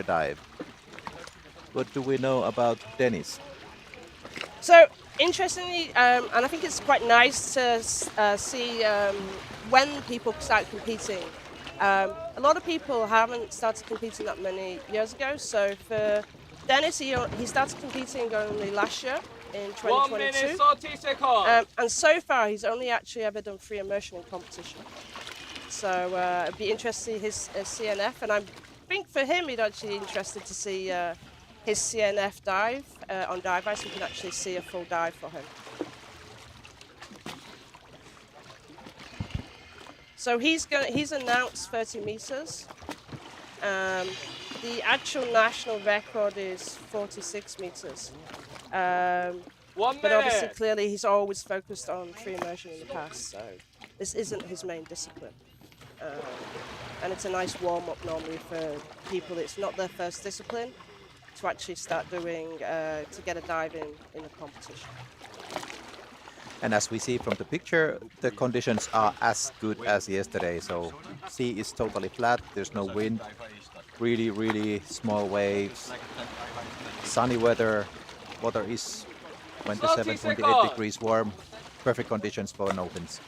dive. What do we know about Dennis? So interestingly, and I think it's quite nice to see when people start competing. A lot of people haven't started competing that many years ago. So for Dennis, he started competing only last year in 2022. 1 minute 30 seconds. And so far, he's only actually ever done free immersion in competition. So it'd be interesting to see his CNF, and I think for him, he'd actually be interested to see his CNF dive on dive ice. We can actually see a full dive for him. So he's announced 30 meters. The actual national record is 46 meters. 1 But minute. obviously, clearly, he's always focused on free immersion in the past, so this isn't his main discipline. And it's a nice warm-up normally for people. It's not their first discipline to actually start doing, to get a dive in a competition. And as we see from the picture, the conditions are as good as yesterday. So sea is totally flat, there's no wind, really, really small waves, sunny weather, water is 27, 28 degrees warm, perfect conditions for no-fins.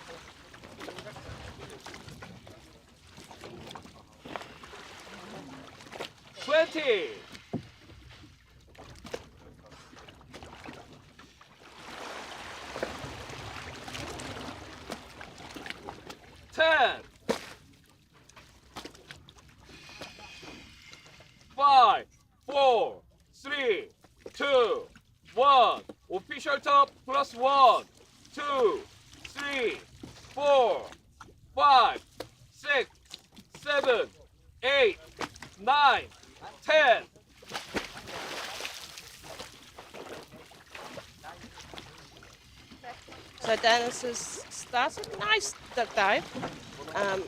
Twenty. 10. 5, 4, 3, 2, 1. Official top plus 1, 2, 3, 4, 5, 6, 7, 8, 9, 10. So Dennis has started a nice duck dive, and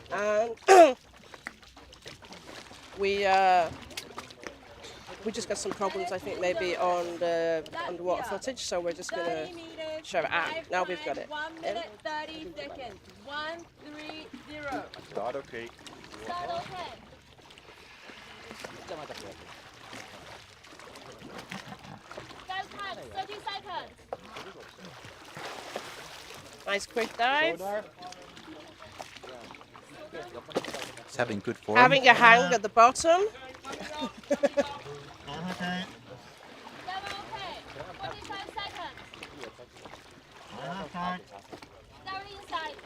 we just got some problems, I think, maybe on the underwater footage, so we're just going to show it out. Now we've got it. 1 minute 30 seconds. 1-3-0. Start okay. Start okay. Go time, 30 seconds. Nice quick dive. It's having good form. Having a hang at the bottom. Double okay. 45 seconds. Down inside.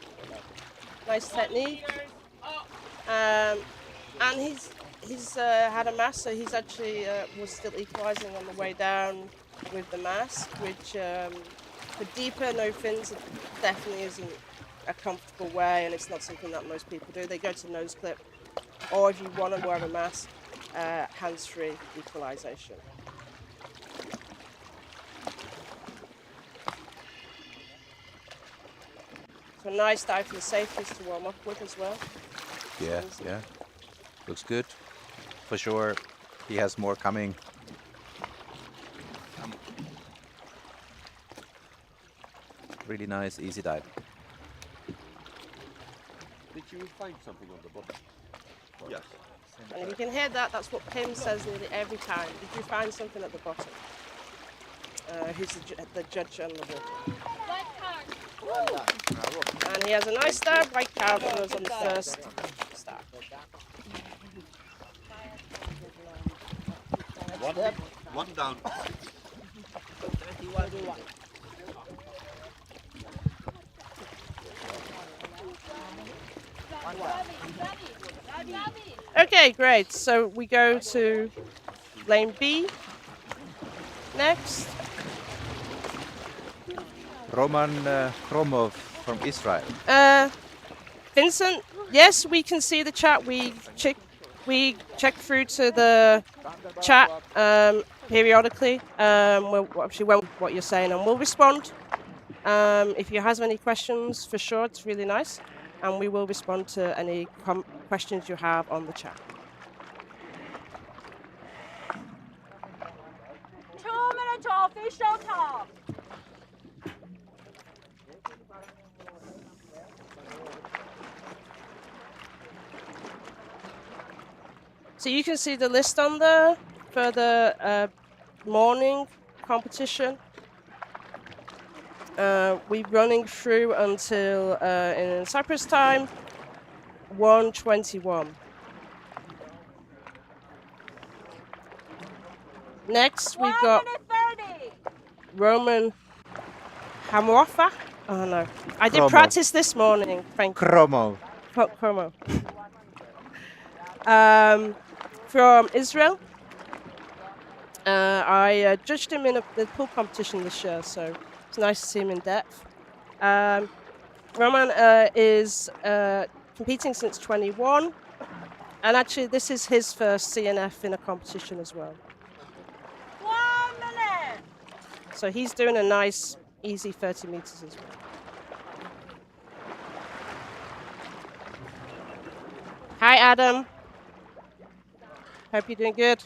Nice technique. And he's had a mask, so he's actually was still equalizing on the way down with the mask, which for deeper no fins it definitely isn't a comfortable way, and it's not something that most people do. They go to nose clip, or if you want to wear a mask, hands-free equalization. So nice dive for the safeties to warm up with as well. Yeah, yeah. Looks good. For sure, he has more coming. Really nice, easy dive. Did you find something on the bottom? Yes. And if you can hear that, that's what Pim says nearly every time. Did you find something at the bottom? Who's the judge on the water? White card. Woo! And he has a nice dive, white card for us on the first start. One down. Okay, great. So we go to lane B next. Roman Kromov from Israel. Vincent, yes, we can see the chat. We check through to the chat periodically. We'll actually what you're saying, and we'll respond. If you have any questions, for sure, it's really nice, and we will respond to any questions you have on the chat. 2 minutes to official top. So you can see the list on there for the morning competition. We're running through until in Cyprus time 1:21. Next we got 1:30. Roman Hamofa. Oh no, I did Chromo. practice this morning. Thank you. Chromo. Chromo. From Israel. I judged him in the pool competition this year, so it's nice to see him in depth. Roman is competing since 21, and actually this is his first CNF in a competition as well. 1 minute. So he's doing a nice, easy 30 meters as well. Hi, Adam. Hope you're doing good.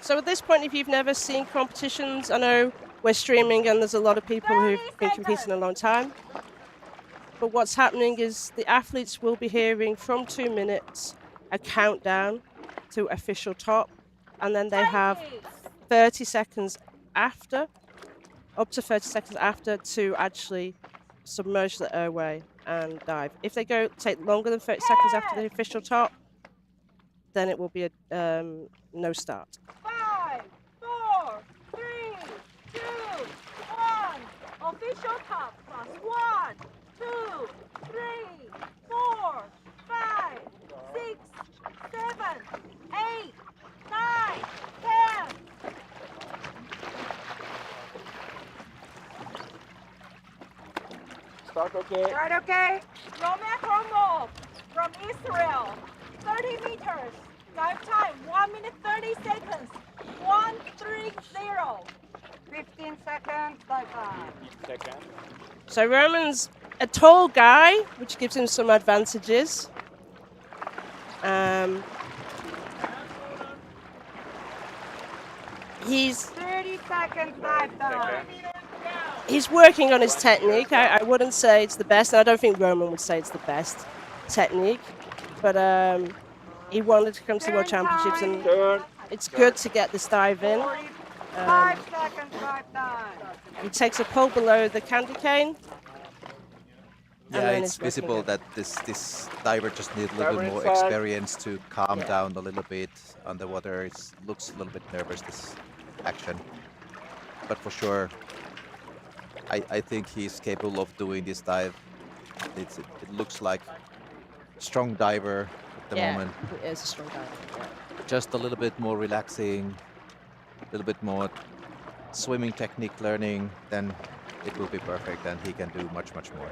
So at this point, if you've never seen competitions, I know we're streaming and there's a lot of people who've been competing a long time. But what's happening is the athletes will be hearing from 2 minutes a countdown to official top, and then they have 30 seconds after, up to 30 seconds after, to actually submerge the airway and dive. If they take longer than 30 seconds after the official top, then it will be a no start. 5, 4, 3, 2, 1. Official top plus 1, 2, 3, 4, 5, 6, 7, 8, 9, 10. Start okay. Right, okay? Roman Chromo from Israel. 30 meters. Dive time 1 minute 30 seconds. 1:30. 15 seconds. Dive time. 15 seconds. So Roman's a tall guy, which gives him some advantages. He's 30 seconds. Dive time. he's working on his technique. I wouldn't say it's the best, and I don't think Roman would say it's the best technique. But he wanted to come to the World Championships, and Turn. it's good to get this dive in. 5 seconds. Dive time. He takes a pull below the candy cane. Yeah, then it's it's working visible good. that this diver just needs a little Diver bit more inside. experience to calm Yeah. down a little bit underwater. It looks a little bit nervous, this action. But for sure, I think he's capable of doing this dive. It looks like strong diver at the moment. It is a strong dive. Yeah. Just a little bit more relaxing, a little bit more swimming technique learning, then it will be perfect and he can do much, much more.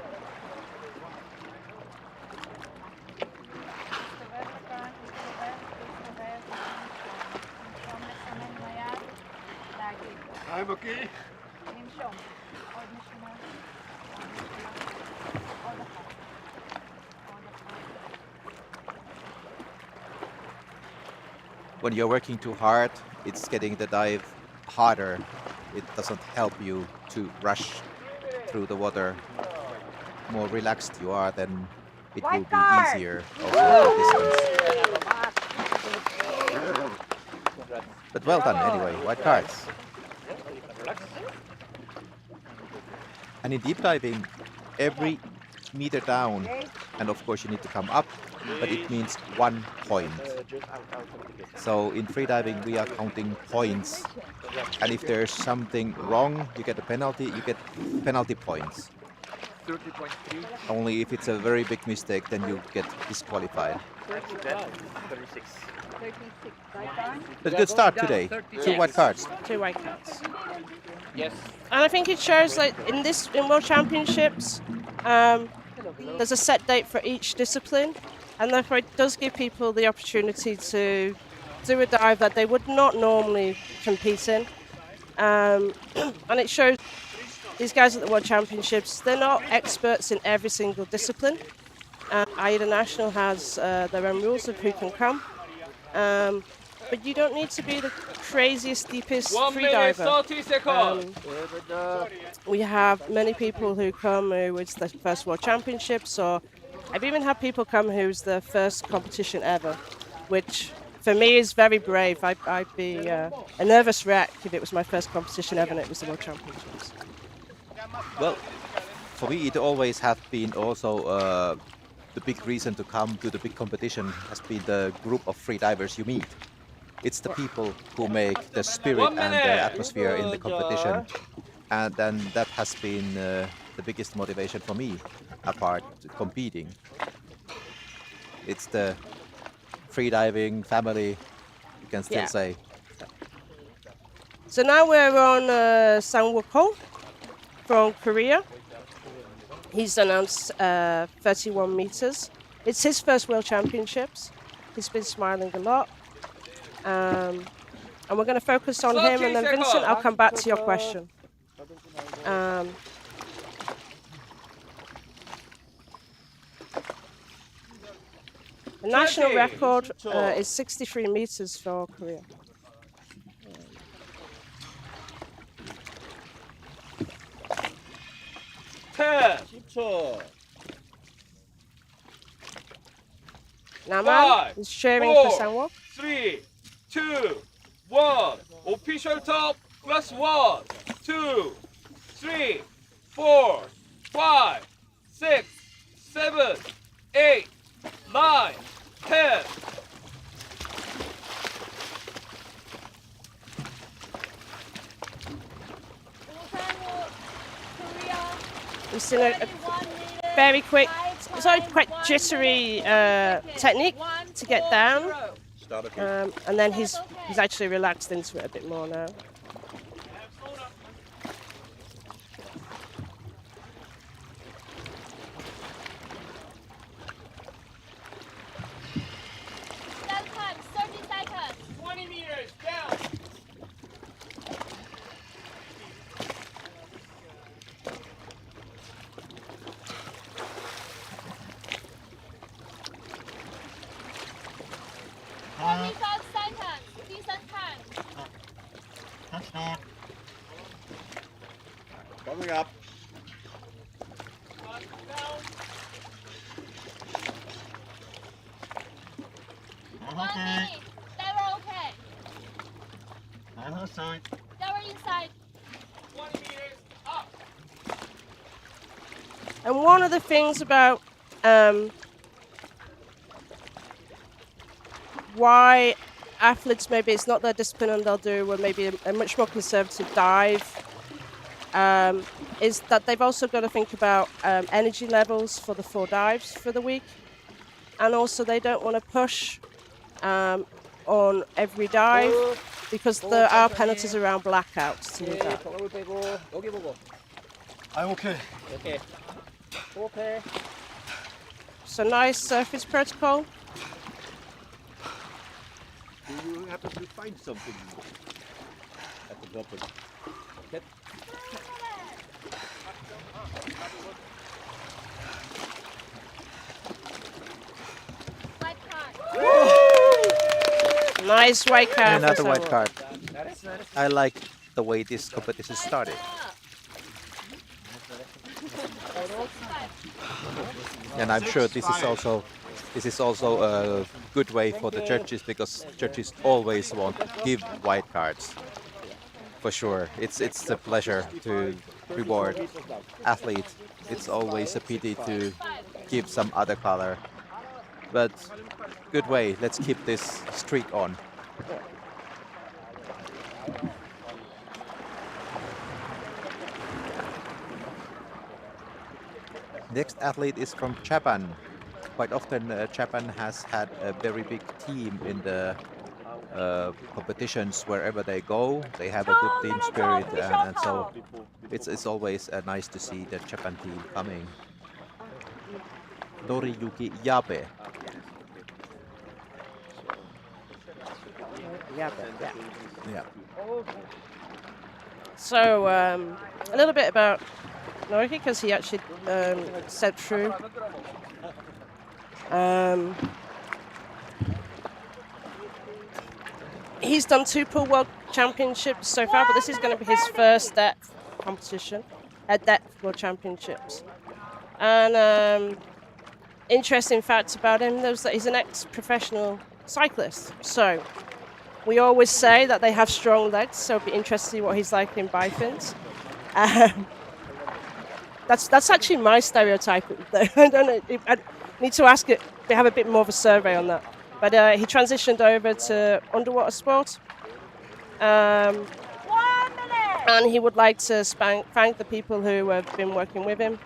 I'm okay. When you're working too hard, it's getting the dive harder. It doesn't help you to rush through the water. More relaxed you are, then it will White be card. easier also the distance. But well done anyway, white cards. And in deep diving, every meter down, and of course you need to come up, but it means 1 point. So in freediving we are counting points, and if there's something wrong, you get a penalty, you get penalty points. 30.3. Only if it's a very big mistake, then you get disqualified. 36. But good start today. 2 white cards. 2 white cards. Yes. And I think it shows, like, in World Championships, there's a set date for each discipline, and therefore it does give people the opportunity to do a dive that they would not normally compete in. And it shows these guys at the World Championships, they're not experts in every single discipline. AIDA National has their own rules of who can come. but you don't need to be the craziest, deepest 1 minute freediver. 30 seconds. We have many people who come who it's their first World Championships, or I've even had people come who's their first competition ever, which for me is very brave. I'd be a nervous wreck if it was my first competition ever and it was the World Championships. Well, for me, it always has been also the big reason to come to the big competition has been the group of freedivers you meet. It's the people who make the spirit 1 and the minute. atmosphere in the competition, and then that has been the biggest motivation for me, apart competing. It's the freediving family, you can still Yeah. say. So now we're on Sang Wook-ho from Korea. He's announced 31 meters. It's his first World Championships. He's been smiling a lot. And we're going to focus on him, and then Vincent, I'll come back to your question. The national record is 63 meters for Korea. Naman Five, is cheering for four. Sangwok. 3, 2, 1. Official top plus 1, 2, 3, 4, 5, 6, 7, 8, 9, 10. We've seen a very quick, it's always quite jittery technique to get down. And then he's actually relaxed into it a bit more now. That time, 30 seconds. 20 meters down. Seconds. Decent time. Coming up. One minute. They were okay. They were inside. 20 meters up. And one of the things about why athletes, maybe it's not their discipline and they'll do maybe a much more conservative dive, is that they've also got to think about energy levels for the 4 dives for the week. And also they don't want to push on every dive because there are penalties around blackouts to do that. I'm okay. So nice surface protocol. Do you happen to find something at the bottom? White card. Nice white card. for Another white Sangwok. card. I like the way this competition started. And I'm sure this is also a good way for the judges, because judges always want to give white cards. For sure, it's a pleasure to reward athletes. It's always a pity to give some other color, but good way. Let's keep this streak on. Next athlete is from Japan. Quite often Japan has had a very big team in the competitions wherever they go. They have a good team spirit, and so it's always nice to see the Japan team coming. Noriyuki Yabe. Yeah. Yeah. So a little bit about Noriki, because he actually said through. He's done 2 pool world championships so far, but this is going to be his first depth competition at depth world championships. And interesting facts about him is that he's an ex-professional cyclist. So we always say that they have strong legs, so it'll be interesting to see what he's like in bifins. That's actually my stereotype. I don't know. I need to ask it. We have a bit more of a survey on that. But he transitioned over to underwater sport. 1 minute. And he would like to thank the people who have been working with him.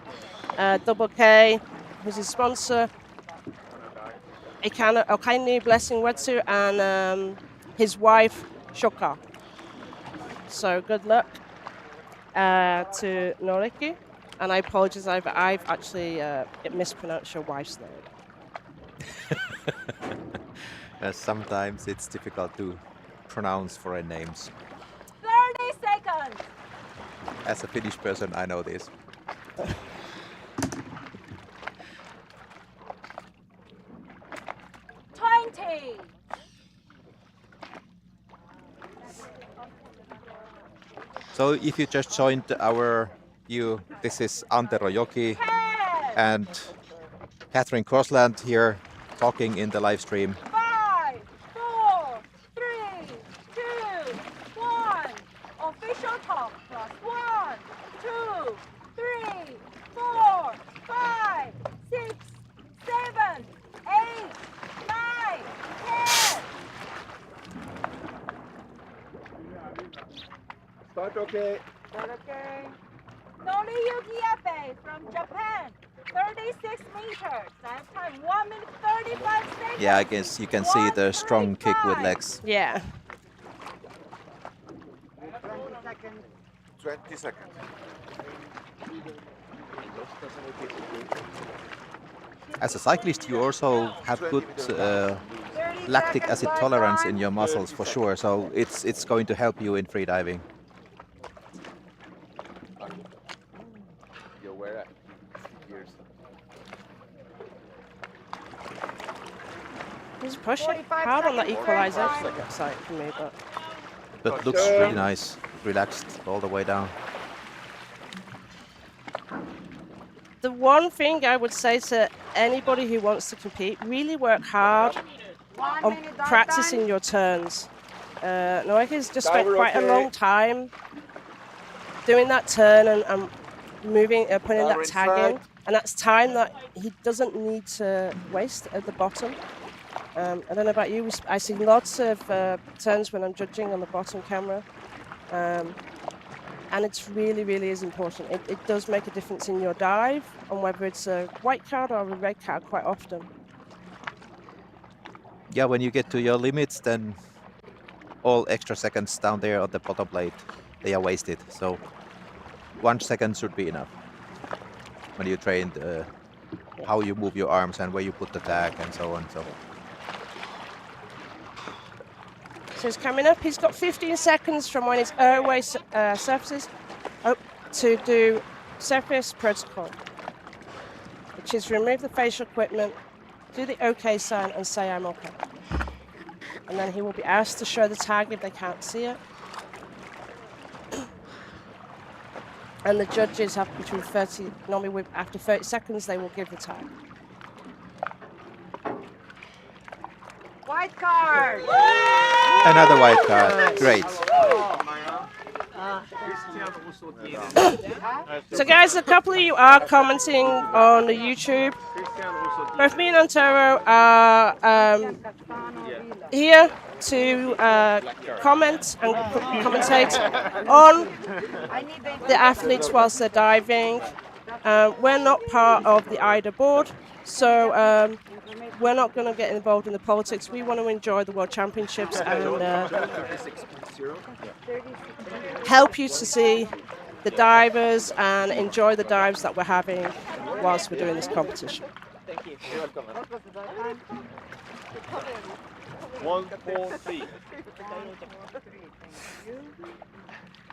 Double K, who's his sponsor. Okaini Blessing Wetsu, and his wife, Shoka. So good luck to Noriki. And I apologize, I've actually mispronounced your wife's name. Sometimes it's difficult to pronounce foreign names. 30 seconds. As a Finnish person, I know this. 20. So if you just joined our view, this is Antero Joki 10. and Catherine Crossland here talking in the live stream. 5, 4, 3, 2, 1. Official top plus 1, 2, 3, 4, 5, 6, 7, 8, 9, 10. Start okay. Okay. Noriyuki Abe from Japan. 36 meters. Last time 1 minute 35 seconds. Yeah, I guess you can see the strong kick with legs. Yeah. 20 seconds. As a cyclist, you also have good lactic acid tolerance in your muscles for sure, so it's going to help you in freediving. You're aware at years. He's pushing hard on that equalizer. It's like upside for me, But looks really nice, relaxed all the way down. the one thing I would say to anybody who wants to compete, really work hard on practicing your turns. Noeka's just spent quite a long time doing that turn and moving, putting that tag in. And that's time that he doesn't need to waste at the bottom. I don't know about you, I see lots of turns when I'm judging on the bottom camera. And it's really, really is important. It does make a difference in your dive, on whether it's a white card or a red card quite often. Yeah, when you get to your limits, then all extra seconds down there on the bottom plate, they are wasted. So 1 second should be enough when you train how you move your arms and where you put the tag and so on. So he's coming up. He's got 15 seconds from when his airway surfaces to do surface protocol, which is remove the facial equipment, do the OK sign, and say I'm OK. And then he will be asked to show the tag if they can't see it. And the judges have between 30, normally after 30 seconds, they will give the tag. White card! another white card. Great. So guys, a couple of you are commenting on the YouTube. Both me and Antero are here to comment and commentate on the athletes whilst they're diving. We're not part of the AIDA board, so we're not going to get involved in the politics. We want to enjoy the World Championships and help you to see the divers and enjoy the dives that we're having whilst we're doing this competition. Thank you. 143.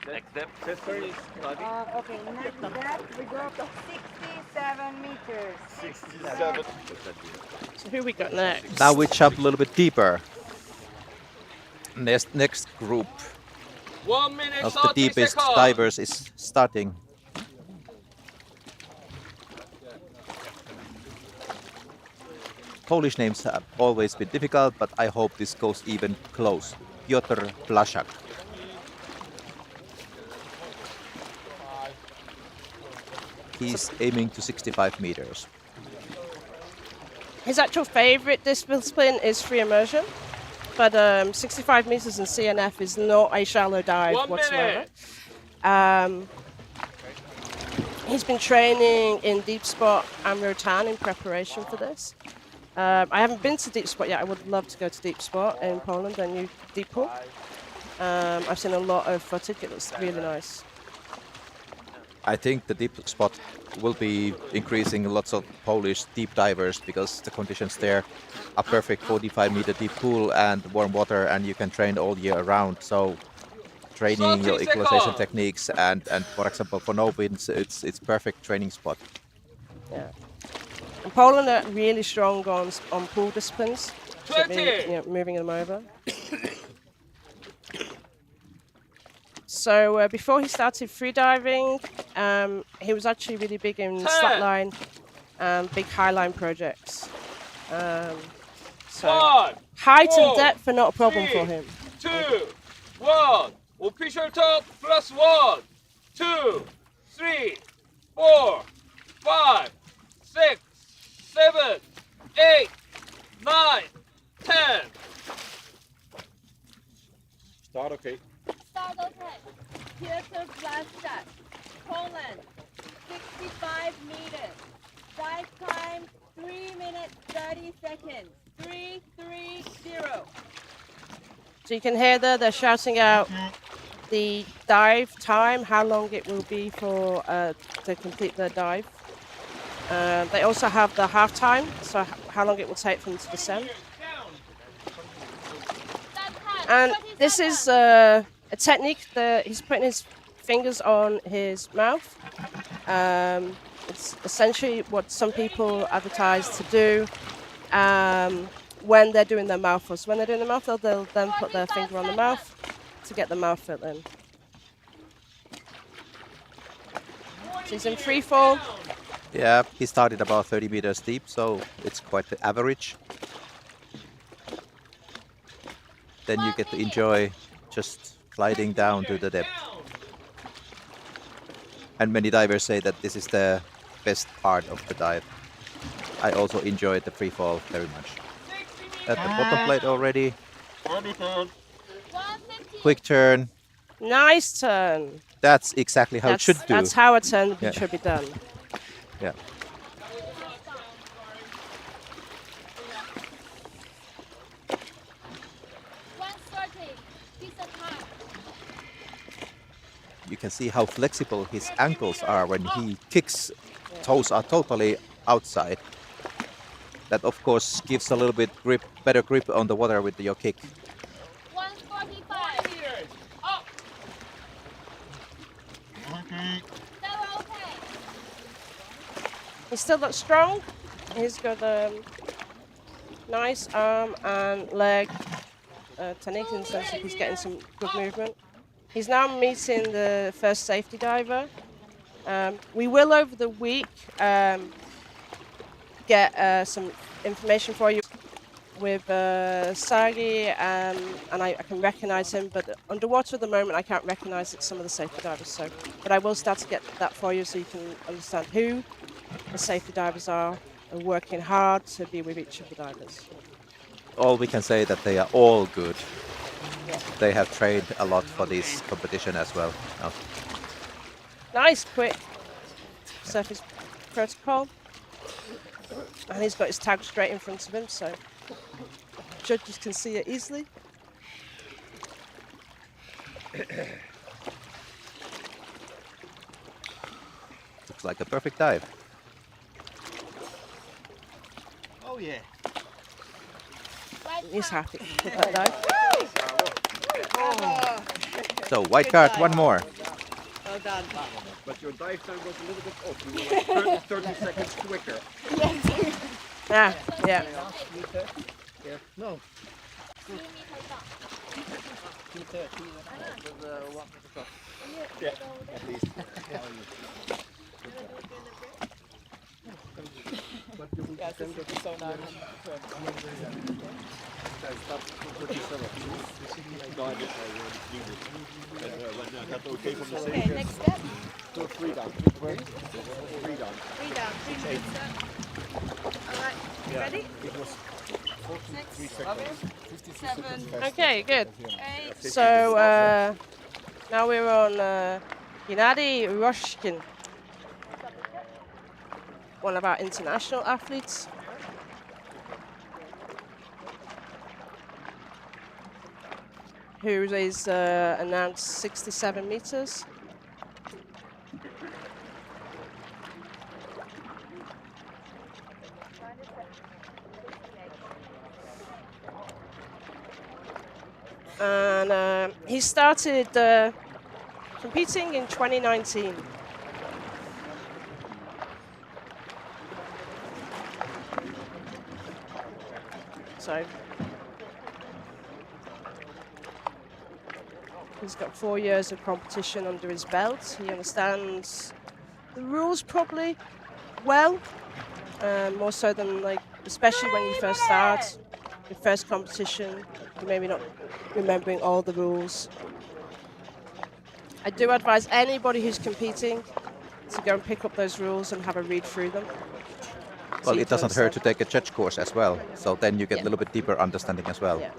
Next step. Okay, next step, we go up to 67 meters. 67. So who we got next? Now we jump a little bit deeper. Next group 1 minute of the 30 deepest seconds. divers is starting. Polish names have always been difficult, but I hope this goes even close. Piotr Blaszak. He's aiming to 65 meters. His actual favorite discipline is free immersion, but 65 meters in CNF is not a shallow dive 1 whatsoever. minute. He's been training in deep spot and rotan in preparation for this. I haven't been to deep spot yet. I would love to go to deep spot in Poland, their new deep pool. I've seen a lot of footage. It looks really nice. I think the deep spot will be increasing lots of Polish deep divers because the conditions there are perfect 45-meter deep pool and warm water, and you can train all year round. So training your 30 equalization seconds. techniques and for example for no-winds, it's perfect training spot. Yeah. And Poland are really strong on pool disciplines, so 20. moving them over. So before he started freediving, he was actually really big in 10. slackline and big highline projects. So 1, height and 4, depth are not a problem 3, for him. 2, 1. Official top plus 1, 2, 3, 4, 5, 6, 7, 8, 9, 10. Start okay. Start okay. Piotr Blaszak, Poland, 65 meters. Dive time 3 minutes 30 seconds. 3:30. So you can hear there, they're shouting out the dive time, how long it will be for to complete their dive. They also have the half time, so how long it will take for them to descend. And this is a technique that he's putting his fingers on his mouth. It's essentially what some people advertise to do when they're doing their mouth feel. So when they're doing the mouth feel, they'll then put their finger on the mouth to get the mouth feel in. So he's in free fall. Yeah, he started about 30 meters deep, so it's quite the average. Then you get to enjoy just gliding down to the depth. And many divers say that this is the best part of the dive. I also enjoyed the free fall very much. At the bottom plate already. Quick turn. Nice turn. That's exactly how it should do. That's how a turn Yeah. should be done. Yeah. You can see how flexible his ankles are when he kicks. Toes are totally outside. That of course gives a little bit better grip on the water with your kick. 1:45. Up. Okay. He's still that strong. He's got nice arm and leg technique in the sense that he's getting some good movement. He's now meeting the first safety diver. We will over the week get some information for you with Sagi, and I can recognize him, but underwater at the moment I can't recognize some of the safety divers. So, but I will start to get that for you so you can understand who the safety divers are and working hard to be with each of the divers. All we can say that they are all good. Yeah. They have trained a lot for this competition as well. Oh. Nice, quick surface protocol. And he's got his tag straight in front of him, so judges can see it easily. Looks like a perfect dive. Oh yeah. He's happy with that dive. So white card, one more. Well done. But your dive time was a little bit off. You were like 30 seconds quicker. Yeah, yeah. Yeah. No. Yeah, at least. Okay, from the Okay, next step. so 3 down. 3 down. 3 down, 3 minutes. Alright, ready? It was 43 seconds. 53 seconds faster. Okay, good. 8, So now we're on Gennady Rushkin, one of our international athletes. Who is announced 67 meters. And he started competing in 2019. So he's got 4 years of competition under his belt. He understands the rules probably well, more so than like, especially when you first start, your first competition, you maybe not remembering all the rules. I do advise anybody who's competing to go and pick up those rules and have a read through them. Well, you it can doesn't hurt to understand. take a judge course as well. So then you get Yeah. a little bit deeper understanding as well. Yeah.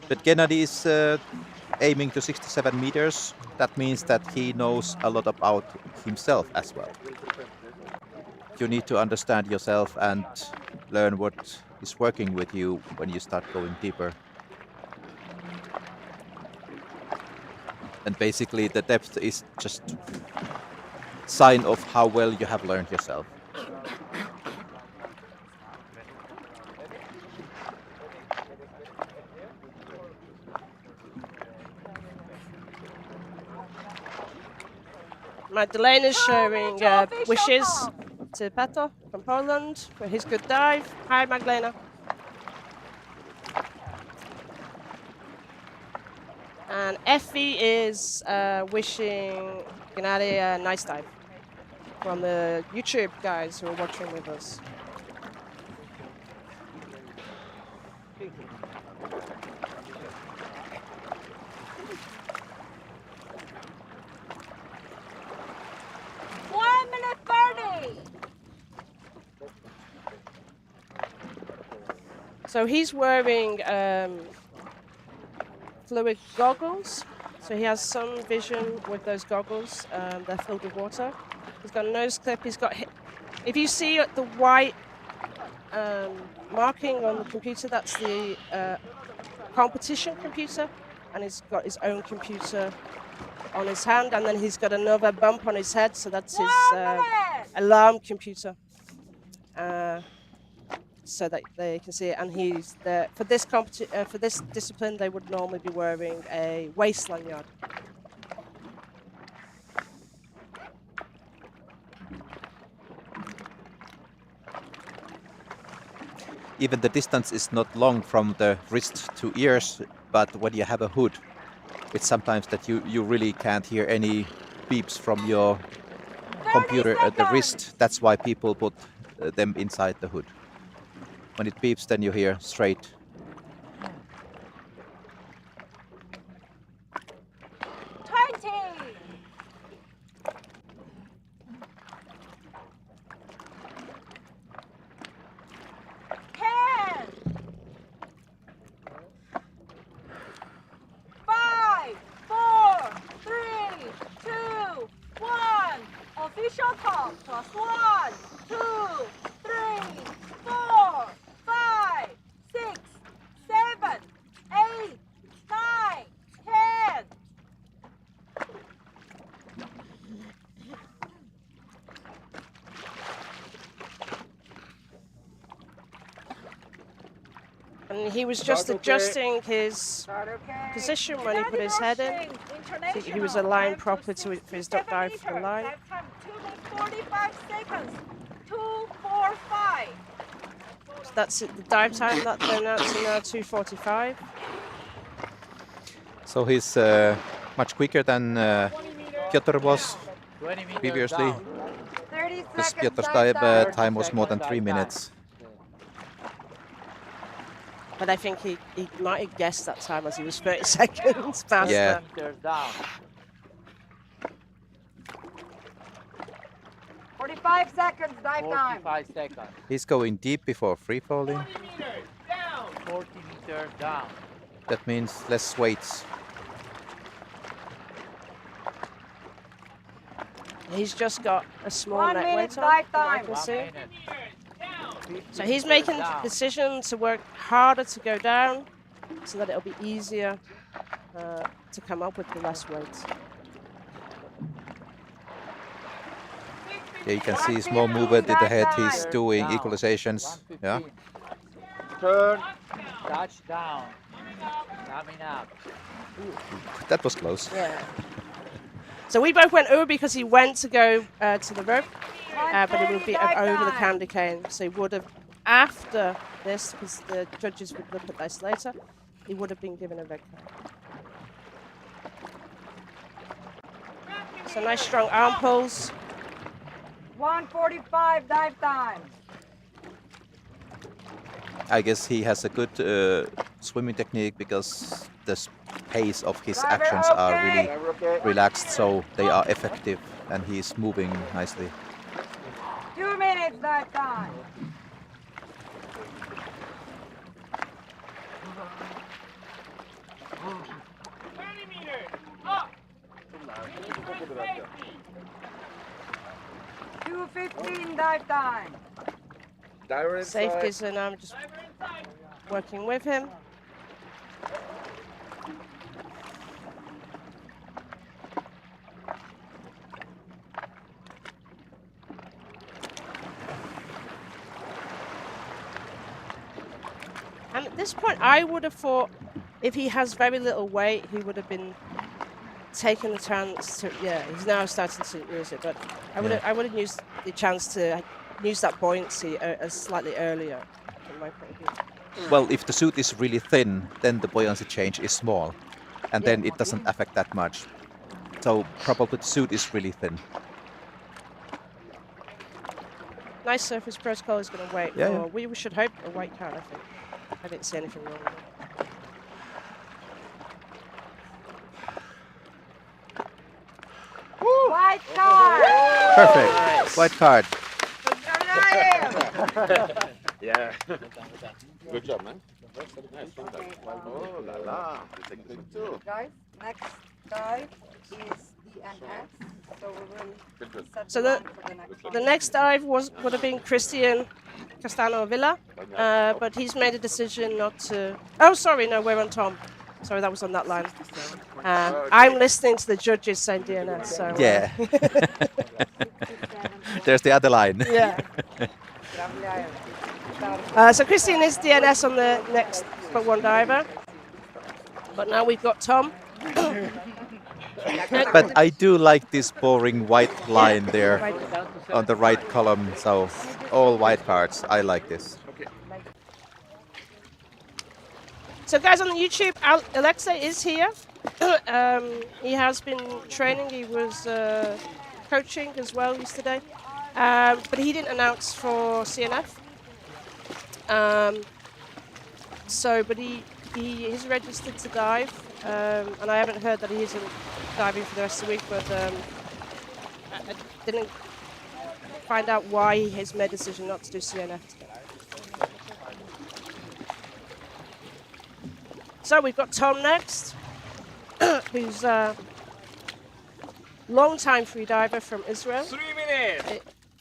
But Gennady is aiming to 67 meters. That means that he knows a lot about himself as well. You need to understand yourself and learn what is working with you when you start going deeper. And basically the depth is just sign of how well you have learned yourself. Magdalena's showing wishes to Pato from Poland for his good dive. Hi, Magdalena. And Effie is wishing Gennady a nice dive from the YouTube guys who are watching with us. So he's wearing fluid goggles. So he has some vision with those goggles. They're filled with water. He's got a nose clip. He's got. If you see the white marking on the computer, that's the competition computer, and he's got his own computer on his hand, and then he's got another bump on his head. So that's his alarm computer. So that they can see it, and he's there for this for this discipline. They would normally be wearing a waist lanyard. Even the distance is not long from the wrist to ears, but when you have a hood, it's sometimes that you really can't hear any beeps from your computer at the wrist. That's why people put them inside the hood. When it beeps, then you hear straight. Official call. Plus 1, 2, 3, 4, 5, 6, 7, 8, 9, 10. And he was just adjusting his position when he put his head in. So he was aligned properly for his duck dive for the line. 2 minutes 45 seconds. 2, 4, 5. So that's it, the dive time that they're announcing now, 2:45. So he's much quicker than Piotr was 20 meters previously. down. 30 Because seconds Piotr's dive time. time was more than 3 Dive time. minutes. But I think he might have guessed that time as he was 30 seconds past Yeah. 20 meters down. 45 seconds dive time. 45 seconds. He's going deep before free falling. 40 meters down. 40 meters down. That means less weights. He's just got a small 1 neck minute weight on, dive from what I time. can 1 see. minute. So he's making the decision to work harder to go down so that it'll be easier to come up with the less weight. Yeah, you can see small movement in the head. He's doing equalizations. Yeah. 115. Turn. Touch down. Coming up. That was close. Yeah. So we both went over because he went to go to the rope, but it would be over the candy cane. So he would have, after this, because the judges would look at this later, he would have been given a red card. So nice strong arm pulls. 1:45 dive time. I guess he has a good swimming technique because the pace of his actions are really relaxed, so they are effective, and he's moving nicely. 2 minutes dive time. Up. 2:15 dive time. Safeties, and I'm just working with him. And at this point, I would have thought if he has very little weight, he would have been taking the chance to. Yeah, he's now starting to use it, but I would have used the chance to use that buoyancy slightly earlier, from my point of view. Well, if the suit is really thin, then the buoyancy change is small, and then it doesn't affect that much. So probably the suit is really thin. Nice surface protocol is going to wait Yeah, for. yeah. We should hope a white card. I think. I didn't see anything wrong with it. White card. Perfect. White card. Yeah. Good job, man. Nice, well done. Oh la la. You take this one too. Guys, next dive is DNF. So we will Good, good. set So the the- line for the next one. The next dive would have been Christian Castano Villa, but he's made a decision not to. Oh, sorry, no, we're on Tom. Sorry, that was on that line. I'm listening to the judges saying DNS. So Yeah. There's the other line. yeah. So Christian is DNS on the next one diver, but now we've got Tom. But I do like this boring white line there Right. on the right column. So all white cards. I like this. So guys on the YouTube, Alexei is here. He has been training. He was coaching as well yesterday, but he didn't announce for CNF. But he is registered to dive, and I haven't heard that he isn't diving for the rest of the week. But I didn't find out why he has made a decision not to do CNF today. So we've got Tom next, who's a long-time freediver from Israel. 3 minutes.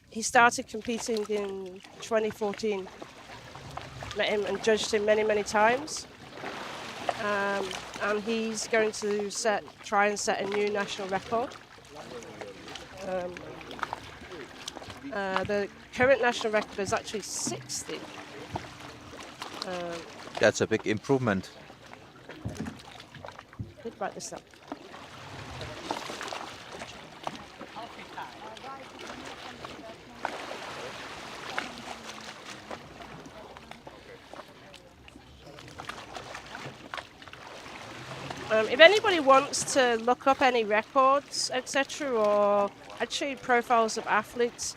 He started competing in 2014. Met him and judged him many, many times. And he's going to try and set a new national record. The current national record is actually 60. That's a big improvement. Did write this up. If anybody wants to look up any records, etc., or actually profiles of athletes,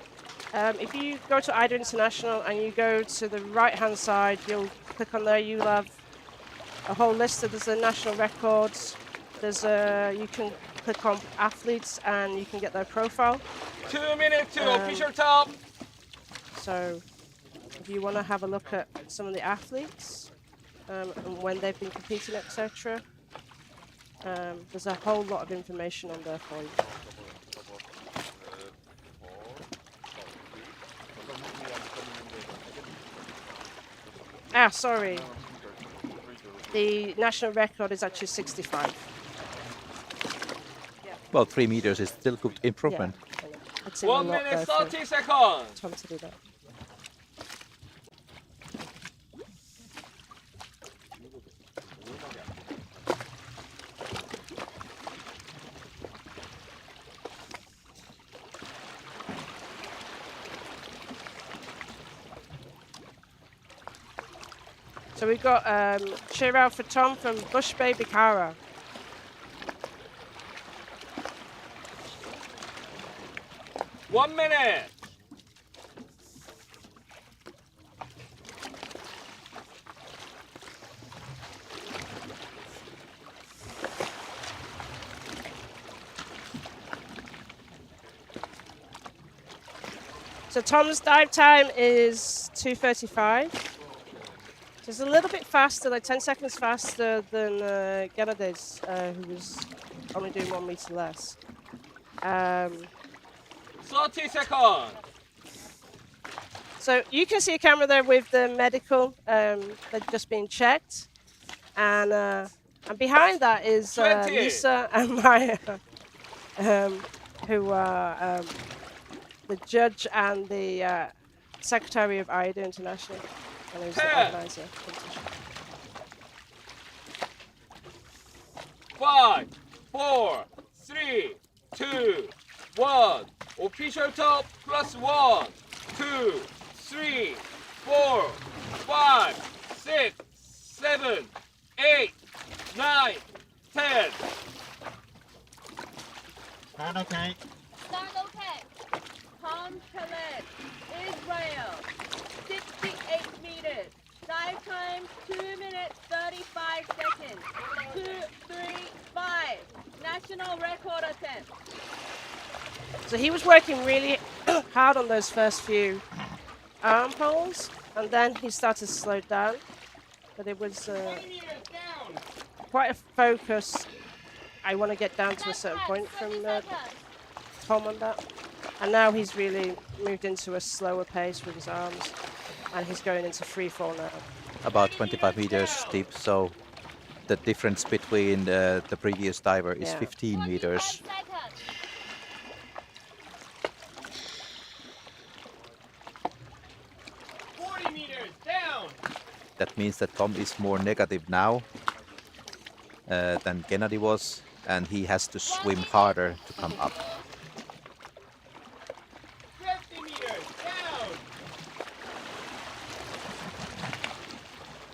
if you go to AIDA International and you go to the right-hand side, you'll click on there. You'll have a whole list of there's the national records. There's you can click on athletes and you can get their profile. 2 minutes to official top. So if you want to have a look at some of the athletes and when they've been competing, etc., there's a whole lot of information on there for you. Sorry. The national record is actually 65. Well, 3 meters is still good improvement. Yeah, I know. It's 1 minute 30 seconds. Tom to do that. So we've got cheer out for Tom from Bush Bay, Bikara. One minute. So Tom's dive time is 2:35. So it's a little bit faster, like 10 seconds faster than Gennadi's, who was only doing 1 meter less. 30 seconds. So you can see a camera there with the medical. They're just being checked, and behind that is 20. Lisa and Maya, who are the judge and the secretary of AIDA International, and who's the 10. organizer. Competition. 5, 4, 3, 2, 1. Official top +1, 2, 3, 4, 5, 6, 7, 8, 9, 10. Stand okay. Stand okay. Tom Khaled, Israel, 68 meters. Dive time 2 minutes 35 seconds. 2, 3, 5. National record attempt. So he was working really hard on those first few arm pulls, and then he started to slow down. But it was quite a focus. I want to get down to a certain point from Tom on that. And now he's really moved into a slower pace with his arms, and he's going into free fall now. About 25 meters deep, so the difference between the previous diver is Yeah. 15 meters. 40 meters down. That means that Tom is more negative now than Gennady was, and he has to swim harder to come up. 50 meters down.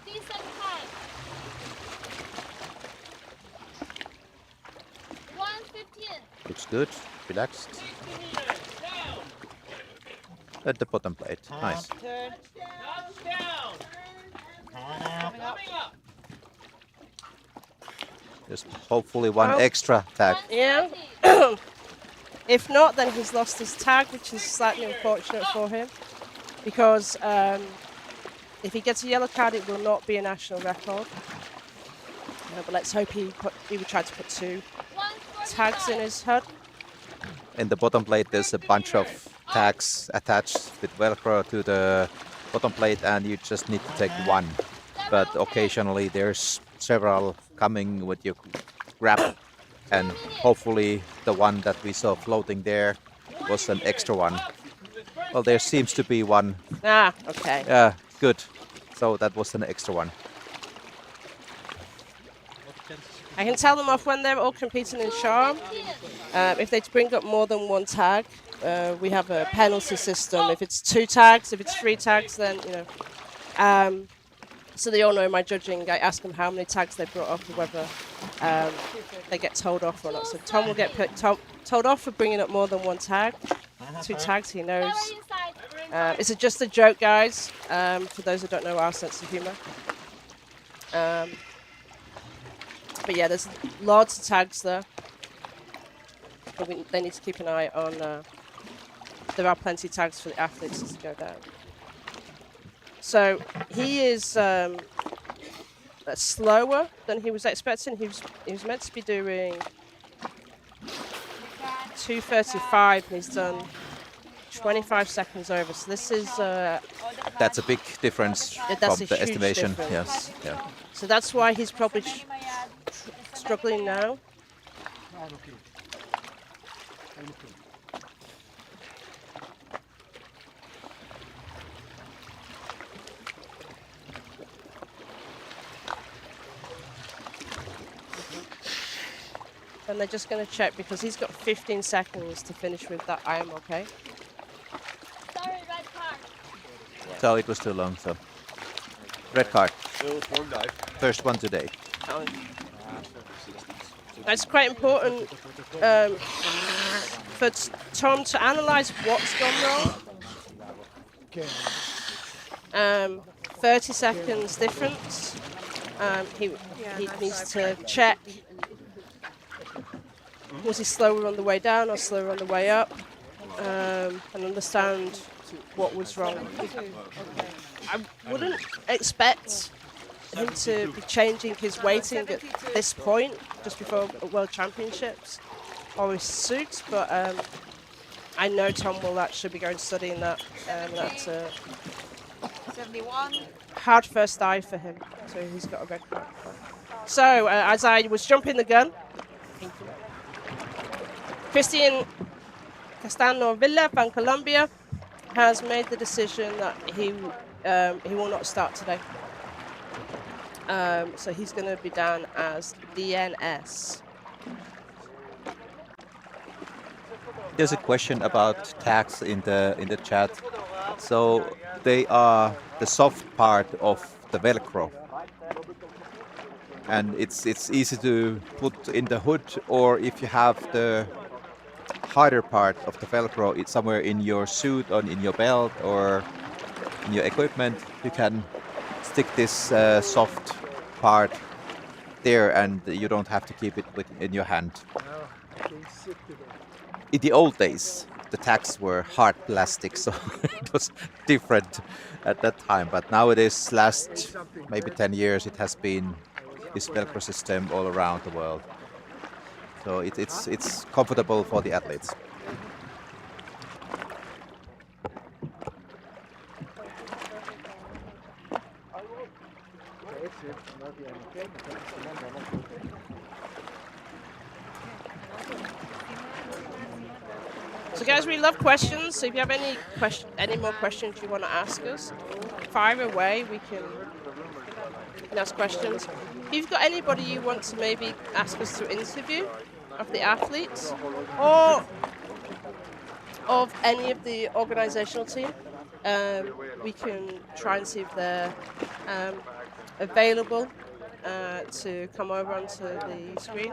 Decent time. 1:15. Looks good, relaxed. 60 meters down. At the bottom plate, nice. Touchdown. Time out. Coming up. Just hopefully one Well- extra tag. Yeah. If not, then he's lost his tag, which is slightly unfortunate for him, because if he gets a yellow card, it will not be a national record. But let's hope he would try to put 2 tags in his head. In the bottom plate, there's a bunch of tags attached with Velcro to the bottom plate, and you just need to take one. But occasionally there's several coming with your grab, and hopefully the one that we saw floating there was an extra one. Well, there seems to be one. Ah, okay. Yeah, good. So that was an extra one. I can tell them off when they're all competing in Charm. If they bring up more than 1 tag, we have a penalty system. If it's 2 tags, if it's 3 tags, then, you know. So they all know my judging. I ask them how many tags they brought up, whether they get told off or not. So Tom will get told off for bringing up more than one tag. 2 tags, he knows. It's just a joke, guys, for those who don't know our sense of humor. But yeah, there's lots of tags there. But they need to keep an eye on. There are plenty of tags for the athletes as they go down. So he is slower than he was expecting. He was meant to be doing 2:35, and he's done 25 seconds over. So this is That's a big difference that's from a the huge estimation. difference. Yes. Yeah. So that's why he's probably struggling now. And they're just going to check because he's got 15 seconds to finish with that I am okay. Sorry, red card. So it was too long. So red card. First one today. It's quite important for Tom to analyse what's gone wrong. 30 seconds difference. He needs to check. Was he slower on the way down or slower on the way up? And understand what was wrong. I wouldn't expect him to be changing his weighting at this point, just before World Championships, or his suits, but I know Tom will actually be going studying that. That's a 71. hard first dive for him, so he's got a red card. So, as I was jumping the gun, Christian Castano Villa from Colombia has made the decision that he will not start today. So he's going to be down as DNS. There's a question about tags in the chat. So they are the soft part of the Velcro, and it's easy to put in the hood, or if you have the harder part of the Velcro, it's somewhere in your suit, or in your belt, or in your equipment, you can stick this soft part there, and you don't have to keep it in your hand. In the old days, the tags were hard plastic, so it was different at that time. But nowadays, last maybe 10 years, it has been this Velcro system all around the world. So it's comfortable for the athletes. So guys, we love questions. So if you have any more questions you want to ask us, fire away. We can ask questions. If you've got anybody you want to maybe ask us to interview of the athletes or of any of the organizational team, we can try and see if they're available to come over onto the screen.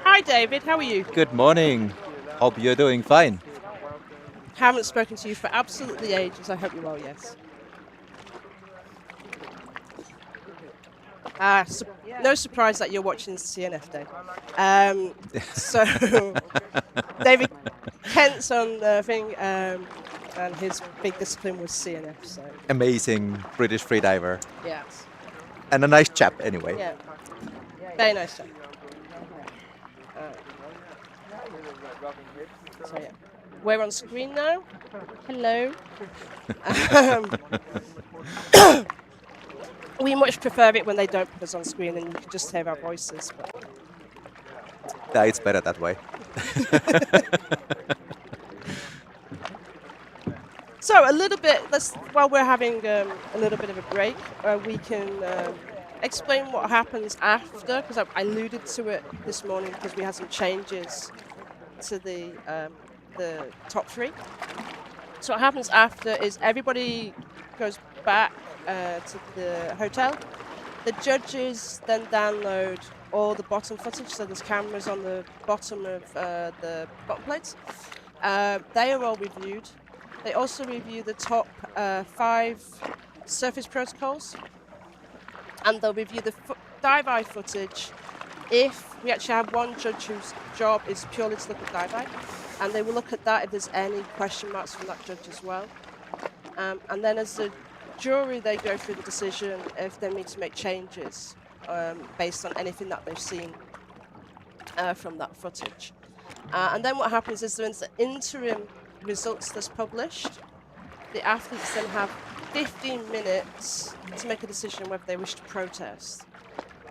Hi David, how are you? Good morning. Hope you're doing fine. Haven't spoken to you for absolutely ages. I hope you're well, yes. No surprise that you're watching CNF Day. So David Kent's on the thing, and his big discipline was CNF. So Amazing British freediver. yes, And a nice chap anyway. yeah, very nice job. So yeah, we're on screen now. Hello. We much prefer it when they don't put us on screen and you can just hear our voices. But Yeah, it's better that way. so a little bit, while we're having a little bit of a break, we can explain what happens after, because I alluded to it this morning because we had some changes to the top three. So what happens after is everybody goes back to the hotel. The judges then download all the bottom footage. So there's cameras on the bottom of the bottom plates. They are all reviewed. They also review the top 5 surface protocols, and they'll review the dive-eye footage if we actually have one judge whose job is purely to look at dive-eye, and they will look at that if there's any question marks from that judge as well. And then as a jury, they go through the decision if they need to make changes based on anything that they've seen from that footage. And then what happens is there's an interim results that's published. The athletes then have 15 minutes to make a decision whether they wish to protest.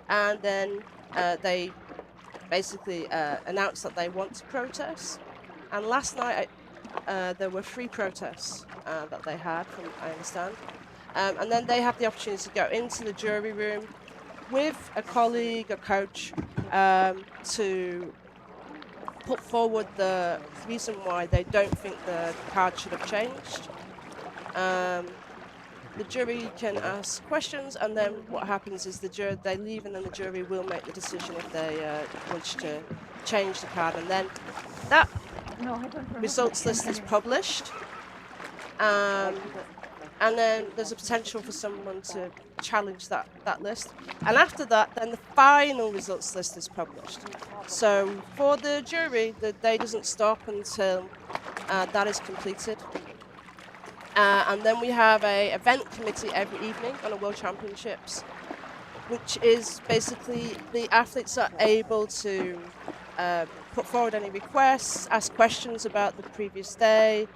And then they basically announce that they want to protest. And last night there were 3 protests that they had, from I understand. And then they have the opportunity to go into the jury room with a colleague, a coach, to put forward the reason why they don't think the card should have changed. The jury can ask questions, and then what happens is they leave, and then the jury will make the decision if they wish to change the card. And then that results list is published, and then there's a potential for someone to challenge that list. And after that, then the final results list is published. So for the jury, the day doesn't stop until that is completed. And then we have a event committee every evening on the World Championships, which is basically the athletes are able to put forward any requests, ask questions about the previous day,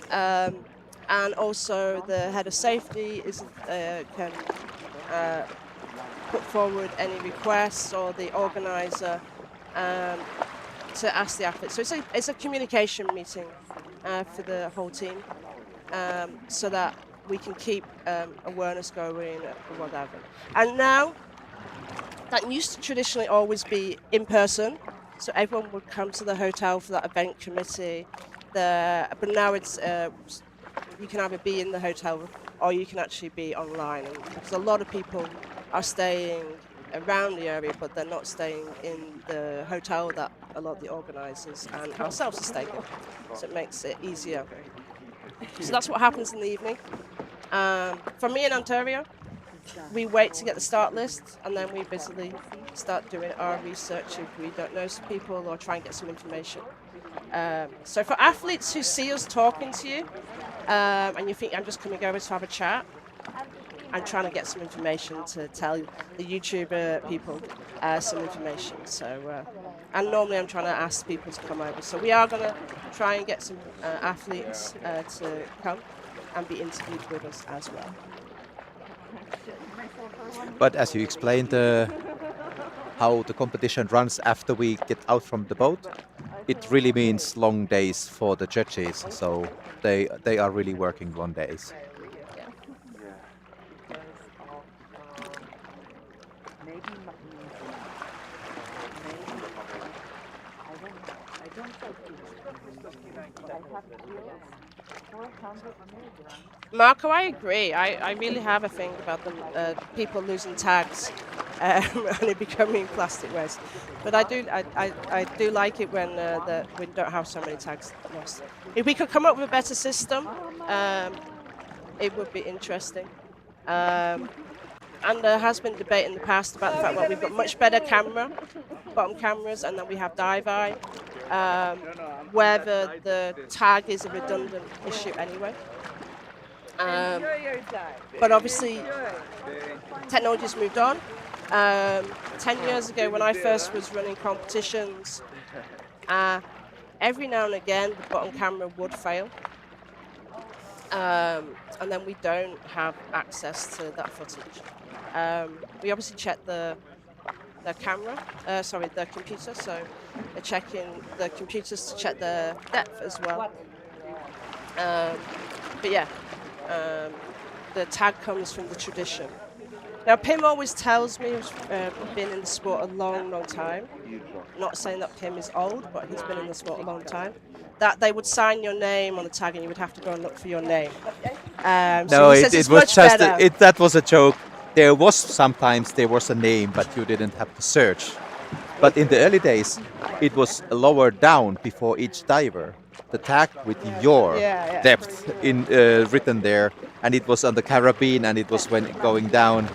and also the head of safety can put forward any requests, or the organizer to ask the athletes. So it's a communication meeting for the whole team, so that we can keep awareness going or whatever. And now, that used to traditionally always be in person, so everyone would come to the hotel for that event committee. But now it's you can either be in the hotel or you can actually be online, and because a lot of people are staying around the area, but they're not staying in the hotel that a lot of the organisers and ourselves are staying in, so it makes it easier. So that's what happens in the evening. For me in Ontario, we wait to get the start list, and then we basically start doing our research if we don't know some people, or try and get some information. So for athletes who see us talking to you, and you think I'm just coming over to have a chat, I'm trying to get some information to tell the YouTuber people some information. So, and normally I'm trying to ask people to come over. So we are going to try and get some athletes to come and be interviewed with us as well. But as you explained how the competition runs after we get out from the boat, it really means long days for the judges. So they are really working long days. Marco, I agree. I really have a thing about the people losing tags and it becoming plastic waste. But I do like it when we don't have so many tags lost. If we could come up with a better system, it would be interesting. And there has been debate in the past about the fact that we've got much better bottom cameras, and then we have dive eye, whether the tag is a redundant issue anyway. But obviously, technology's moved on. 10 years ago, when I first was running competitions, every now and again, the bottom camera would fail. And then we don't have access to that footage. We obviously check the computer, so they're checking the computers to check the depth as well. But yeah, the tag comes from the tradition. Now, Pim always tells me, he's been in the sport a long, long time. Not saying that Pim is old, but he's been in the sport a long time. That they would sign your name on the tag, and you would have to go and look for your name. No, so it was just that was a joke. There was sometimes a name, but you didn't have to search. But in the early days, it was lower down before each diver. The tag with your Yeah. depth in written there, and it was on the carabine, and it was when going down.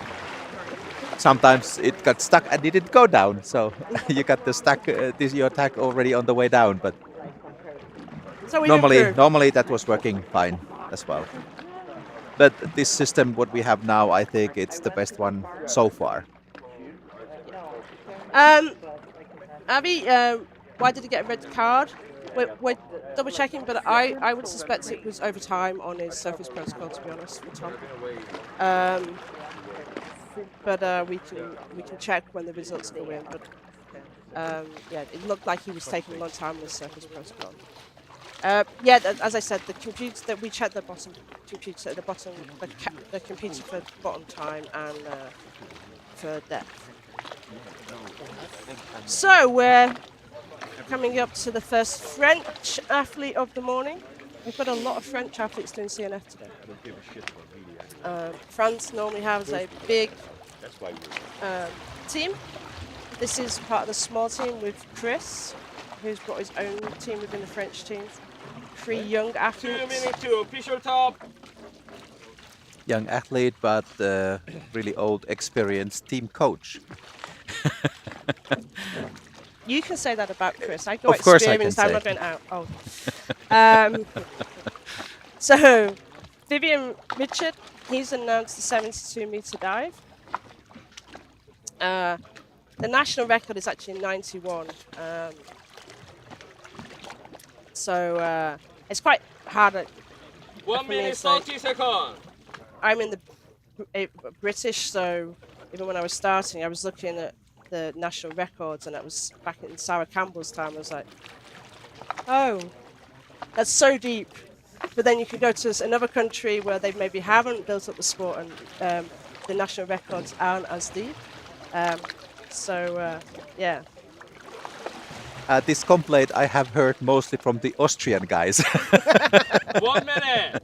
Sometimes it got stuck and it didn't go down, so you got the stuck your tag already on the way down. But So we normally that was working fine as well. But this system, what we have now, I think it's the best one so far. Abby, why did he get a red card? We're double checking, but I would suspect it was overtime on his surface protocol, to be honest, for Tom. But we can check when the results go in. But yeah, it looked like he was taking a long time on his surface protocol. Yeah, as I said, the computer that we checked the bottom computer at the bottom, the computer for bottom time and for depth. So we're coming up to the first French athlete of the morning. We've got a lot of French athletes doing CNF today. France normally has a big team. This is part of the small team with Chris, who's got his own team within the French team. 3 young 2 athletes. minutes to official top. Young athlete, but really old, experienced team coach. You can say that about Chris. I got Of course I can experience. I'm say. not going out. Oh. So, Vivian Richard, he's announced the 72-meter dive. The national record is actually 91. So it's quite hard. 1 For me, minute it's like- 30 seconds. I'm in the British, so even when I was starting, I was looking at the national records, and that was back in Sarah Campbell's time. I was like, oh, that's so deep. But then you can go to another country where they maybe haven't built up the sport, and the national records aren't as deep. Yeah. This complaint I have heard mostly from the Austrian guys. 1 minute.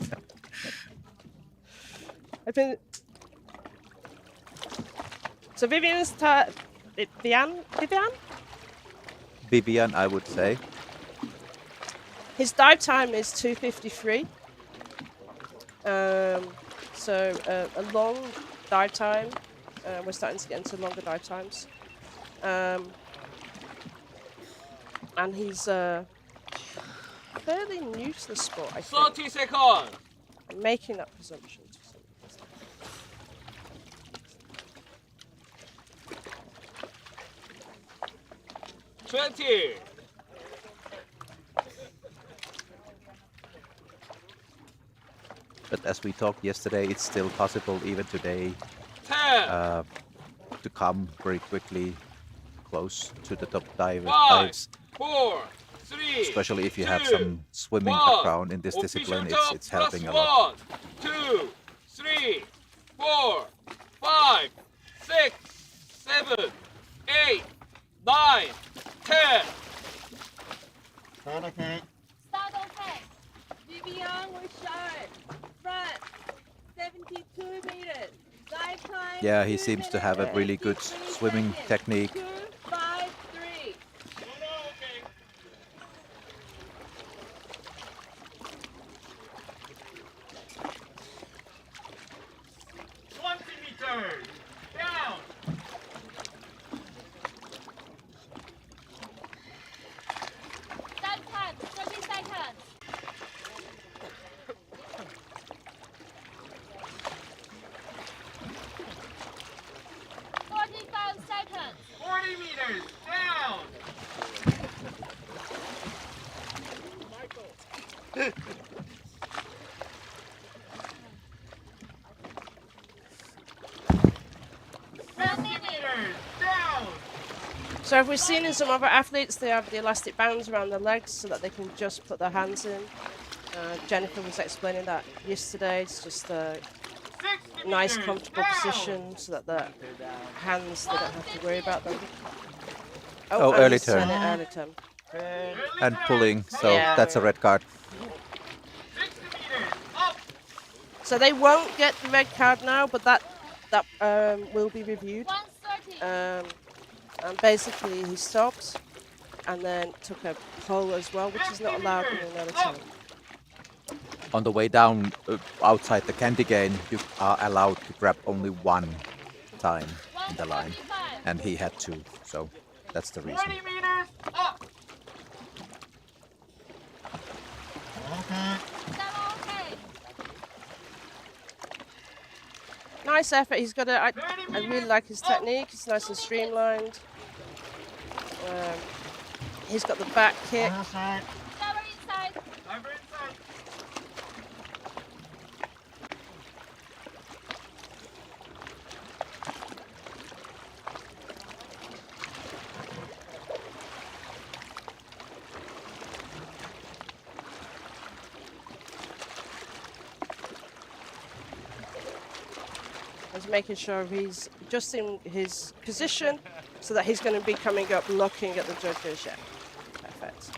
I think so. Vivian, Vivian, I would say. his dive time is 2:53. So a long dive time. We're starting to get into longer dive times. And he's fairly new to the sport, I think. 30 seconds. I'm making that presumption. 20. But as we talked yesterday, it's still possible even today 10. to come very quickly close to the top 5, dives, 4, 3. especially if you have 2, some swimming 1. background in this discipline. Official It's top helping a plus lot. 1, 2, 3, 4, 5, 6, 7, 8, 9, 10. Start okay. Start okay. Vivian will shine. Front. 72 meters. Dive time. Yeah, he 2 seems to have a minutes, really good 53 swimming seconds. technique. 2, 5, 3. Meters. Down. Dive time. 30 seconds. Seconds. 40 meters. Down. Down. So if we've seen in some other athletes, they have the elastic bands around their legs so that they can just put their hands in. Jennifer was explaining that yesterday. It's just a 60 nice, meters. comfortable Down. position so that the hands, they don't have to worry about them. Oh, and early he's done turn. it early turn. And pulling, so Yeah. that's a red card. 60 meters. Up. So they won't get the red card now, but that will be reviewed. 130. And basically he stopped and then took a pull as well, which is not allowed in another time. On the way down outside the candy cane, you are allowed to grab only one time in the line, and he had two, so that's the reason. 20 meters, up. Okay. Nice effort. He's got a. I really like his technique. It's nice and streamlined. He's got the back kick. Other side. Diver inside. He's making sure he's adjusting his position so that he's going to be coming up looking at the judges. Yeah, perfect.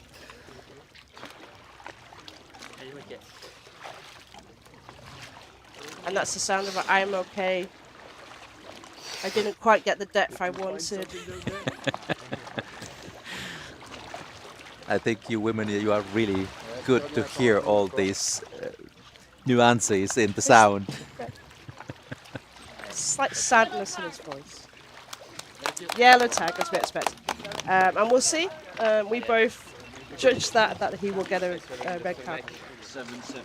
And that's the sound of a, I'm okay. I didn't quite get the depth I wanted. I think you women, you are really good to hear all these nuances in the sound. Slight sadness in his voice. Yellow tag, as we expect. And we'll see. We both judge that he will get a red card. 7-7.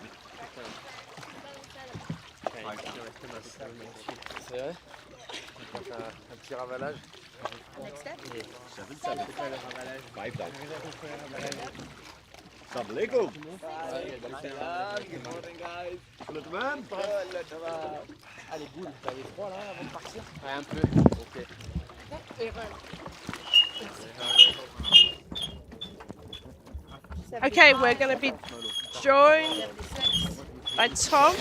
C'est vrai? Un petit ravalage. Five down. Assalamu alaikum. Good morning, guys. Good man. Ah, les boules, t'avais froid là avant de partir? Ouais, un peu. Ok. Okay, we're going to be joined by Tom.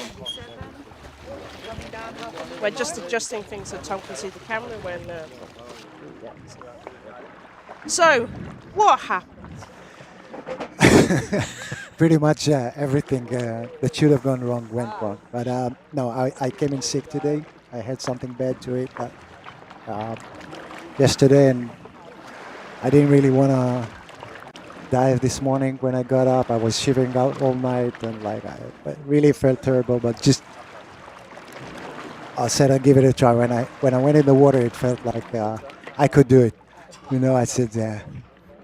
We're just adjusting things so Tom can see the camera when. So, what happened? Pretty much everything that should have gone wrong went wrong. But no, I came in sick today. I had something bad to eat yesterday, and I didn't really want to dive this morning. When I got up, I was shivering out all night, and like I really felt terrible. But just I said I'd give it a try. When I went in the water, it felt like I could do it. You know, I said, yeah,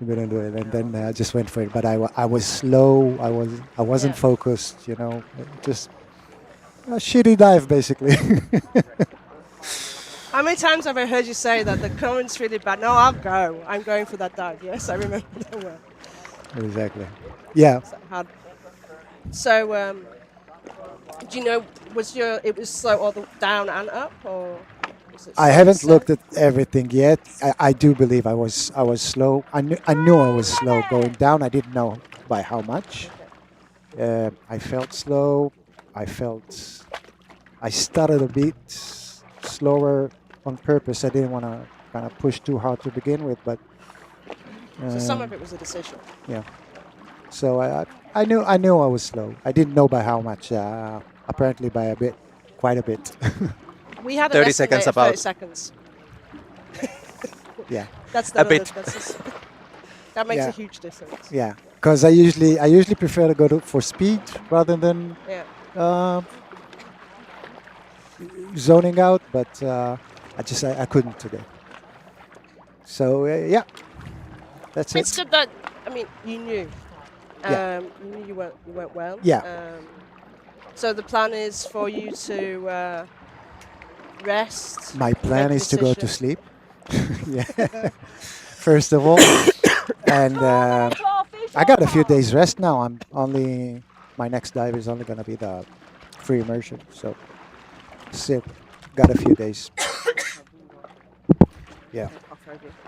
you better do it, and then I just went for it. But I was slow. I wasn't focused. You know, just a shitty dive basically. How many times have I heard you say that the current's really bad? No, I'll go. I'm going for that dive. Yes, I remember that well. Exactly. Yeah. So, do you know, it was slow all the down and up, or? Was it I haven't slow? looked at everything yet. I do believe I was slow. I knew I was slow going down. I didn't know by how much. I felt slow. I started a bit slower on purpose. I didn't want to kind of push too hard to begin with, but So some of it was a decision. yeah. So I knew I was slow. I didn't know by how much. Apparently by a bit, quite a bit. We had 30 seconds about. 30 seconds. Yeah. That's A bit. That makes Yeah. a huge difference. Yeah. Because I usually prefer to go for speed rather than Yeah. zoning out, but I couldn't today. So yeah, that's It's it. good that you knew. Yeah. You knew you weren't well. Yeah. So the plan is for you to rest. My plan make a is to go to decision. sleep. Yeah. First of all, and I got a few days rest now. My next dive is only gonna be the free immersion. So still got a few days. Yeah.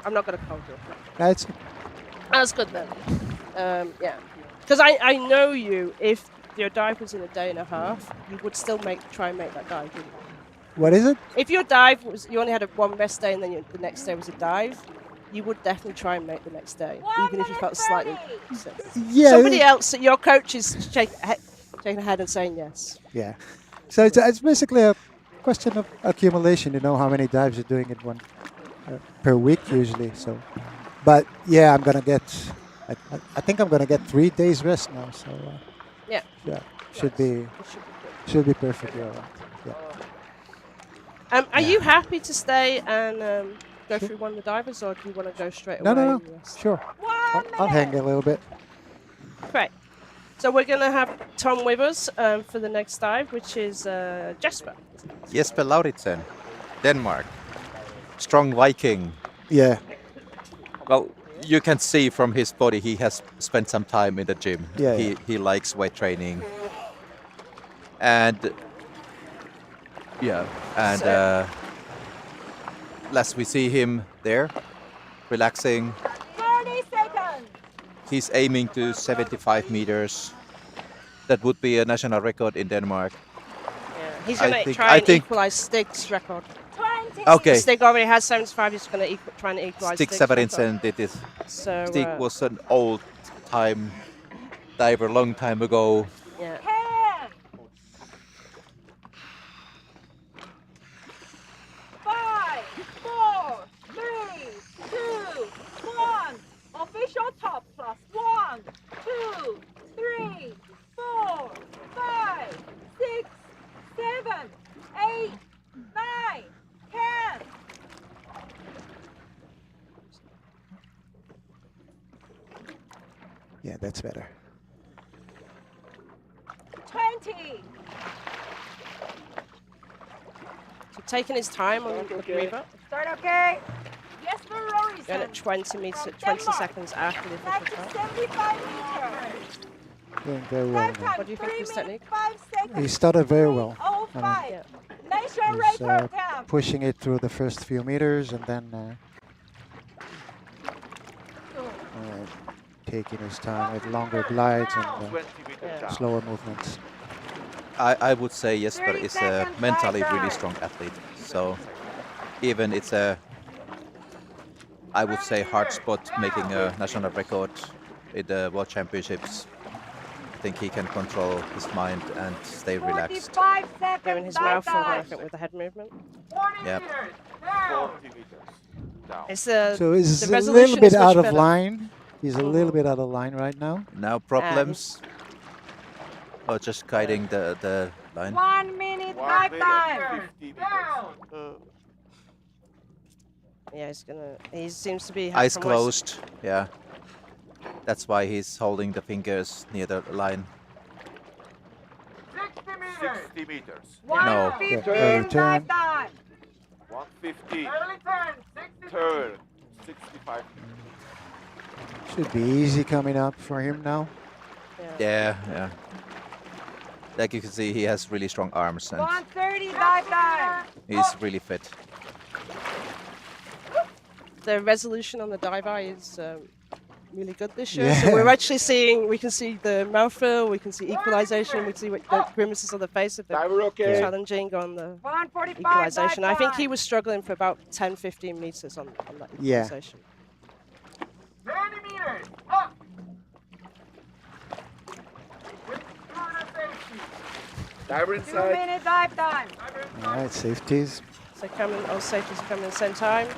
I'm not going to cold you. That's That's good then. Yeah. Because I know you, if your dive was in a day and a half, you would still try and make that dive, wouldn't you? what is it? If your dive was, you only had one rest day and then the next day was a dive, you would definitely try and make the next day, even if you felt slightly sick. Yeah. Somebody else, your coach is shaking her head and saying yes. Yeah. So it's basically a question of accumulation. You know how many dives you're doing in per week usually. So, but yeah, I'm gonna get. I think I'm gonna get 3 days rest now. So Yeah. yeah, should be It should be good. should be perfectly alright. Yeah. Are Yeah. you happy to stay and go through one of the divers, or do you want to go straight No, away? no, and no. rest? Sure. 1 I'll hang minute. a little bit. Great. So we're going to have Tom with us for the next dive, which is Jesper. Jesper Lauritsen, Denmark. Strong Viking. Yeah. Well, you can see from his body he has spent some time in the gym. Yeah, He likes weight training. And yeah, and as we see him there, relaxing, 30 seconds. he's aiming to 75 meters. That would be a national record in Denmark. Yeah. He's I going to think- try I and think- equalize Stig's record. 20. Okay. Stig already has 75. He's going to try and equalize Stig Stig's record. Severinsen did it. So, Stig was an old time diver, long time ago. yeah. 10. 5, 4, 3, 2, 1. Official top plus 1, 2, 3, 4, 5, 6, 7, 8, 9, 10. Yeah, that's better. 20. So taking his time on the river. Start okay. Jesper Going at Rorisen. 20 meters, From 20 Denmark. seconds after the Back official to time. 75 meters. Doing very well. Dive now. time What do you think of his 3 technique? minutes, 5 seconds. He started very well. 3:05. Yeah. Nation He's record time. pushing it through the first few meters and then taking his time with longer glides and 20 meters Yeah. down. slower movements. I would say Jesper 30 is a seconds, mentally dive really time. strong athlete. So even it's a, I would say, hard spot making a national record in the World Championships. I think he can control his mind and stay relaxed. 45 seconds. Doing his dive mouth feel, I time. think, with the head movement. 40 Yep. meters. Down. 40 meters down. It's So he's the a resolution little bit is much out of better. line. He's a little bit out of line right now. Now problems. Or just guiding the line. 1 minute 1 dive minute, time. 50 meters. Down. Yeah, he seems to be Eyes from what I s- closed. Yeah. That's why he's holding the fingers near the line. 60 meters. 60 meters. No. 1:15 Yeah, dive turn. time. 150. Early turn. 60 Turn. 65. Should be easy coming up for him now. Yeah, yeah. Like you can see, he has really strong arms and 1:30 dive time. he's really fit. The resolution on the dive eye is really good this year. So we're Yeah. actually seeing, we can see the mouth fill, we can see equalization, we can see what the grimaces on the face of the Diver okay. challenging on the 1:45 equalization. dive I think he time. was struggling for about 10, 15 meters on that Yeah. equalization. 30 meters. Up. With corner safety. Diver 2 inside. minute dive time. All right, safeties. So coming, all safeties coming at the same time.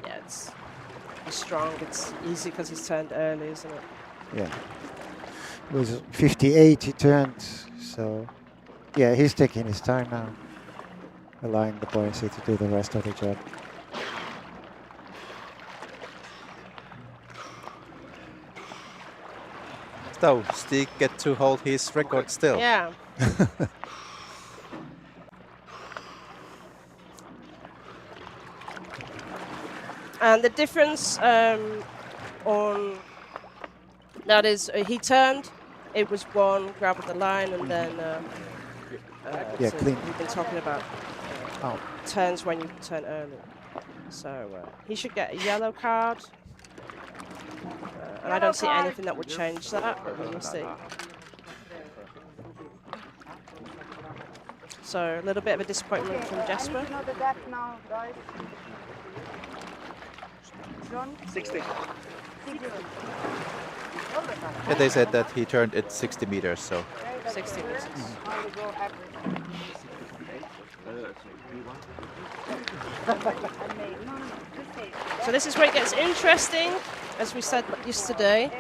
Yeah, it's strong. It's easy because he's turned early, isn't it? Yeah. It was 58 he turned, so yeah, he's taking his time now, allowing the buoyancy to do the rest of the job. So Stig get to hold his record still. Yeah. And the difference on that is he turned, it was one grab of the line, and then Yeah, so clean. we've been talking about Oh. turns when you turn early. So he should get a yellow card. And I don't see anything that would change that, but we will see. So a little bit of a disappointment from Jesper. I need to know the depth now, guys. John? 60. 60. Yeah, they said that he turned it 60 meters, so 60 meters. So this is where it gets interesting. As we said yesterday,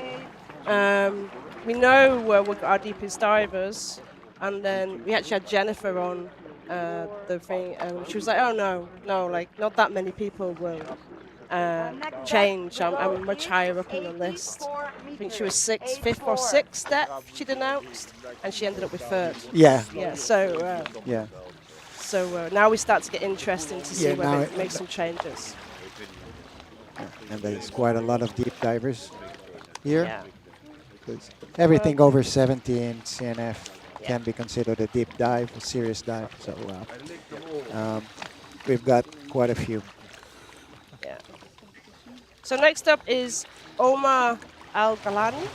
we know we've got our deepest divers, and then we actually had Jennifer on the thing, and she was like, "Oh no, like not that many people will change. I'm much higher up in the list. I think she was fifth or sixth depth she'd announced, and she ended up with third. Yeah. Yeah, so Yeah. now we start to get interesting to see Yeah, whether now it makes some changes. And there's quite a lot of deep divers here. Yeah. 'Cause everything over 17 CNF can be considered a deep dive, a serious dive. So we've got quite a few. Yeah. So next up is Omar Al Galani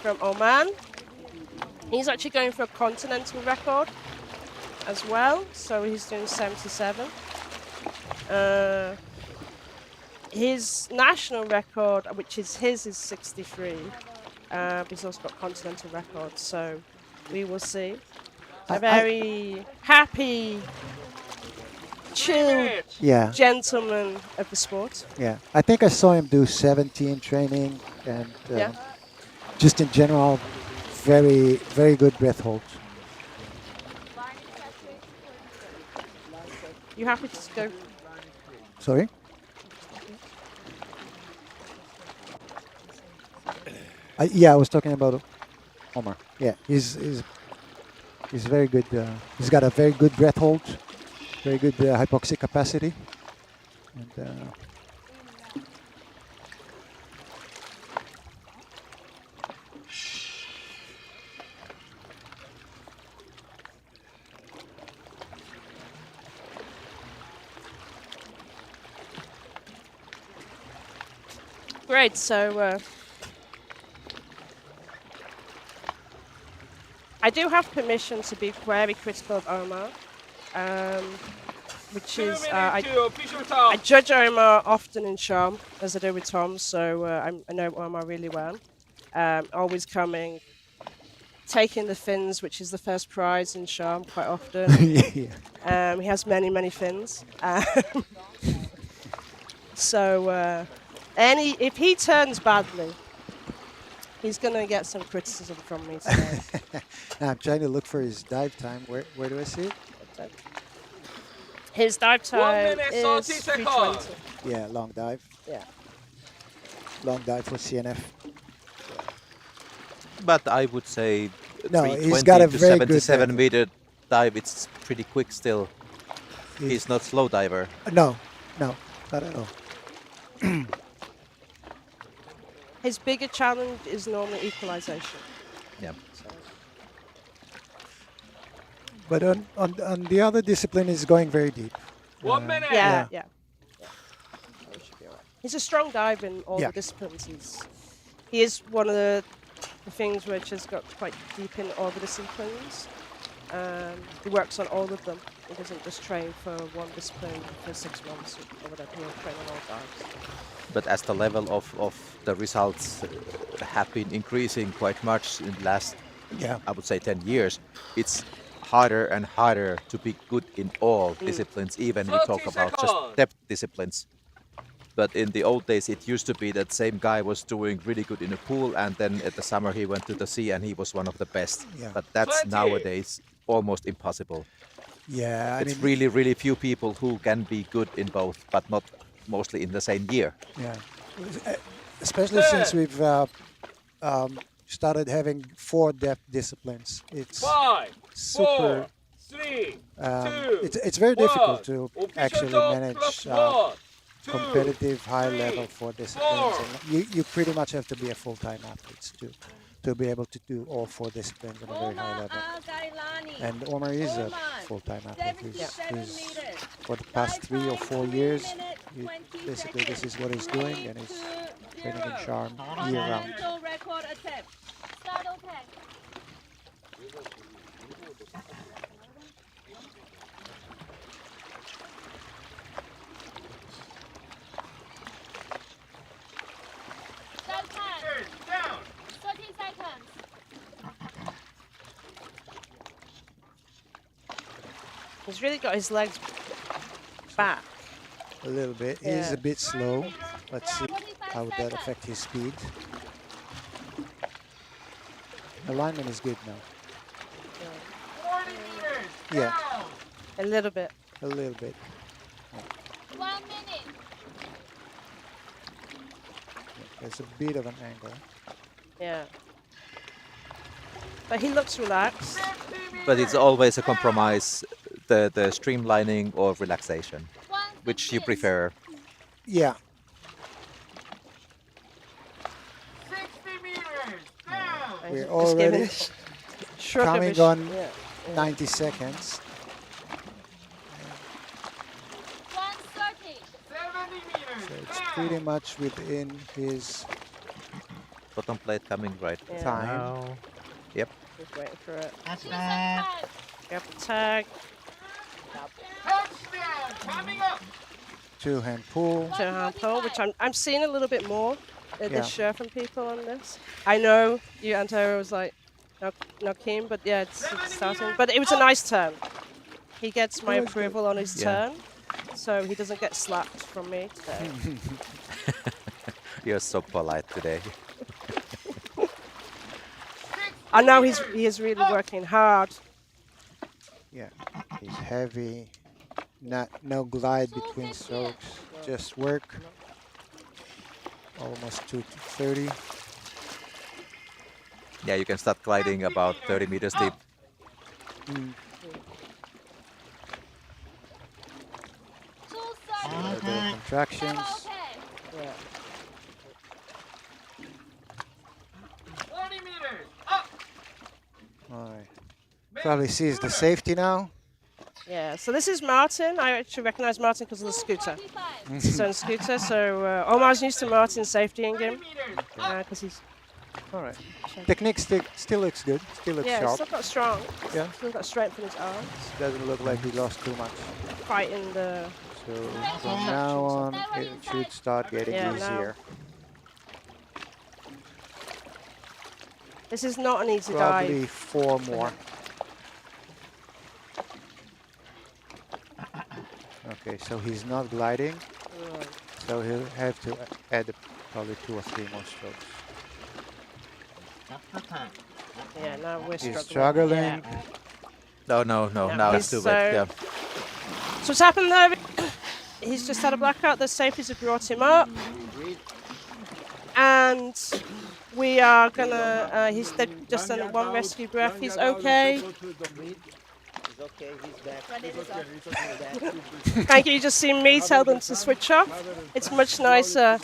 from Oman. He's actually going for a continental record as well. So he's doing 77. His national record, which is 63. He's also got continental records. So we will see. A very happy, chilled Yeah. gentleman of the sport. Yeah. I think I saw him do 17 training and Yeah. just in general, very, very good breath holds. You happy to go? Sorry? Yeah, I was talking about Omar. Yeah, he's very good. He's got a very good breath hold, very good hypoxic capacity, and Great. So I do have permission to be very critical of Omar, which is I judge Omar often in Sharm, as I do with Tom. So I know Omar really well. Always coming, taking the fins, which is the first prize in Sharm quite often. yeah. He has many fins. So if he turns badly, he's going to get some criticism from me today. Now I'm trying to look for his dive time. Where do I see it? His dive time is 3:20. Yeah, long dive. Yeah. Long dive for CNF. but I would say No, 320 he's got a to very good 77 dive. meter dive. It's pretty quick still. He's- He's not slow diver. No, not at all. His bigger challenge is normally equalization. Yeah. But on the other discipline, he's going very deep. 1 minute. Yeah. So he should be all right. He's a strong diver in all Yeah. the disciplines. He is one of the things which has got quite deep in all the disciplines. He works on all of them. He doesn't just train for one discipline for 6 months or whatever. He'll train on all dives. But as the level of the results have been increasing quite much in the last, Yeah. I would say 10 years, it's harder and harder to be good in all disciplines, even we talk 30 about just seconds. depth disciplines. But in the old days, it used to be that same guy was doing really good in a pool, and then at the summer he went to the sea and he was one of the best. Yeah. But that's 20. nowadays almost impossible. Yeah, I It's mean, really, really few people who can be good in both, but not mostly in the same year. yeah. Especially since we've started having 4 depth disciplines. It's 5, super. 4, 3, It's very difficult to Official actually talk manage plus 1, 2, competitive high 3, level 4 disciplines. 4. And you pretty much have to be a full-time athlete to be able to do all 4 disciplines on a very high level. And Omar is a full-time athlete. He's for the past 3 or 4 years, basically this is what he's doing, and he's training in Sharm year-round. Record attempt. Start okay. Down. He's really got his legs back. A little bit. He's Yeah. a bit slow. Let's see how would that affect his speed. Alignment is good now. 40 meters. Yeah, A little bit. a little bit. 1 minute. There's a bit of an angle. Yeah. But he looks relaxed. But it's always a compromise, the streamlining or relaxation. Which you prefer? Yeah. 60 meters. Down. And We're just giving already a shrug of coming his- on yeah. 90 seconds. 130. 70 meters. So it's pretty much within his Bottom plate coming right Yeah. time. now. Yep. Just waiting for it. Touchdown. Grab the tag. Touchdown. Coming up. Two-hand pull. Two-hand pull, which I'm seeing a little bit more this Yeah. year from people on this. I know you, Antero, was like not keen, but yeah, it's starting. But it was a nice turn. He gets my It was good. approval on his Yeah. turn, so he doesn't get slapped from me today. You're so polite today. I know he is really working hard. Yeah, he's heavy. No glide between strokes. Just work. Almost 230. Yeah, you can start gliding about 30 meters deep. Mm. 230. A bit of contractions. Okay. Yeah. 40 meters. Up. All right. Probably sees the safety now. Yeah, so this is Martin. I actually recognize Martin because of the scooter. 245. It's his own scooter, so Omar's used to Martin's safetying 30 him meters. Up. because he's All right. Technique still looks good. Still looks yeah, he's sharp. still got strong. Yeah. Still got strength in his arms, Doesn't look like he lost too much. fighting the. So from now on, it should start getting Yeah, now. easier. This is not an easy Probably dive. 4 more. Okay, so he's not gliding, so he'll have to add probably 2 or 3 more strokes. Yeah, now we're He's struggling. struggling. Yeah. No, now it's he's too bad. Yeah. So what's happened there? He's just had a blackout. The safeties have brought him up, and we are gonna. They've just done one rescue breath. He's okay. He's okay. He's back. Thank you. You just seen me tell them to switch off. It's much nicer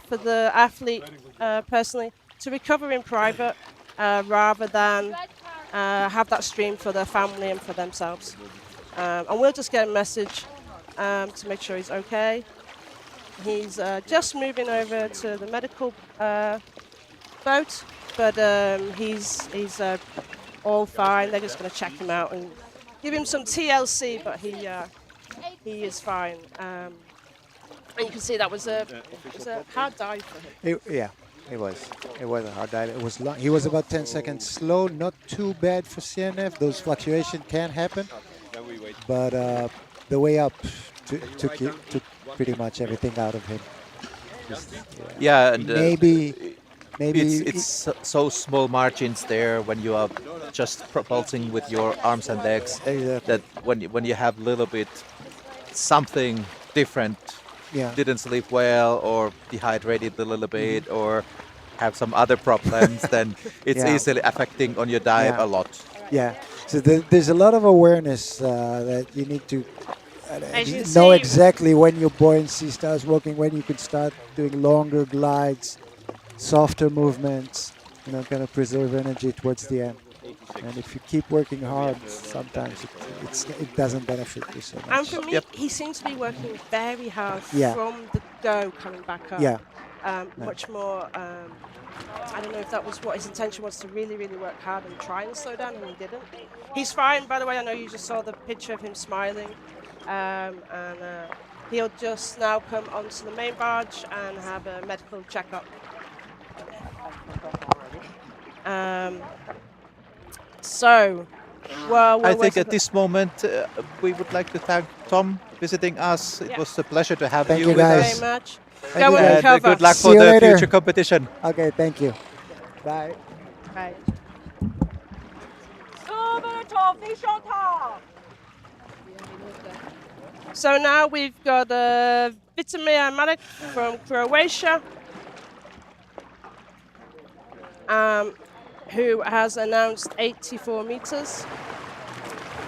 for the athlete personally to recover in private rather than have that stream for their family and for themselves. And we'll just get a message to make sure he's okay. He's just moving over to the medical boat, but he's all fine. They're just going to check him out and give him some TLC, but he is fine. And you can see that was a hard dive for him. Yeah, it was. It was a hard dive. It was long. He was about 10 seconds slow. Not too bad for CNF. Those fluctuations can happen, but the way up took pretty much everything out of him. Just, Yeah, and maybe it's so small margins there when you are just propulsing with your arms and legs Exactly. that when you have a little bit something different, Yeah. didn't sleep well or dehydrated a little bit or have some other problems, then it's Yeah. easily affecting on your dive Yeah. a lot. Yeah, so there's a lot of awareness that you need to As you know see- exactly when your buoyancy starts working, when you can start doing longer glides, softer movements, kind of preserve energy towards the end. And if you keep working hard, sometimes it doesn't benefit you so much. And for me, he seems to be working very hard Yeah. from the go coming back up. Yeah. Much more. I don't know if that was what his intention was, to really, really work hard and try and slow down, and he didn't. He's fine, by the way. I know you just saw the picture of him smiling. And he'll just now come onto the main barge and have a medical checkup. So Well, I we're think waiting at for- this moment we would like to thank Tom visiting us. It Yeah. was a pleasure to have Thank you you, with Thank you guys. us. very much. Thank Go you, and guys. And recover. good luck See for you the later. future competition. Okay, thank you. Bye. Bye. 2 minutes to official time. So now we've got Vitomir Marek from Croatia, who has announced 84 meters.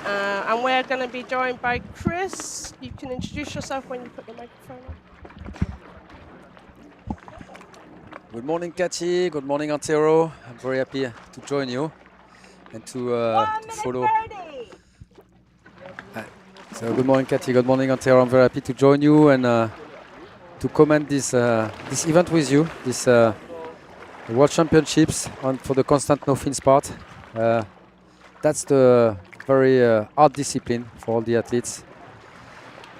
And we're going to be joined by Chris. You can introduce yourself when you put the microphone on. Good morning, Cathy. Good morning, Antero. I'm very happy to join you and to 1 minute follow. 30. So, good morning, Cathy. Good morning, Antero. I'm very happy to join you and to comment this this event with you. This World Championships for the constant no fins part. That's the very hard discipline for all the athletes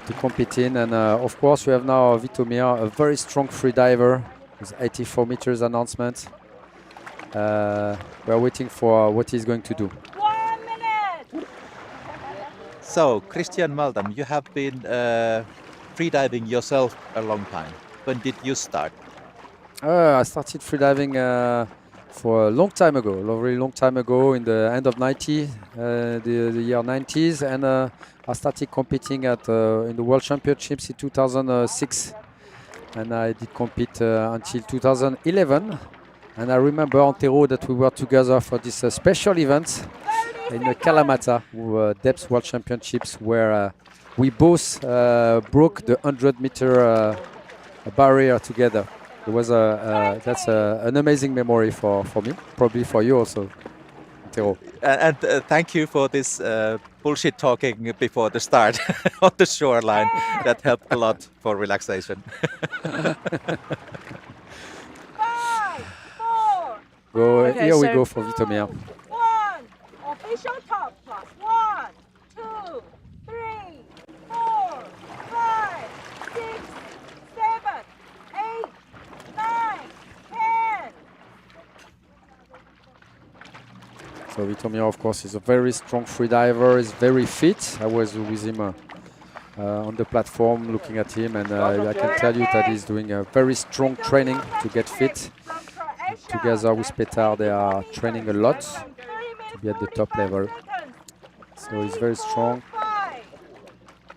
to compete in. And of course, we have now Vitomir, a very strong free diver with 84 meters announcement. We're waiting for what he's going to do. 1 minute. So, Christian Maldam, you have been freediving yourself a long time. When did you start? I started freediving for a long time ago, a very long time ago, in the end of the year 90s, and I started competing in the World Championships in 2006, and I did compete until 2011. And I remember, Antero, that we were together for this special event in Kalamata, Depth World Championships, where we both broke the 100-meter barrier together. It was that's an amazing memory for me, probably for you also, Antero. And thank you for this bullshit talking before the start on the shoreline. That helped a lot for relaxation. 5, 4, Okay, Here we so- go for Vitomir. 1. Official top plus 1, 2, 3, 4, 5, 6, 7, 8, 9, 10. So Vitomir, of course, is a very strong freediver. He's very fit. I was with him on the platform looking at him, and I can tell you that he's doing a very strong training to get fit. Together with Petar, they are training a lot to be at the top level. So he's very strong.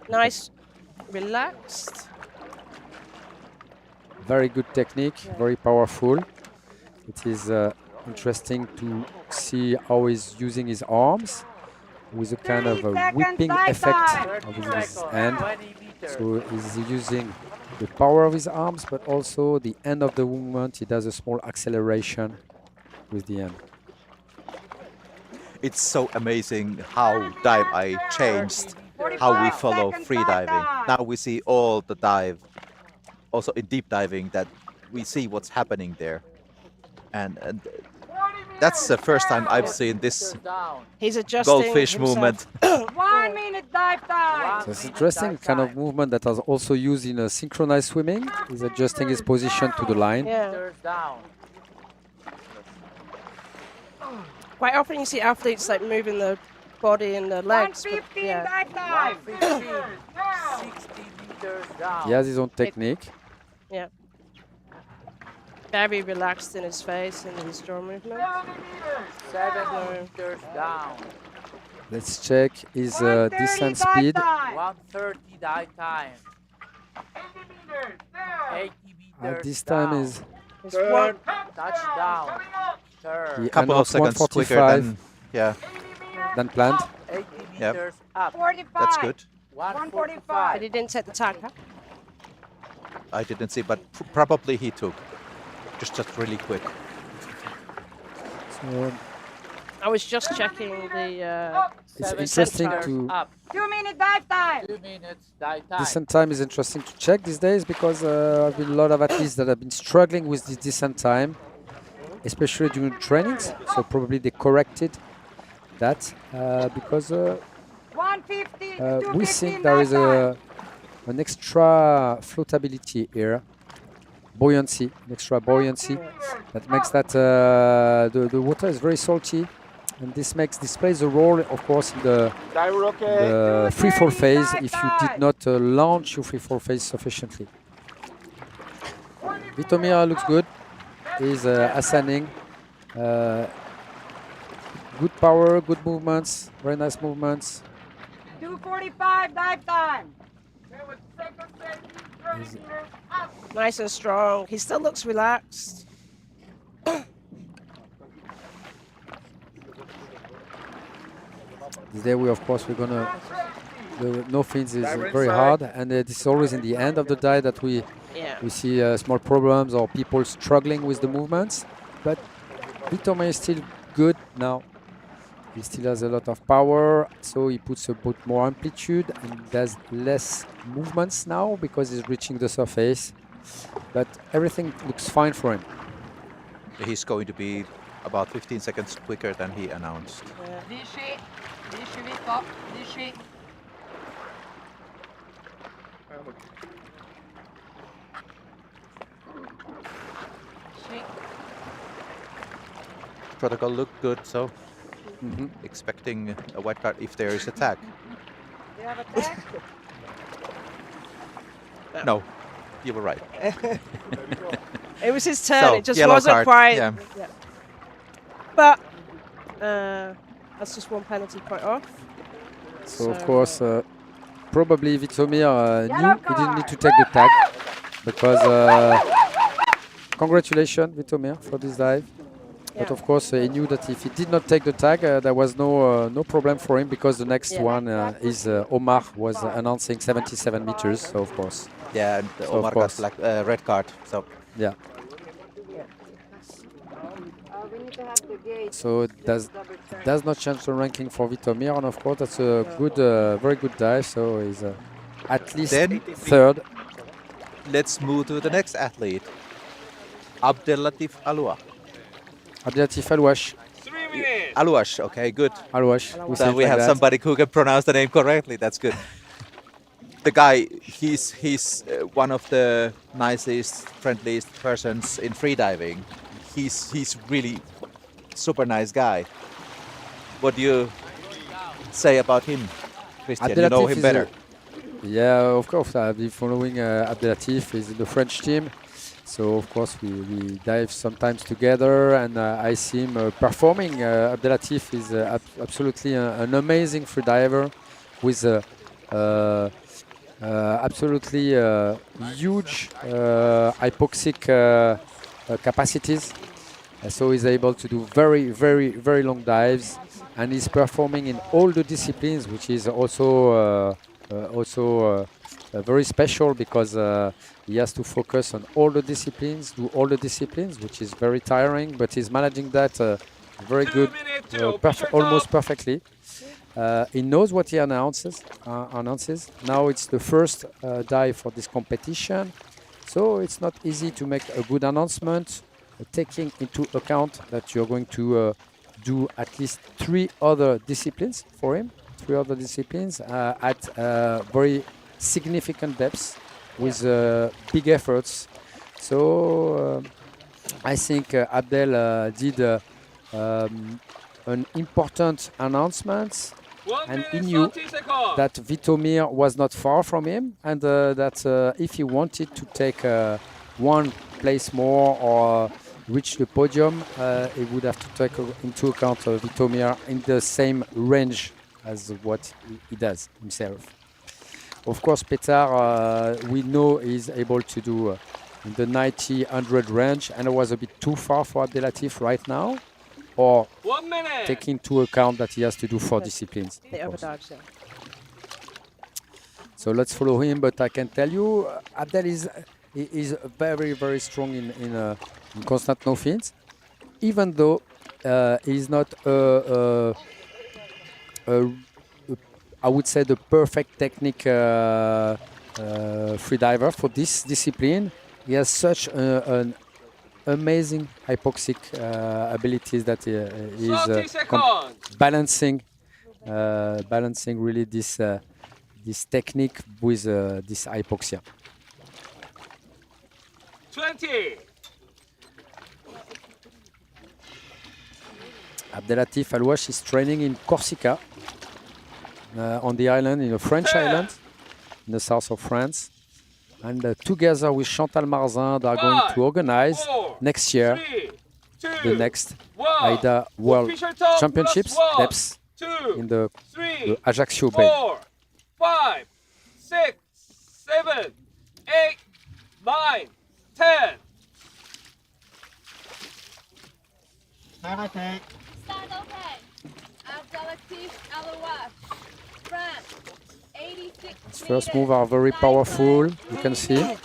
Nice, relaxed. Very good technique, very powerful. It is interesting to see how he's using his arms with a kind of a whipping effect of his hand. So he's using the power of his arms, but also the end of the movement. He does a small acceleration with the end. It's so amazing how dive I changed, how we follow freediving. Now we see all the dive, also in deep diving, that we see what's happening there. And that's the first time I've seen this He's adjusting goldfish himself. movement. 1 minute dive time. So it's interesting kind of movement that is also used in synchronized swimming. He's adjusting his position to the line. Yeah. Quite often you see athletes like moving the body and the legs. But 115 yeah. dive time. 60 meters down. He has his own technique. Yeah. Very relaxed in his face and his jaw movement. 7 meters down. Let's check his 130 descent dive speed. time. 130 dive time. 80 meters At this time down. is It's one, Touchdown. Turn. he Couple of announced seconds quicker 145 than than planned. 80 Yep. meters up. 45. that's good. 145. but he didn't take the tag, huh? I didn't see, but probably he took. Just really quick. So I was just checking the. it's 7 interesting meters to up. 2 minute dive time. 2 minutes dive time. descent time is interesting to check these days because I've been a lot of athletes that have been struggling with this descent time, especially during trainings. So probably they corrected that because 150. we 215 think there is dive time. an extra floatability here, buoyancy, an extra buoyancy that makes that the water is very salty and this plays a role, of course, in the Diver okay. free fall phase Dive, if you did dive. not launch your free fall phase sufficiently. Vitomir looks good. He's ascending. Good power, good movements, very nice movements. 2:45 dive time. Nice and strong. He still looks relaxed. This day, of course, we're gonna. The no fins is very hard, and it is always in the end of the dive that we Yeah. see small problems or people struggling with the movements. But Vitomir is still good now. He still has a lot of power, so he puts a bit more amplitude and does less movements now because he's reaching the surface. But everything looks fine for him. He's going to be about 15 seconds quicker than he announced. Protocol looked good, so expecting a white card if there is a tag. You have a tag? No, you were right. It was his turn. So, it just yellow wasn't card, quite. yeah. But that's just one penalty point off. So of course, probably Vitomir knew Yellow he didn't need card. to take the tag because congratulations Vitomir for this dive. But Yeah. of course, he knew that if he did not take the tag, there was no problem for him because the next Yeah. one is Omar was announcing 77 meters. So of course, Yeah, and So, of Omar got course. black, red card. So yeah. We need to have the gauge. So it does not change the ranking for Vitomir, and of course that's a good, very good dive. So he's at least Then- third. let's move to the next athlete, Abdelatif Aloua. Abdelatif Alouache. 3 minutes. Alouache, okay, good. Alouache. We say So it we like have that. somebody who can pronounce the name correctly. That's good. The guy, he's one of the nicest, friendliest persons in freediving. He's really super nice guy. What do you say about him, Christian? You know Abdelatif him is better. Yeah, of course. I've been following Abdelatif. He's in the French team. So, of course, we dive sometimes together, and I see him performing. Abdelatif is absolutely an amazing freediver with absolutely huge hypoxic capacities. So he's able to do very, very, very long dives, and he's performing in all the disciplines, which is also very special because he has to focus on all the disciplines, do all the disciplines, which is very tiring. But he's managing that very 2 good, minutes to official almost top. perfectly. He knows what he announces. Now it's the first dive for this competition, so it's not easy to make a good announcement, taking into account that you're going to do at least 3 other disciplines for him, 3 other disciplines at very significant depths with big efforts. So I think Abdel did an important announcement, 1 and he minute knew 40 seconds. that Vitomir was not far from him, and that if he wanted to take 1 place more or reach the podium, he would have to take into account Vitomir in the same range as what he does himself. Of course, Petar, we know is able to do in the 90-100 range, and it was a bit too far for Abdelatif right now, or 1 minute. taking into account that he has to do 4 disciplines. The of other course. dogs, yeah. So let's follow him, but I can tell you, Abdel is very, very strong in constant no fins, even though he's not I would say the perfect technique freediver for this discipline. He has such an amazing hypoxic abilities that he 30 is seconds. balancing really this technique with this hypoxia. 20. Abdelatif Alouache is training in Corsica, on the island, in a French island, in the south of France. And together with Chantal Marzin, they are going to organize next year the next AIDA World Championships, depths, in the Ajaccio Bay. 4, 5, 6, 7, 8, 9, 10. Start okay. Abdelatif Alouache, France, 86 His first moves are very powerful, you can see. 30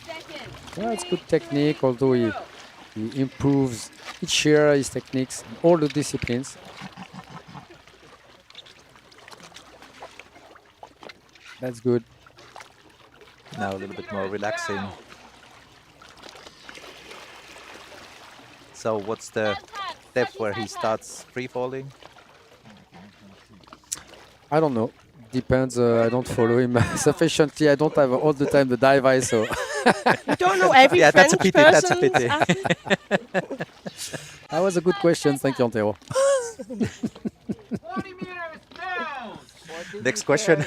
seconds. Yeah, it's good technique, although he improves each year his techniques in all the disciplines. That's good. Now a little bit more relaxing. So what's the depth where he starts free falling? I don't know. Depends. I don't follow him sufficiently. I don't have all the time the dive eye, so. You don't know every Yeah, that's a French pity, that's a person's pity. athlete? That was a good question. Thank you, Antero. 40 meters down. Next question.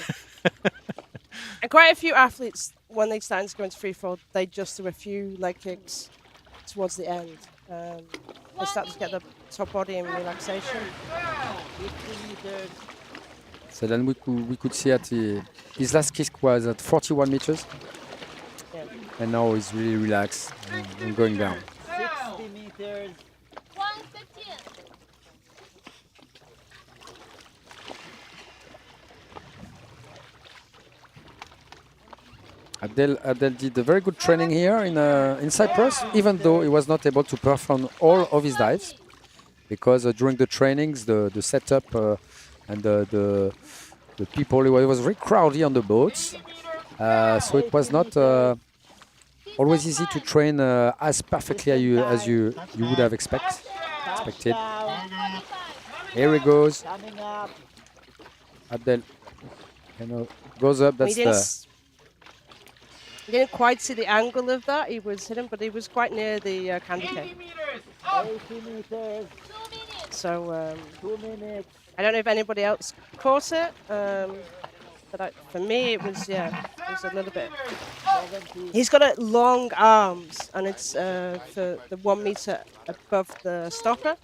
And quite a few athletes, when they start to go into free fall, they just do a few leg kicks towards the end. They start to get the top body in relaxation. So then we could see at his last kick was at 41 meters, Yeah. and now he's really relaxed and going down. 60 meters. 115. Abdel did a very good training here in Cyprus, even though he was not able to perform all of his dives, because during the trainings, the setup and the people, it was very crowded on the boats, so it was not always easy to train as perfectly as you would have expected. Here he goes. Coming up. Abdel goes up. That's We didn't quite see the angle of that. He was hitting, but he was quite near the candy 80 cane. meters up. 80 meters. 2 minutes. So 2 minutes. I don't know if anybody else caught it, but for me it was it was a little bit. 70. He's got long arms, and it's for the 1 meter above the stopper.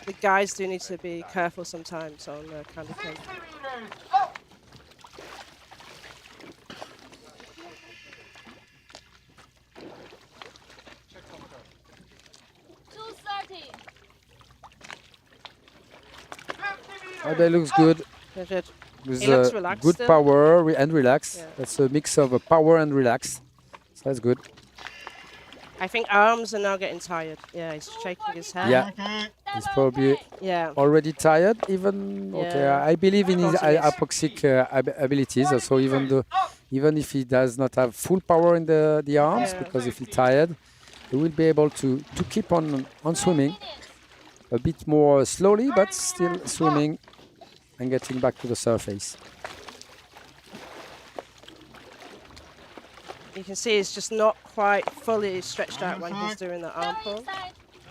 The guys do need to be careful sometimes on candy cane. 60 meters up. Abdel looks good. Good. With He looks relaxed good still. power and relax. Yeah. That's a mix of power and relax. So that's good. I think arms are now getting tired. Yeah, he's shaking his head. Yeah, he's probably Yeah. already tired. Even okay, Yeah. I believe in his Of course he is. hypoxic abilities. So even if he does not have full power in the arms, Yeah. because if he's tired, he will be able to keep on swimming a bit more slowly, but still swimming and getting back to the surface. You can see it's just not quite fully stretched out when he's doing the arm pull.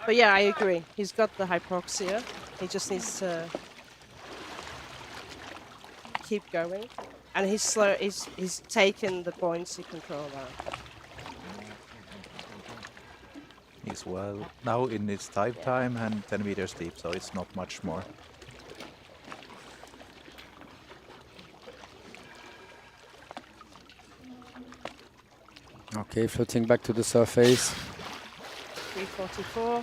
But yeah, I agree. He's got the hypoxia. He just needs to keep going. And he's slow. He's taken the buoyancy control out. He's well now in his dive time and 10 meters deep, so it's not much more. Okay, floating back to the surface. 344.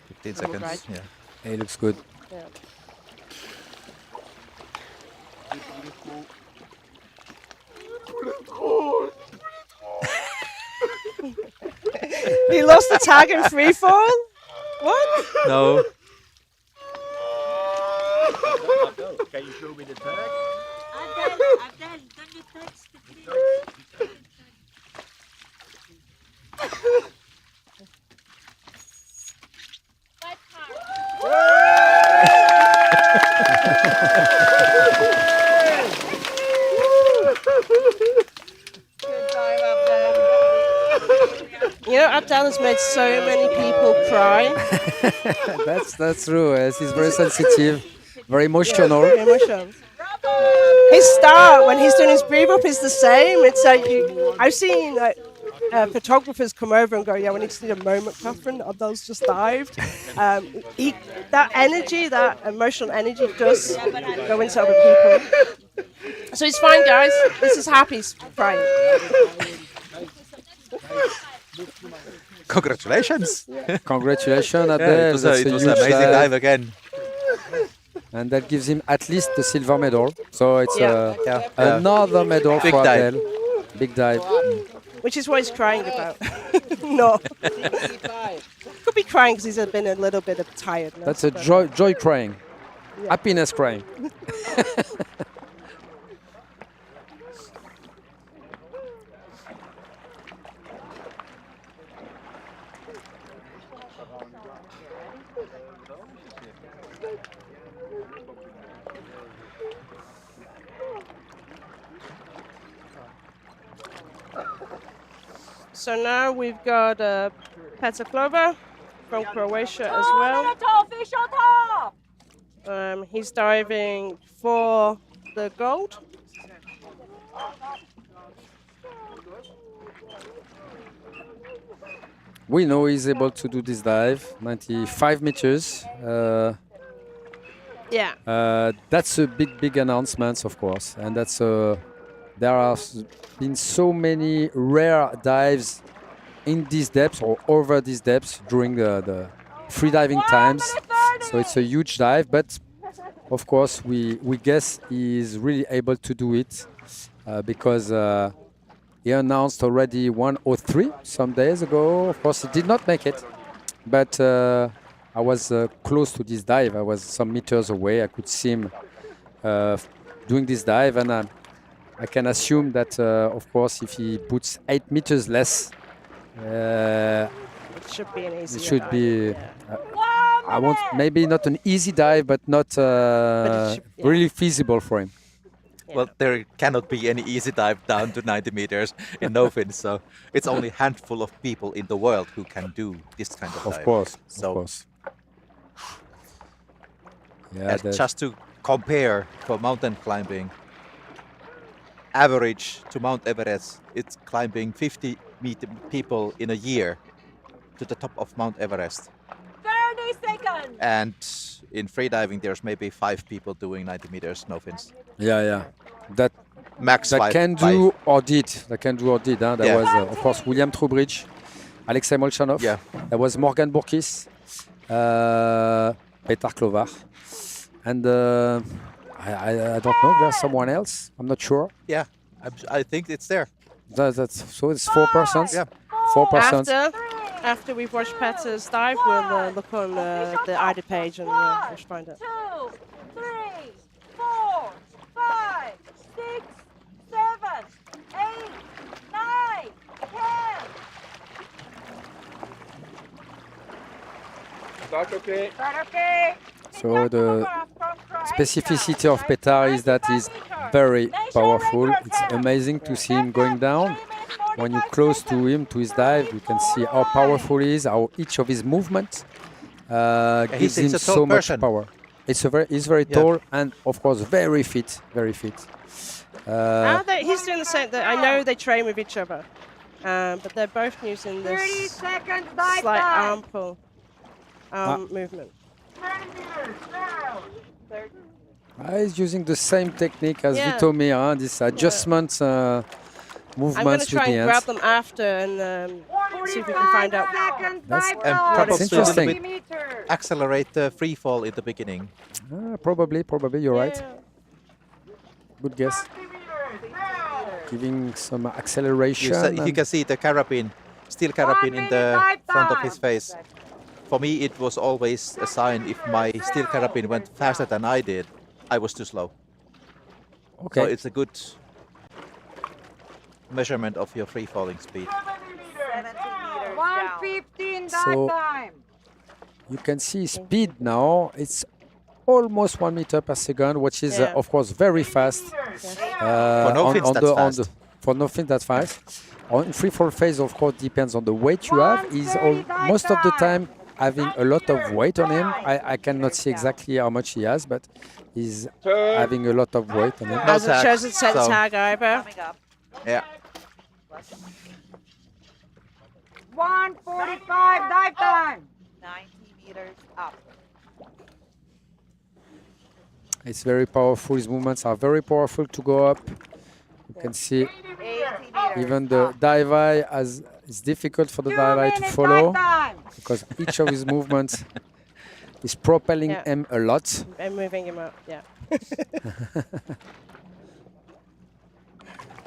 15 seconds. Right. Yeah. He looks good. Yeah. He lost the tag in free fall? What? No. Can you show me the tag? Adel, can you text please? Fight hard. Good dive up there. You know, Abdel has made so many people cry. That's true. Yes, he's very sensitive, very emotional. Very emotional. His start when he's doing his breathe up is the same. It's like I've seen photographers come over and go, "Yeah, we need to need a moment, Catherine. Abdel's just dived." That energy, that emotional energy, does go into other people. So he's fine, guys. This is happy. He's crying. Congratulations! Congratulations, Abdel. Yeah, it was That's a an huge amazing dive again. And that gives him at least the silver medal. So it's Yeah. another medal Big for dive. Abdel. Big dive. Which is what he's crying about. No. Could be crying because he's been a little bit of tiredness. That's a but- joy crying. Happiness crying. So now we've got Petar Klova from Croatia as 2 well. minute official top. He's diving for the gold. We know he's able to do this dive, 95 meters. Yeah. That's a big announcement, of course, and that's there have been so many rare dives in these depths or over these depths during the freediving times. So it's a huge dive, but of course we guess he's really able to do it because he announced already 103 some days ago. Of course, he did not make it, but I was close to this dive. I was some meters away. I could see him doing this dive, and I can assume that, of course, if he puts 8 meters less, It should be an easy it should dive. be. Yeah. I want maybe not an easy dive, but not should- yeah. really feasible for him. Well, there cannot be any easy dive down to 90 meters in no fins, so it's only a handful of people in the world who can do this kind of dive. Of course, So, of course. Yeah, and just to compare for mountain climbing, average to Mount Everest, it's climbing 50 people in a year to the top of Mount Everest. 30 seconds. And in freediving, there's maybe 5 people doing 90 meters, no fins. yeah. That Max that 5. can do or did. That can do or did. Huh? There Yeah. was, of course, William Trubridge, Alexei Molchanov. Yeah. There was Morgan Bourkis, Petar Klovar. And I don't know. There's someone else. I'm not sure. Yeah, I think it's there. So it's 4 persons. Yeah. 4 persons. After we've watched Petar's dive, we'll look on the AIDA page and we'll find it. 2, 3, 4, 5, 6, 7, 8, 9, 10. Start okay. Start okay. So the specificity of Petar is that he's very powerful. It's amazing to see him going down. When you're close to him, to his dive, you can see how powerful he is, how each of his movements gives him he's a tall so much person. power. He's very Yeah. tall and, of course, very fit, very fit. He's doing the same. I know they train with each other, but they're both using 30 this seconds dive slight time. arm pull movement. 30 meters down. He's using the same technique as Yeah. Vitomi, this adjustment I'm going movements to with try the and grab hands. them after and see if we can find out. Seconds That's- dive and time. probably That's interesting. 30 meters. Accelerate the free fall in the beginning. Probably, you're right. Yeah. Good guess. 30 meters down. Giving some acceleration. You and- can see the carabine, steel carabine in the front of his face. For me, it was always a sign if my steel carabine went faster than I did, I was too slow. Okay. So it's a good measurement of your free falling speed. 115 dive So- time. You can see speed now. It's almost 1 meter per second, which is, Yeah. of course, very fast. For no fins, that's fast. for no fins, that's fast. On free fall phase, of course, depends on the weight you have. He's most of the time having a lot of weight on him. I cannot see exactly how much he has, but he's having a lot of weight on him. No Hasn't tag, chosen set so- tag either. Yeah. 1:45 dive time. 90 meters up. It's very powerful. His movements are very powerful to go up. You can see 80 meters even the up. dive eye it's difficult for the 2 dive eye to minutes follow dive time. because each of his movements is propelling Yeah. him a lot. And moving him up, yeah.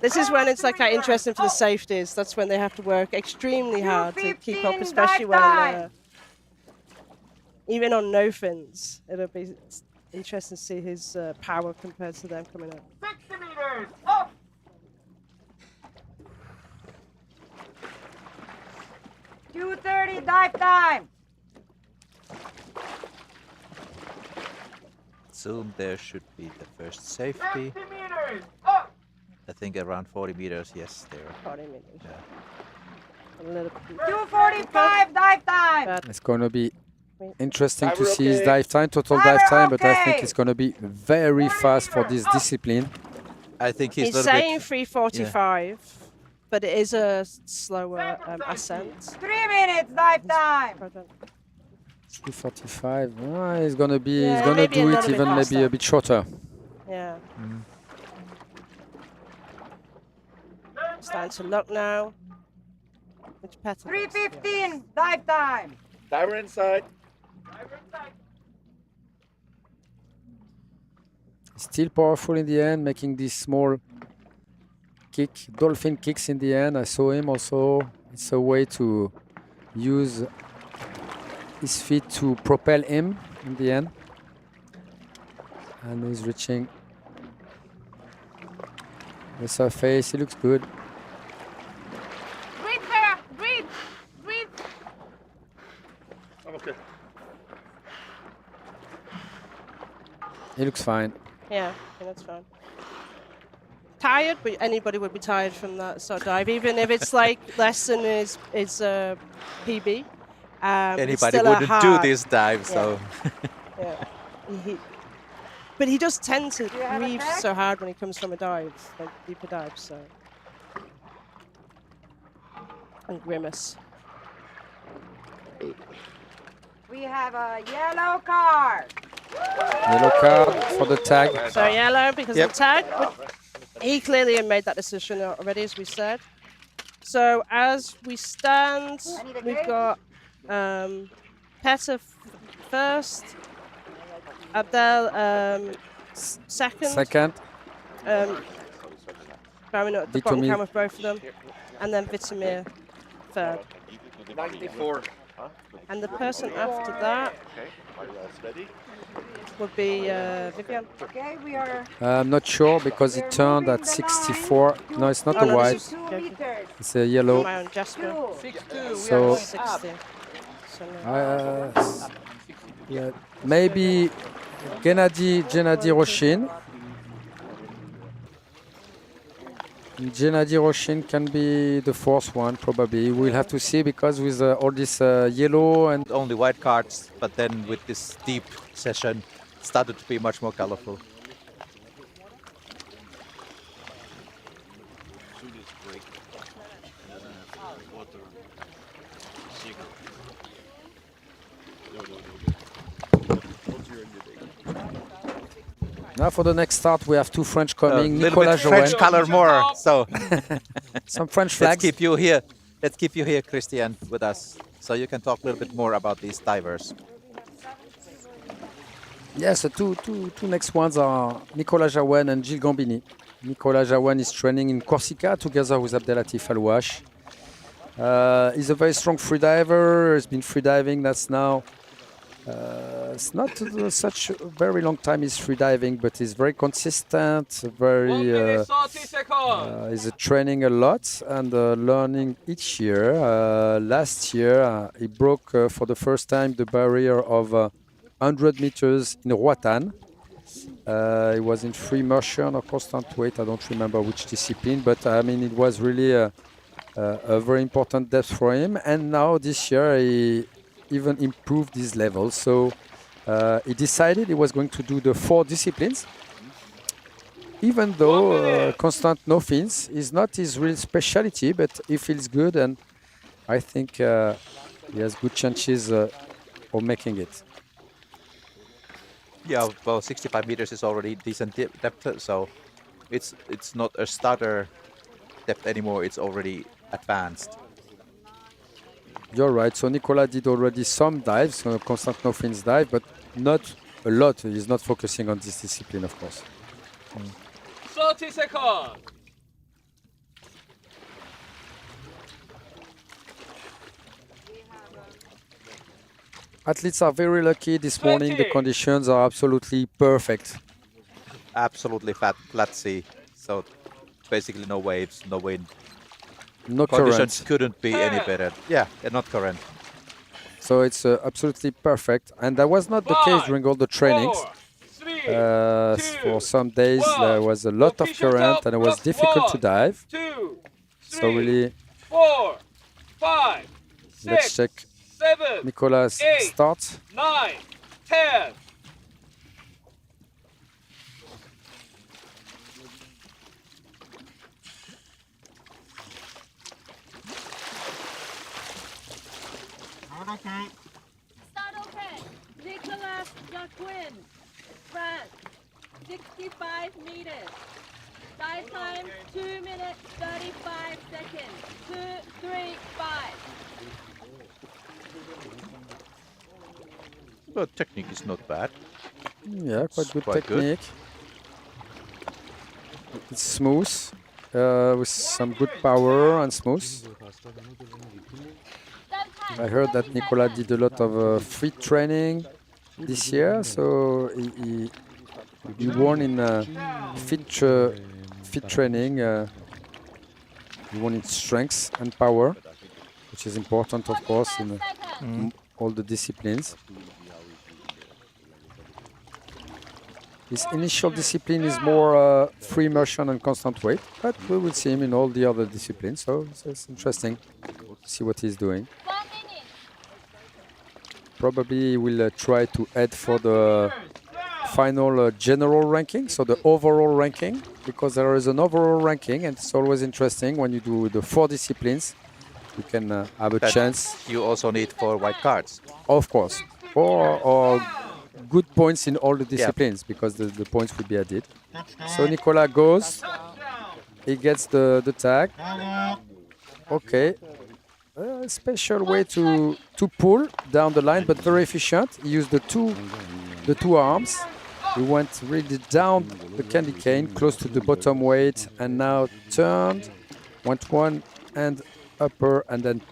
This is when it's like that interesting for the safeties. That's when they have to work extremely hard to keep up, 2:15 especially dive when time. even on no fins, it'll be interesting to see his power compared to them coming up. 60 meters. Up. 2:30 dive time. Soon there should be the first safety. 50 meters. Up. I think around 40 meters, yes, there. 40 meters. Yeah. A little bit. 2:45 dive time. But It's going to be interesting to Diver see his okay. dive time, total Diver dive time, but I think okay. it's going to be very fast for this discipline. I think he's a he's little saying bit. 3:45, but it is a slower ascent. 3 minutes dive time. 3:45. He's going to be. Yeah, he's going to maybe a do little it bit even maybe faster. a bit shorter. Yeah. Starting to look now. Which pattern? 3:15 dive time. Diver inside. Still powerful in the end, making this small kick, dolphin kicks in the end. I saw him also. It's a way to use his feet to propel him in the end. And he's reaching the surface. He looks good. Breathe, Vera. Breathe. Breathe. I'm okay. He looks fine. Yeah, that's fine. Tired, but anybody would be tired from that sort of dive, even if it's like less than his PB. It's Anybody still a wouldn't do hard- this dive, so. Yeah. But he does tend to you have a breathe tag? so hard when he comes from a dive, like deeper dive, so. And grimace. We have a yellow card. Yellow card for the tag. So yellow because Yep. of the tag. But he clearly had made that decision already, as we said. So as we stand, we've got Petter first, Abdel second. Second. Bowing at the bottom Vitomir. cam of both of them, and then Vitomir third. 94. And the person after that Okay. Are you guys ready? would be Vivian. Okay, we are. I'm not sure because it turned at 64. No, it's not Oh, a no, white. this is 2 meters. It's a yellow. my own Jasper. 2. So 60. So no. yeah, maybe Gennady Roshin. Gennady Roshin can be the fourth one, probably. We'll have to see because with all this yellow and Only white cards, but then with this deep session, started to be much more colorful. now for the next start we have two French A coming. little bit Nicolas French Joen. color more, so Some French let's flags. keep you here. Let's keep you here, Christian, with us, so you can talk a little bit more about these divers. Yes, the two next ones are Nicolas Joen and Gilles Gambini. Nicolas Joen is training in Corsica together with Abdelatif Alouache. He's a very strong freediver. He's been freediving. That's now. It's not such a very long time he's freediving, but he's very consistent. 1 Very. minute 30 seconds. He's training a lot and learning each year. Last year, he broke for the first time the barrier of 100 meters in Roatan. He was in free immersion or constant weight. I don't remember which discipline, but I mean, it was really a very important depth for him. And now this year he even improved his level. So he decided he was going to do the 4 disciplines. Even though constant no fins is not his real specialty, but he feels good, and I think he has good chances of making it. Yeah, well, 65 meters is already decent depth, so it's not a starter depth anymore. It's already advanced. You're right. So Nicolas did already some dives, constant no fins dive, but not a lot. He's not focusing on this discipline, of course. 30 seconds. Athletes are very lucky this morning. The 20. conditions are absolutely perfect. Absolutely flat sea. So basically no waves, no wind. No Conditions current. couldn't be any better. Yeah, they're not current. So it's absolutely perfect. And that was not the case during all the trainings. 4, 3, For some days there was a lot of current and it was difficult to dive. 2, So 3, really, 4, 5, 6, let's check 7, Nicolas' 8, start. 9, 10. Start okay. Nicolas Jacquin, France, 65 meters. Dive time 2 minutes 35 seconds. 2, 3, 5. The technique is not bad. Yeah, quite good quite good. technique. It's smooth, with some good power and smooth. I heard that Nicolas did a lot of fit training this year, so he won in fit training. He won in strength and power, which is important, of course, in all the disciplines. His initial discipline is more free immersion and constant weight, but we will see him in all the other disciplines, so it's interesting to see what he's doing. Probably he will try to add for the final general ranking, so the overall ranking, because there is an overall ranking, and it's always interesting when you do the 4 disciplines. You can have a But chance, you also need 4 white cards. of course, or good points in all the disciplines, because the points will be added. So Nicolas goes, he gets the tag. Okay. A special way to pull down the line, but very efficient. He used the two arms. He went really down the candy cane, close to the bottom weight, and now turned, went one hand upper, and then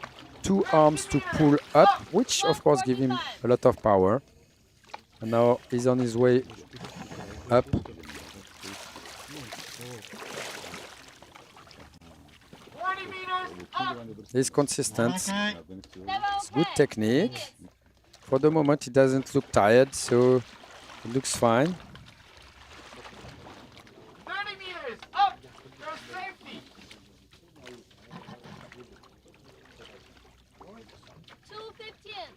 2 arms to pull up, which of course give him a lot of power. And now he's on his way up. He's consistent. It's good technique. For the moment, he doesn't look tired, so it looks fine. 30 meters up for safety. 2:15.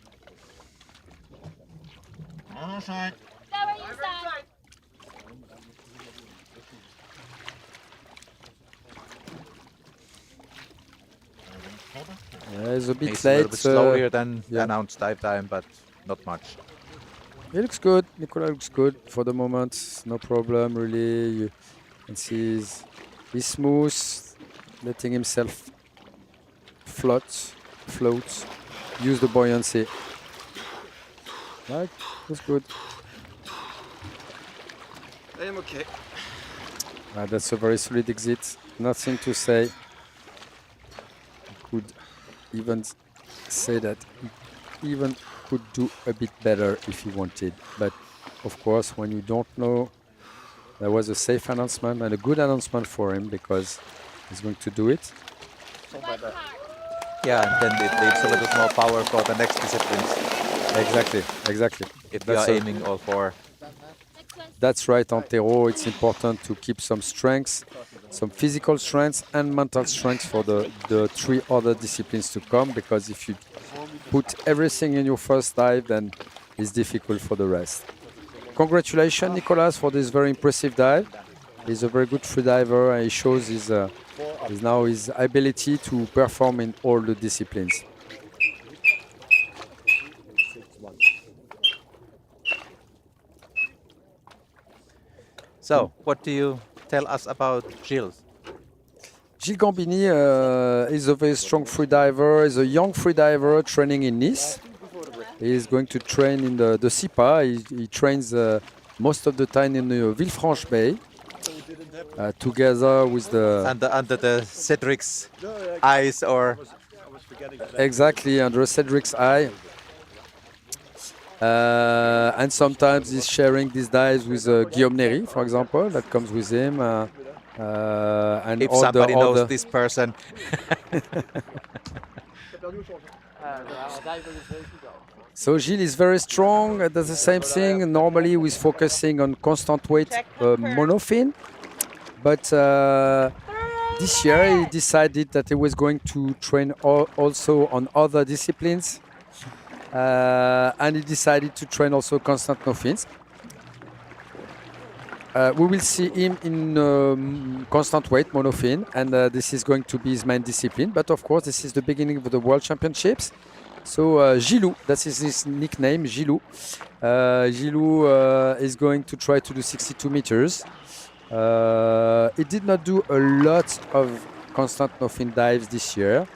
Other Stay where you stand. Yeah, he's a bit He's a late. little bit slower than yeah. announced dive time, but not much. He looks good. Nicolas looks good for the moment. No problem, really. You can see he's smooth, letting himself float, use the buoyancy. Right, looks good. I am okay. That's a very solid exit. Nothing to say. Could even say that he even could do a bit better if he wanted. But of course, when you don't know, there was a safe announcement and a good announcement for him because he's going to do it. Yeah, and then it leaves a little more power for the next disciplines. Exactly. If you are aiming all for That's right, Antero. It's important to keep some strengths, some physical strengths and mental strengths for the three other disciplines to come, because if you put everything in your first dive, then it's difficult for the rest. Congratulations, Nicolas, for this very impressive dive. He's a very good freediver, and he shows his ability to perform in all the disciplines. So, what do you tell us about Gilles? Gilles Gambini is a very strong freediver. He's a young freediver training in Nice. He's going to train in the SIPA. He trains most of the time in the Villefranche Bay, together with the... Under the Cedric's eyes, or... Exactly, under Cedric's eye. And sometimes he's sharing these dives with Guillaume Néry, for example, that comes with him. And if all somebody all knows this person. So Gilles is very strong. Does the same thing. Normally he's focusing on constant weight monofin. But this year he decided that he was going to train also on other disciplines. And he decided to train also constant no fins. We will see him in constant weight monofin, and this is going to be his main discipline. But of course, this is the beginning of the World Championships. So Gilou, that is his nickname, Gilou. Gilou is going to try to do 62 meters. He did not do a lot of constant no fin dives this year.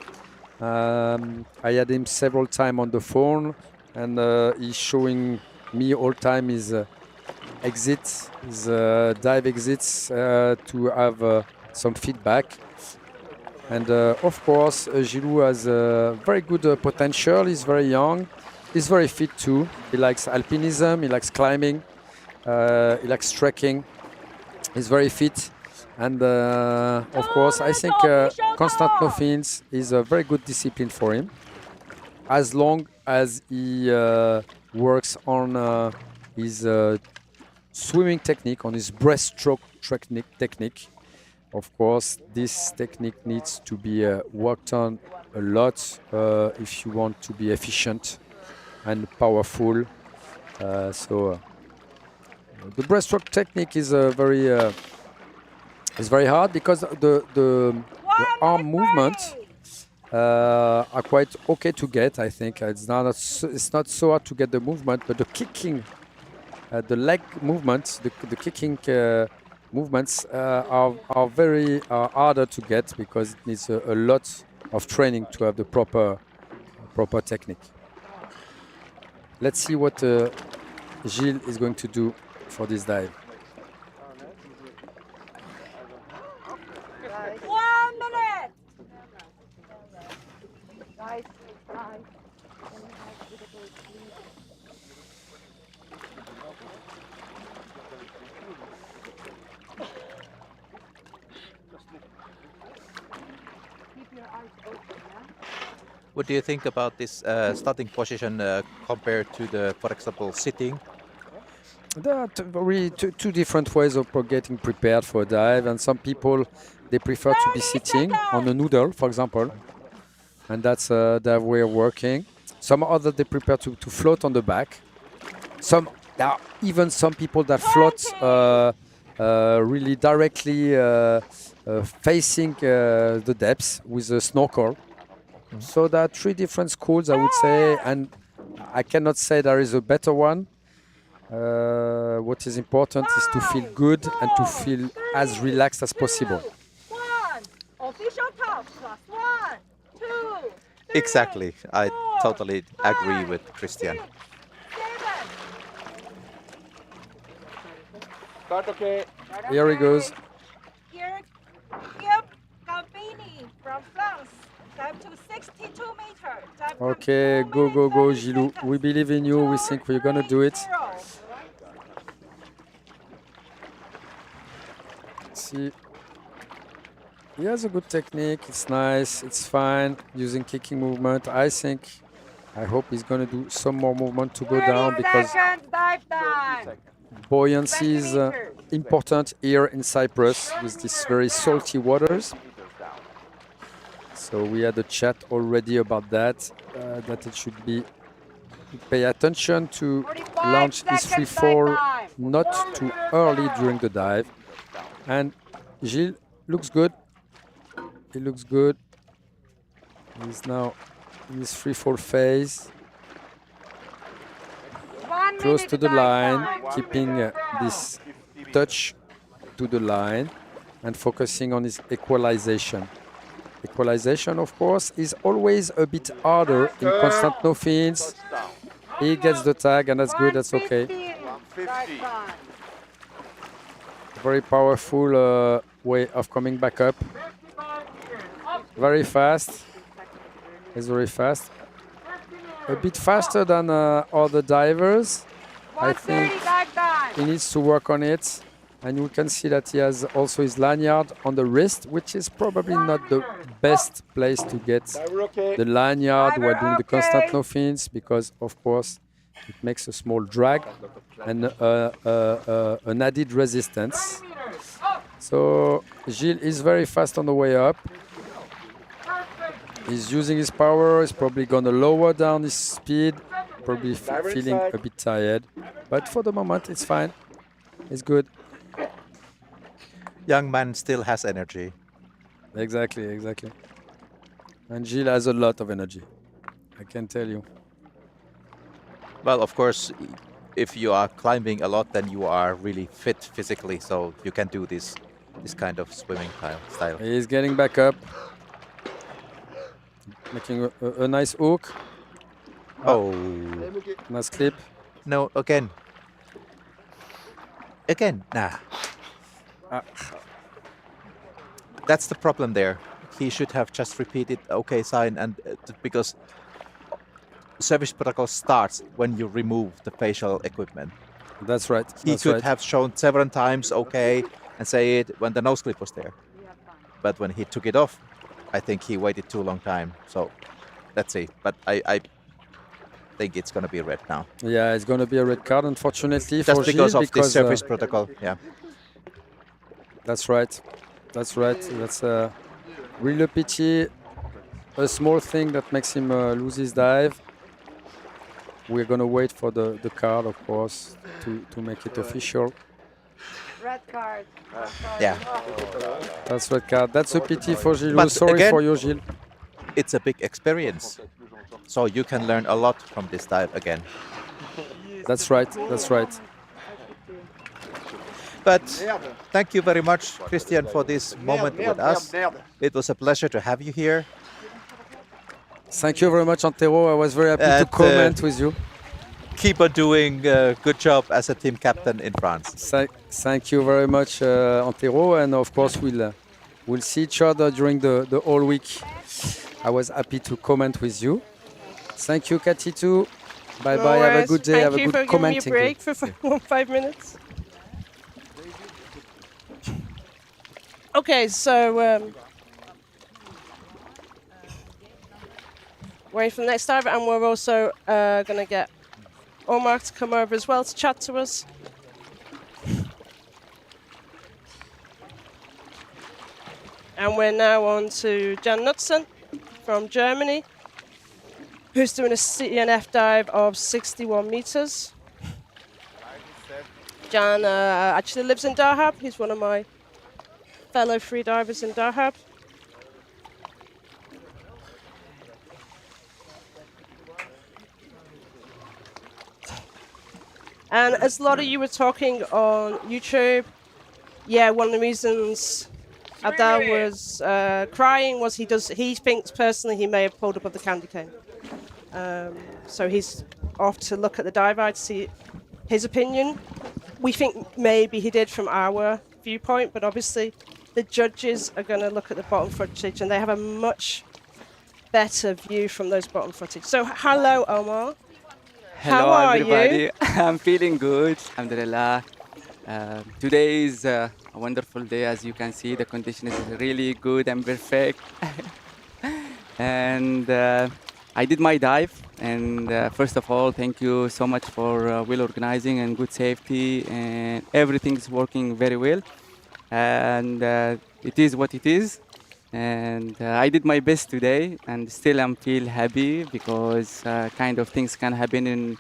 I had him several times on the phone, and he's showing me all time his exits, his dive exits, to have some feedback. And of course, Gilou has very good potential. He's very young. He's very fit too. He likes alpinism. He likes climbing. He likes trekking. He's very fit. And of course, I think constant no fins is a very good discipline for him, as long as he works on his swimming technique, on his breaststroke technique. Of course, this technique needs to be worked on a lot if you want to be efficient and powerful. So the breaststroke technique is it's very hard, because the arm movements are quite okay to get. I think it's not so hard to get the movement, but the kicking, the leg movements, the kicking movements are harder to get, because it needs a lot of training to have the proper technique. Let's see what Gilles is going to do for this dive. 1 minute. What do you think about this starting position compared to the, for example, sitting? There are really two different ways of getting prepared for a dive, and some people, they prefer to be sitting on a noodle, for example, and that's their way of working. Some others, they prefer to float on the back. There are even some people that float really directly facing the depths with a snorkel. So there are three different schools, I would say, and I cannot say there is a better one. What is important is to feel good and to feel as relaxed as possible. 1. Official count. +1, 2, 3, Exactly. I 4, totally agree 5, with Christian. 6, 7. Start okay. Here he goes. Here, Gambini from France. Time to 62 meters. Time to Okay, 2 go, go, go, minutes, 30 Gilou. seconds. We believe in you. We think we're going to do it. 2-3-0. See, he has a good technique. It's nice. It's fine using kicking movement. I hope he's going to do some more movement to go down, 30 because seconds dive time. buoyancy is important here in Cyprus with these very salty waters. So we had a chat already about that, that it should be pay attention to launch this free fall not too early during the dive. And Gilles looks good. He looks good. He's now in his free fall phase. Close to the line, keeping this touch to the line and focusing on his equalization. Equalization, of course, is always a bit harder in constant no fins. He gets the tag, and that's good, that's okay. Very powerful way of coming back up. Very fast. It's very fast. A bit faster than other divers. I think he needs to work on it. And you can see that he has also his lanyard on the wrist, which is probably not the best place to get the lanyard while doing the constant no fins, because of course it makes a small drag and an added resistance. So Gilles is very fast on the way up. He's using his power. He's probably going to lower down his speed, probably feeling a bit tired. But for the moment, it's fine. It's good. Young man still has energy. Exactly, exactly. And Gilles has a lot of energy, I can tell you. Well, of course, if you are climbing a lot, then you are really fit physically, so you can do this kind of swimming style. He's getting back up, making a nice hook. Oh, nice clip. No, again. Again, nah. That's the problem there. He should have just repeated okay sign, and because service protocol starts when you remove the facial equipment. That's right. He could have shown several times okay and say it when the nose clip was there. But when he took it off, I think he waited too long time. So let's see. But I think it's going to be red now. Yeah, it's going to be a red card, unfortunately, just for because Gilles, of the service protocol. Yeah. That's right. That's right. That's really a pity. A small thing that makes him lose his dive. We're going to wait for the card, of course, to make it official. Red card. Yeah. That's red card. That's a pity for Gilles. But Sorry again, for you, Gilles. It's a big experience. So you can learn a lot from this dive again. That's right. That's right. But thank you very much, Christian, for this moment with us. It was a pleasure to have you here. Thank you very much, Antero. I was very happy to comment with you. Keep on doing a good job as a team captain in France. Thank you very much, Antero. And of course, we'll see each other during the whole week. I was happy to comment with you. Thank you, Cathy, too. Bye-bye. Have a good day. Have a good commenting. Thank you for giving me a break for 5 minutes. Okay, so waiting for the next diver, and we're also going to get Omar to come over as well to chat to us. And we're now on to Jan Knudsen from Germany, who's doing a CNF dive of 61 meters. Jan actually lives in Dahab. He's one of my fellow freedivers in Dahab. And as a lot of you were talking on YouTube, yeah, one of the reasons Adel was crying was he thinks personally he may have pulled above the candy cane. So he's off to look at the dive eye to see his opinion. We think maybe he did from our viewpoint, but obviously the judges are going to look at the bottom footage and they have a much better view from those bottom footage. So hello, Omar. Hello, how are everybody. you? I'm feeling good, alhamdulillah. Today is a wonderful day. As you can see, the condition is really good and perfect. And I did my dive, and first of all, thank you so much for well organizing and good safety, and everything's working very well. And it is what it is. And I did my best today, and still I'm feel happy because kind of things can happen in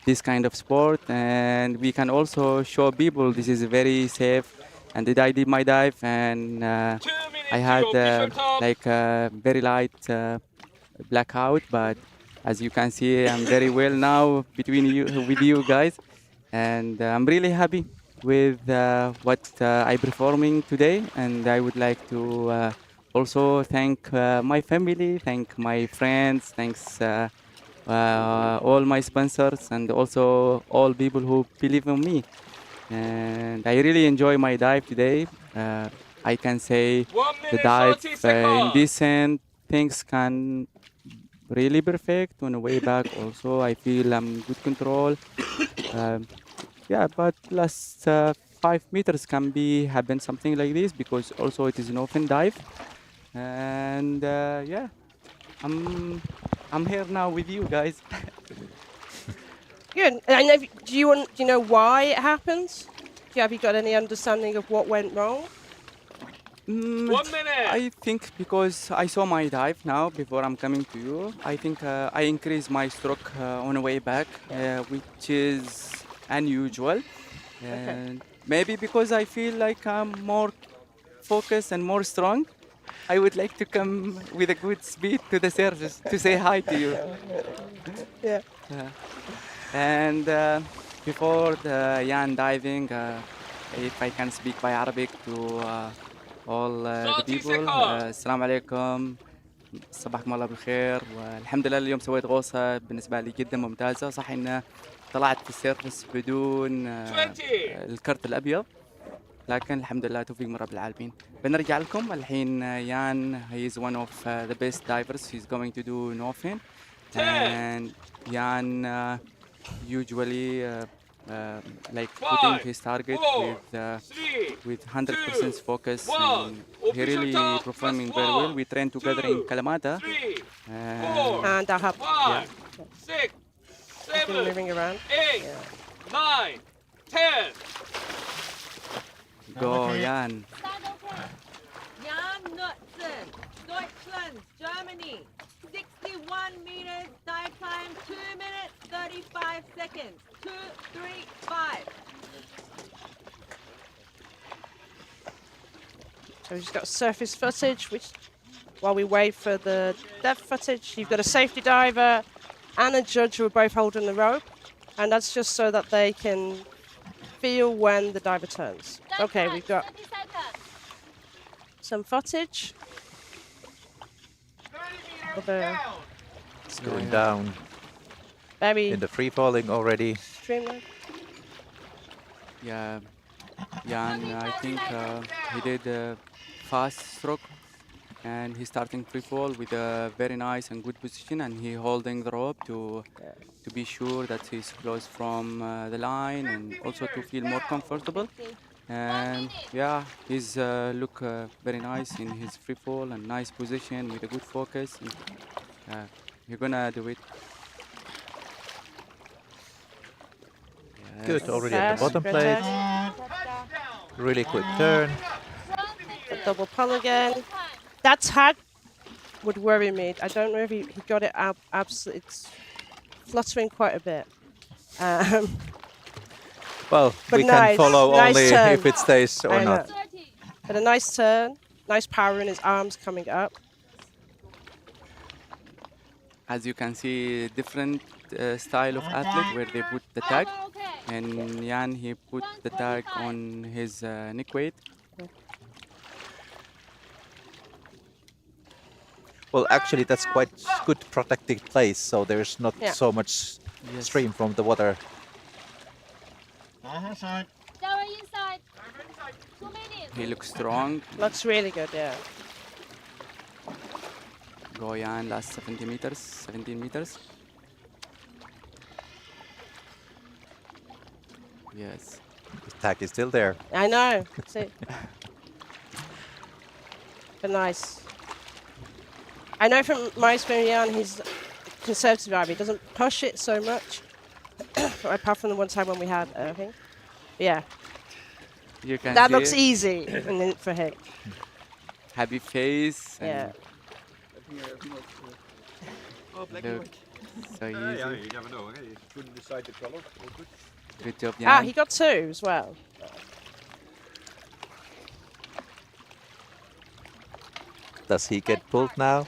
this kind of sport, and we can also show people this is very safe. And I did my dive, and I had like a very light blackout, but as you can see, I'm very well now between you with you guys, and I'm really happy with what I performing today. And I would like to also thank my family, thank my friends, thanks all my sponsors, and also all people who believe in me. And I really enjoy my dive today. I can say 1 the minute, dive 30 in seconds. this end things can really perfect on the way back. Also, I feel I'm good control. Um, yeah, but last 5 meters can be happen something like this because also it is an open dive. And yeah, I'm I'm here now with you guys. Good. And do you know why it happens? Have you got any understanding of what went wrong? 1 minute. I think because I saw my dive now before I'm coming to you, I think I increased my stroke on the way back, which is unusual. And maybe because I feel like I'm more focused and more strong, I would like to come with a good speed to the surface to say hi to you. Yeah. And before the Yan diving, if I can speak by Arabic to all the 30 people. seconds. السلام عليكم، صباحكم الله بالخير، والحمد لله اليوم سويت غوصة بالنسبة لي جدا ممتازة. صح إن طلعت في السيرفس بدون 20. الكرت الأبيض، لكن الحمد لله توفيق من رب العالمين. بنرجع لكم الحين. يان he is one of the best divers. He's going to do Norfin. And Yan usually like putting his target with 100% focus, and he really performing very well. We train together in Kalamata. And Ahab. 5, 6, He's been 7, moving around. 8, 9, 10. Go Yan. Jan Knudsen, Deutschland, Germany. 61 meters, dive time 2 minutes, 35 seconds. 2, 3, 5. So we've just got surface footage, which while we wait for the depth footage, you've got a safety diver and a judge who are both holding the rope. And that's just so that they can feel when the diver turns. Okay, we've got some footage. It's going down. Very In the free falling already. streamlined. Yeah, Yan, I think he did a fast stroke, and he's starting free fall with a very nice and good position, and he holding the rope to be sure that he's close from the line, and also to feel more comfortable. And yeah, he's look very nice in his free fall and nice position with a good focus. You're gonna do it. Good, Yes. already at the bottom Good plate. turn. Really quick turn. A double pull again. That tag would worry me. I don't know if he got it out. Absolutely, it's fluttering quite a bit. Well, But we nice, can follow nice only turn. if it stays or I know. not. But a nice turn, nice power in his arms coming up. As you can see, different style of athlete where they put the tag, and Yan, he put the tag on his neck weight. Well, actually, that's quite good protected place, so there's not Yeah. so much Yes. stream from the water. inside. 2 minutes. He looks strong. Looks really good, yeah. Go Yan, last 70 meters, 17 meters. Yes. The tag is still there. I know. See. But nice. I know from my experience, he's conservative diver. He doesn't push it so much, apart from the one time when we had thing. Yeah, You can that see looks it. easy for him. Happy face. Yeah. Look, so easy. You never know. You couldn't decide the color. All good. Good job, Jan. Ah, he got 2 as well. Does he get pulled now?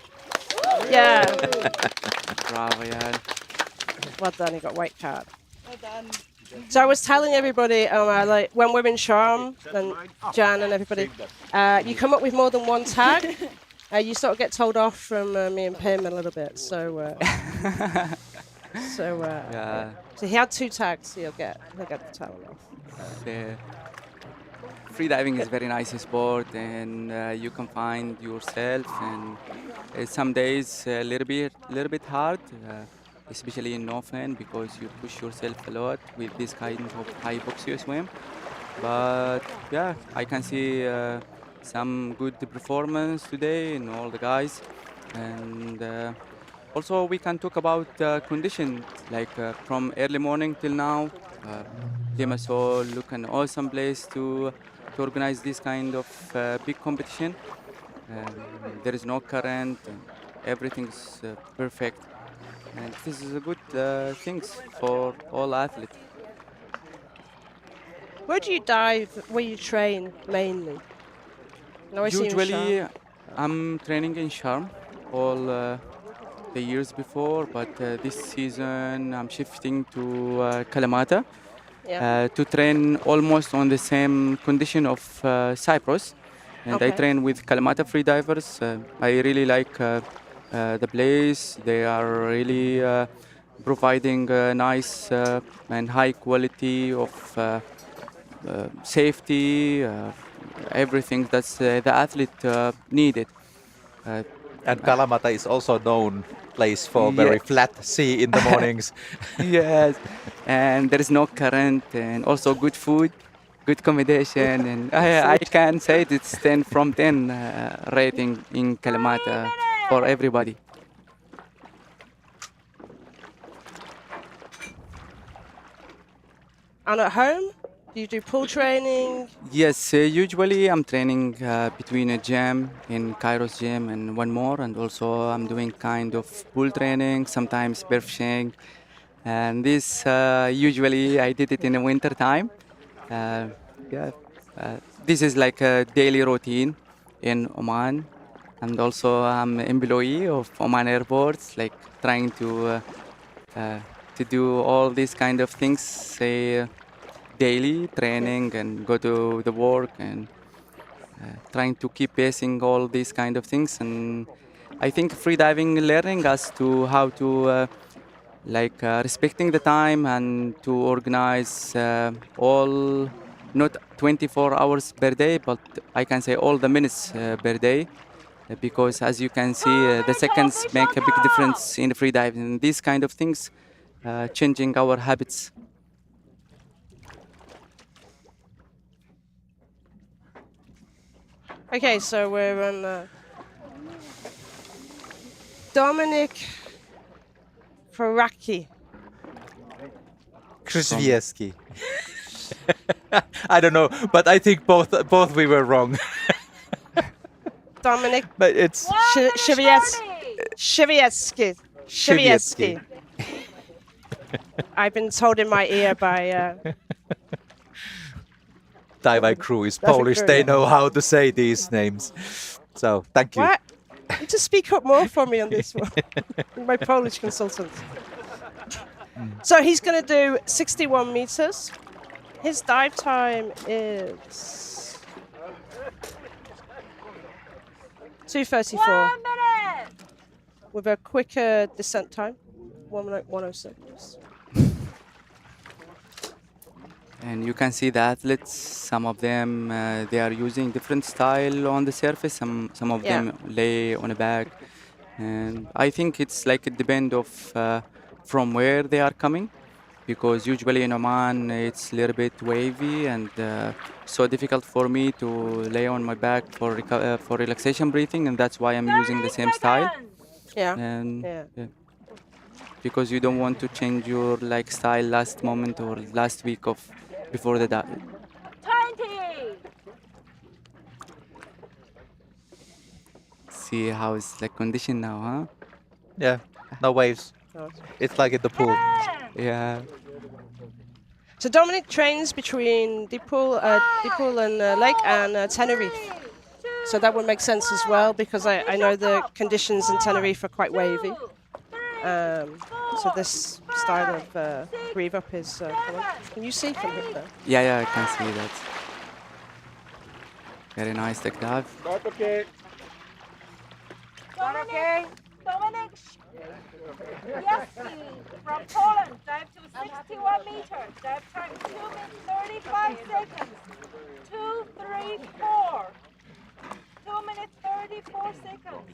Yeah. Bravo, Jan. Well done. He got white card. Well done. So I was telling everybody, like when we're in Sharm and Jan and everybody, you come up with more than 1 tag, you sort of get told off from me and Pim a little bit. So, Yeah. so he had 2 tags. He'll get the tag off. The freediving is very nice sport, and you can find yourself. And some days a little bit hard, especially in Northern, because you push yourself a lot with this kind of hypoxia swim. But yeah, I can see some good performance today in all the guys, and also we can talk about conditions like from early morning till now. Limassol look an awesome place to organize this kind of big competition. There is no current, and everything's perfect, and this is a good things for all athletes. Where do you dive? Where you train mainly? No, I see you in Usually, Sharm. I'm training in Sharm all the years before, but this season I'm shifting to Kalamata to train almost on the same condition of Cyprus. And I Okay. train with Kalamata freedivers. I really like the place. They are really providing nice and high quality of safety, everything that's the athlete needed. And Kalamata is also known place for very Yeah. flat sea in the mornings. Yes, and there is no current, and also good food, good accommodation, and I can say it's 10 from 10 rating in Kalamata for everybody. And at home, do you do pool training? Yes, usually I'm training between a gym in Kairos gym and one more, and also I'm doing kind of pool training, sometimes surfing, and this usually I did it in the winter time. Yeah, this is like a daily routine in Oman, and also I'm an employee of Oman airports, like trying to do all these kind of things, say daily training and go to the work and trying to keep pacing all these kind of things. And I think freediving learning us to how to respecting the time and to organize all, not 24 hours per day, but I can say all the minutes per day, because as you can see, the seconds make a big difference in freediving. And these kind of things changing our habits. Okay, so we're on Dominic Faraki. Krzyzewski. I don't know, but I think both we were wrong. Dominic But it's Shivietsky. I've been told in my ear by Dive crew is That's a Polish. crew, They yeah. know how to say these names. So thank you. what? You need to speak up more for me on this one. My Polish consultant. So he's going to do 61 meters. His dive time is 2:34 1 minute. with a quicker descent time, 1:06. And you can see the athletes, some of them, they are using different style on the surface, some of them lay on a bag. And I think it's like it depends of from where they are coming, because usually in Oman it's a little bit wavy and so difficult for me to lay on my back for relaxation breathing, and that's why I'm using the same style. Yeah. And Yeah. because you don't want to change your like style last moment or last week of before the dive. 20. See how it's like condition now, huh? Yeah, no waves. It's like in the pool. Yeah. So Dominic trains between Deeppool and Lake and Tenerife. So that would make sense as well because I know the conditions in Tenerife are quite wavy. So this style of breathe up is common. Can you see from here though? Yeah, I can see that. Very nice tech dive. Okay. Okay. Dominic Jaski from Poland, dive to 61 meters, dive time 2 minutes 35 seconds. 2, 3, 4. 2 minutes 34 seconds.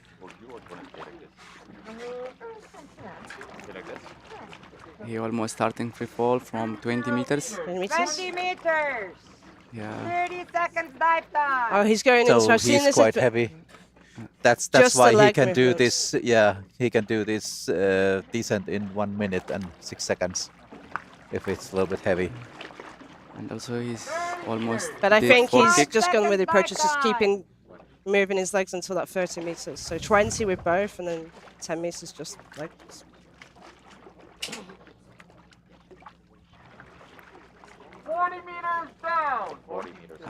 He almost starting free fall from 20 meters. 20 meters? 20 meters. Yeah. 30 seconds dive time. Oh, he's going in. So I've seen he's this. quite heavy. That's Just the why he leg can do movements. this. Yeah, he can do this descent in 1 minute and 6 seconds if it's a little bit heavy. And also he's almost. But I did think fall he's kick. just gone with the approach, is just keeping moving his legs until that 30 meters. So 20 with both, and then 10 meters just legs.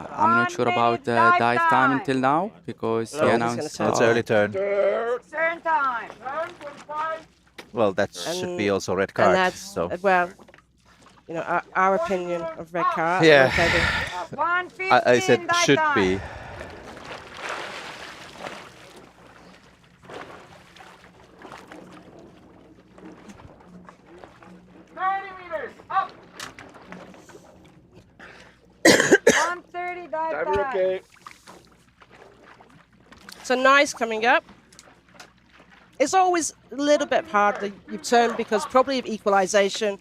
I'm not sure about the dive time until now because he announced. It's early turn. Turn time. Well, that should be also red card. And that's, So well, you know, our opinion of red card. Yeah. Okay. I said should be. Okay. So nice coming up. It's always a little bit hard that you turn because probably of equalization.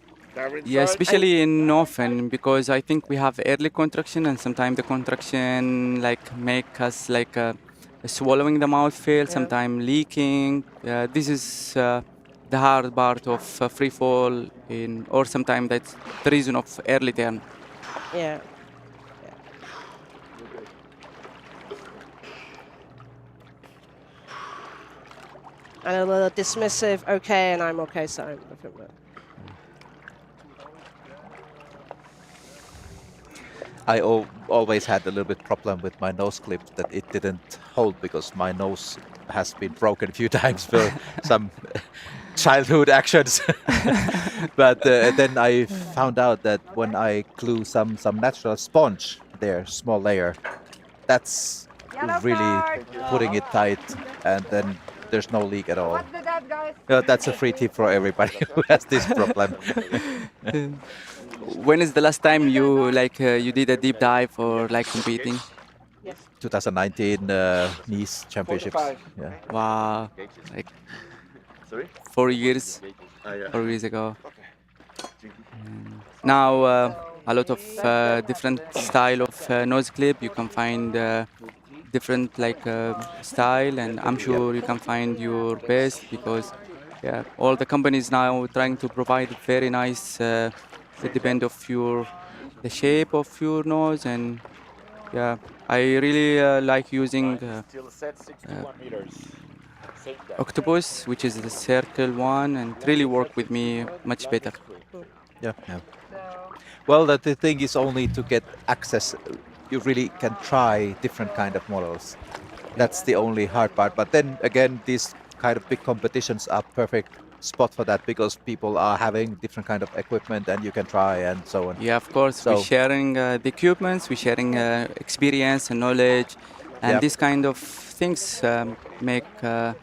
Yeah, especially in Northern because I think we have early contraction and sometimes the contraction like make us like swallowing the mouth feel, sometimes leaking. This is the hard part of free fall in, or sometimes that's the reason of early turn. Yeah. And a little dismissive, okay, and I'm okay, so I'm looking at I always had a little bit problem with my nose clip that it didn't hold because my nose has been broken a few times for some childhood actions. But then I found out that when I glue some natural sponge there, small layer, that's really putting it tight, and then there's no leak at all. That's a free tip for everybody who has this problem. When is the last time you like you did a deep dive or like competing? 2019 Nice Championships. Yeah. Wow, like Sorry? 4 years, 4 years ago. Now a lot of different style of nose clip. You can find different like style, and I'm sure you can find your best because yeah, all the companies now trying to provide very nice. It depends of the shape of your nose, and yeah, I really like using octopus, which is the circle one, and it really work with me much better. Yeah. Well, the thing is only to get access. You really can try different kind of models. That's the only hard part. But then again, these kind of big competitions are perfect spot for that because people are having different kind of equipment and you can try and so on. Yeah, of course. So, we're sharing the equipments, we're sharing experience and knowledge, and this kind of things make us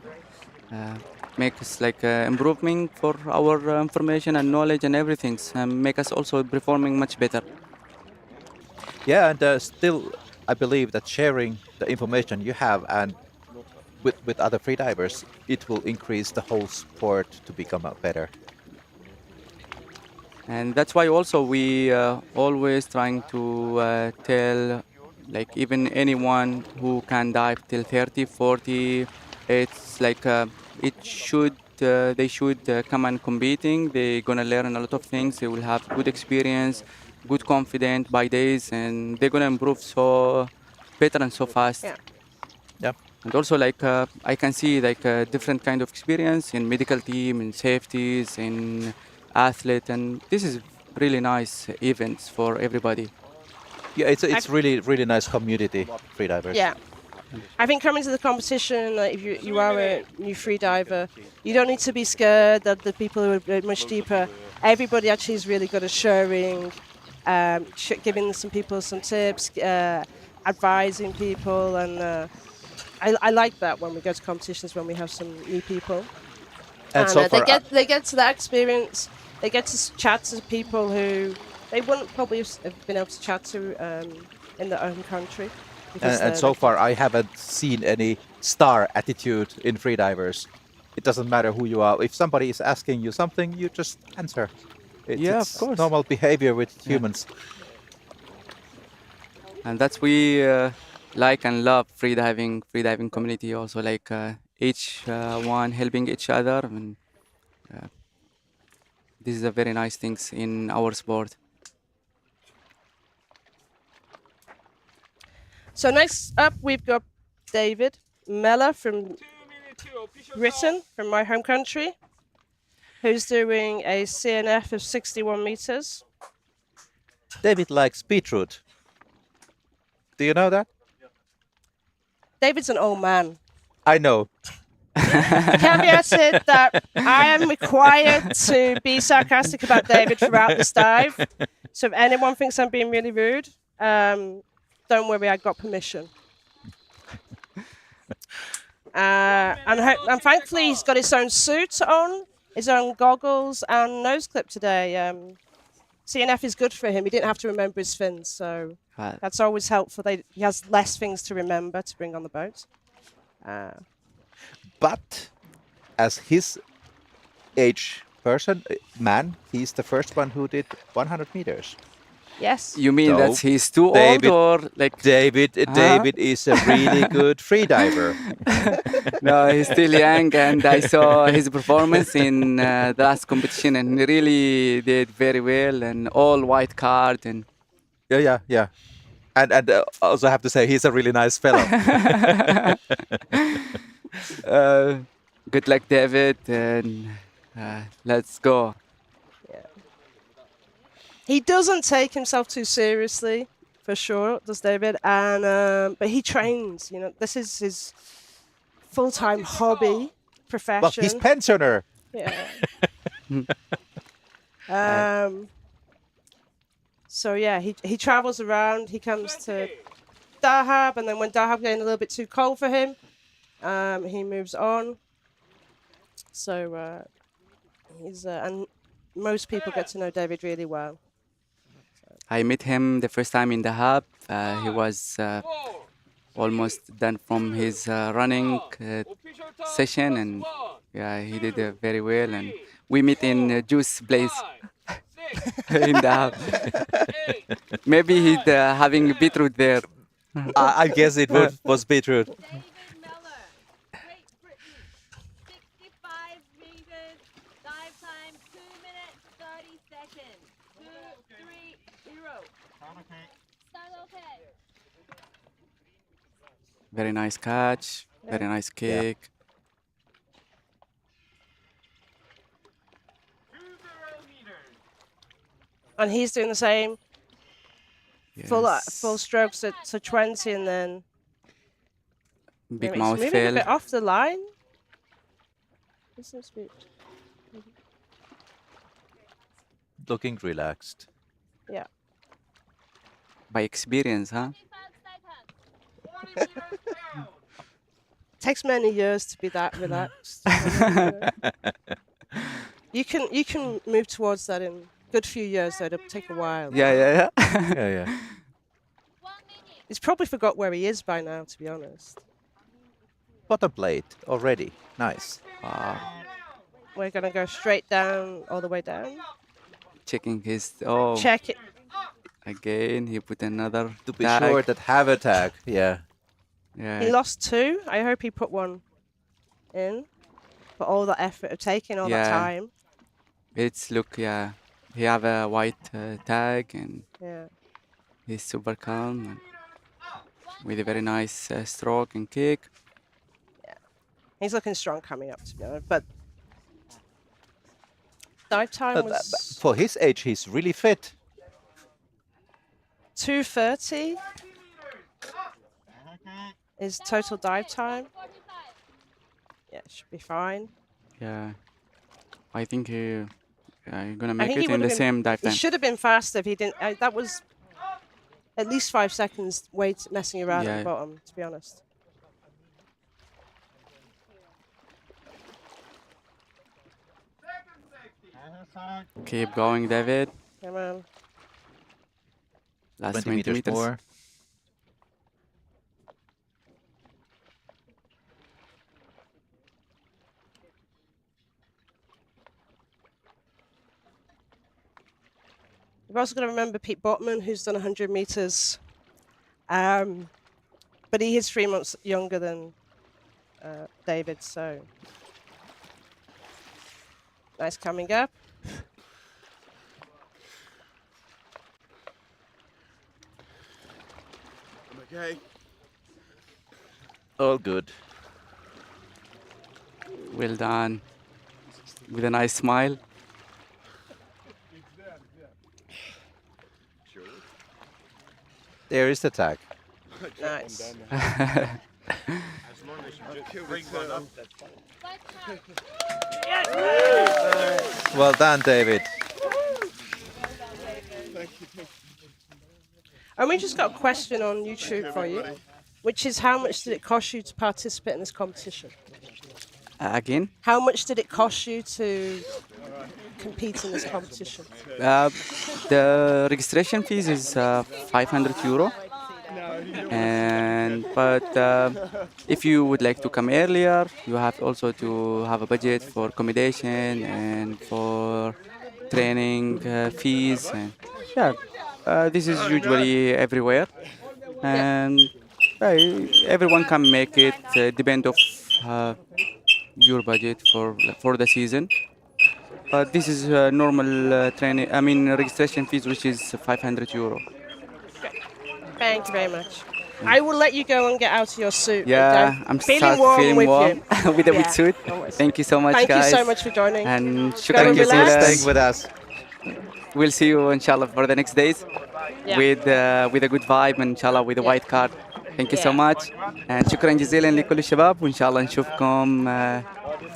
like improving for our information and knowledge and everything, and make us also performing much better. yeah, and still, I believe that sharing the information you have and with other freedivers, it will increase the whole sport to become better. And that's why also we always trying to tell like even anyone who can dive till 30, 40, it's like it should they should come and competing. They're gonna learn a lot of things. They will have good experience, good confidence by days, and they're gonna improve so better and so fast. Yeah. Yeah. And also, like I can see like a different kind of experience in medical team, in safeties, in athlete, and this is really nice events for everybody. Yeah, it's really nice community, freedivers. Yeah. I think coming to the competition, if you are a new freediver, you don't need to be scared that the people who are much deeper. Everybody actually is really good at sharing, giving some people some tips, advising people, and I like that when we go to competitions when we have some new people. And so far, they get to that experience. They get to chat to people who they wouldn't probably have been able to chat to in their own country. and so far, I haven't seen any star attitude in freedivers. It doesn't matter who you are. If somebody is asking you something, you just answer. It's of course. normal behavior with humans. And that's we like and love freediving community also, like each one helping each other, and this is a very nice things in our sport. So next up, we've got David Meller from Britain, from my home country, who's doing a CNF of 61 meters. David likes beetroot. Do you know that? David's an old man. I know. Caveated that I am required to be sarcastic about David throughout this dive. So if anyone thinks I'm being really rude, don't worry, I got permission. And thankfully, he's got his own suit on, his own goggles and nose clip today. CNF is good for him. He didn't have to remember his fins, so that's always helpful. He has less things to remember to bring on the boat. But as his age man, he's the first one who did 100 meters. Yes. You mean No, that he's too David, old, or like David is a really good freediver. No, he's still young, and I saw his performance in the last competition, and he really did very well, and all white card, and Yeah. And also have to say he's a really nice fellow. good luck, David, and let's go. He doesn't take himself too seriously, for sure, does David. And but he trains. You know, this is his full-time hobby, profession. Well, he's pensioner. Yeah. So yeah, he travels around. He comes to Dahab, and then when Dahab getting a little bit too cold for him, he moves on. So he's and most people get to know David really well. I met him the first time in the hub. He was almost done from his running session, and yeah, he did very well. And we meet in juice place in the hub. Maybe he's having beetroot there. I guess it was beetroot. David Miller, Great Britain, 65 meters, dive time 2 minutes 30 seconds. 2, 3, 0. Start okay. Very nice catch, very nice kick. And he's doing the same. Yes. Full strokes at 20, and then Big maybe mouth he's moving a fail. bit off the line. He seems to be- Looking relaxed. Yeah. By experience, huh? 25 seconds. Takes many years to be that relaxed. You can move towards that in a good few years, though. It'll take a while. Yeah. Yeah. 1 minute. He's probably forgot where he is by now, to be honest. Bottom plate already. Nice. We're gonna go straight down, all the way down. Checking his Check it. again. He put another To be tag. sure that have a tag. Yeah. He Yeah. lost 2. I hope he put one in. But all the effort of taking all that time. It's look, yeah. He have a white tag and Yeah. he's super calm and with a very nice stroke and kick. Yeah. He's looking strong coming up, to be honest. But dive time was For his age, he's really fit. 2:30 is total dive time. Yeah, should be fine. Yeah. I think you're gonna I make think it in the same dive He time. should have been faster if he didn't. That was at least 5 seconds messing around at the bottom, to be honest. Keep going, David. Come on. Last 20 meters more. We've also got to remember Pete Botman, who's done 100 meters. But he is 3 months younger than David, so nice coming up. Okay. All good. Well done. With a nice smile. There is the tag. Nice. As long as you just bring one up, that's fine. Well done, David. And we just got a question on YouTube for you, which is how much did it cost you to participate in this competition? Again? How much did it cost you to compete in this competition? The registration fees is 500 euro. But if you would like to come earlier, you have also to have a budget for accommodation and for training fees. And this is usually everywhere, and everyone can make it. Depend of your budget for the season. But this is normal training. I mean registration fees, which is 500 euro. Thank you very much. I will let you go and get out of your suit. Yeah, I'm feeling warm with you. with the suit. Thank you so much, Thank guys. you so much for joining. And Go and relax. Staying with us. We'll see you inshallah for the next days with a good vibe and inshallah with a white card. Thank you so much. And شكرا جزيلا لكل الشباب وإن شاء الله نشوفكم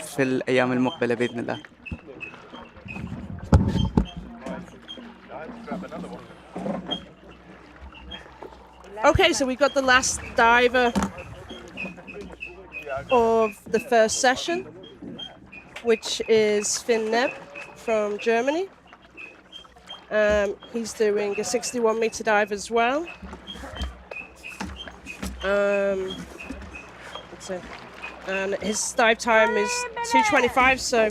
في الأيام المقبلة بإذن الله. Okay, so we've got the last diver of the first session, which is Finn Neb from Germany. He's doing a 61-meter dive as well. That's it. And his dive time is 2:25, so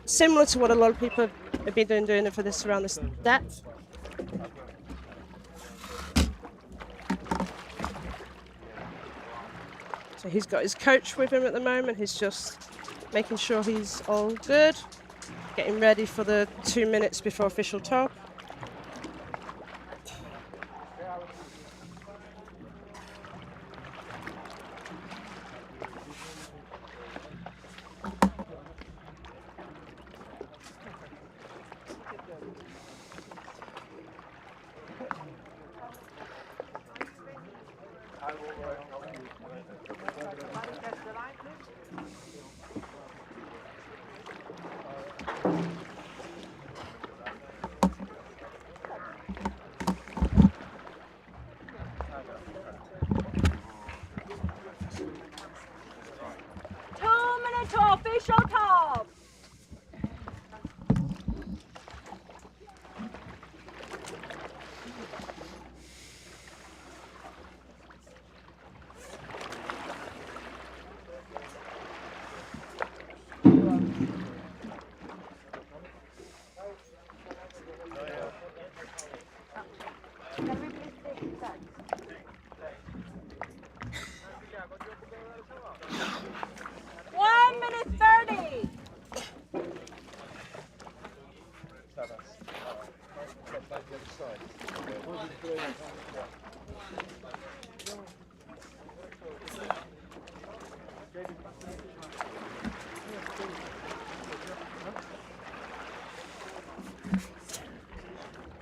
similar to what a lot of people have been doing it for this around this depth. So he's got his coach with him at the moment. He's just making sure he's all good, getting ready for the 2 minutes before official top.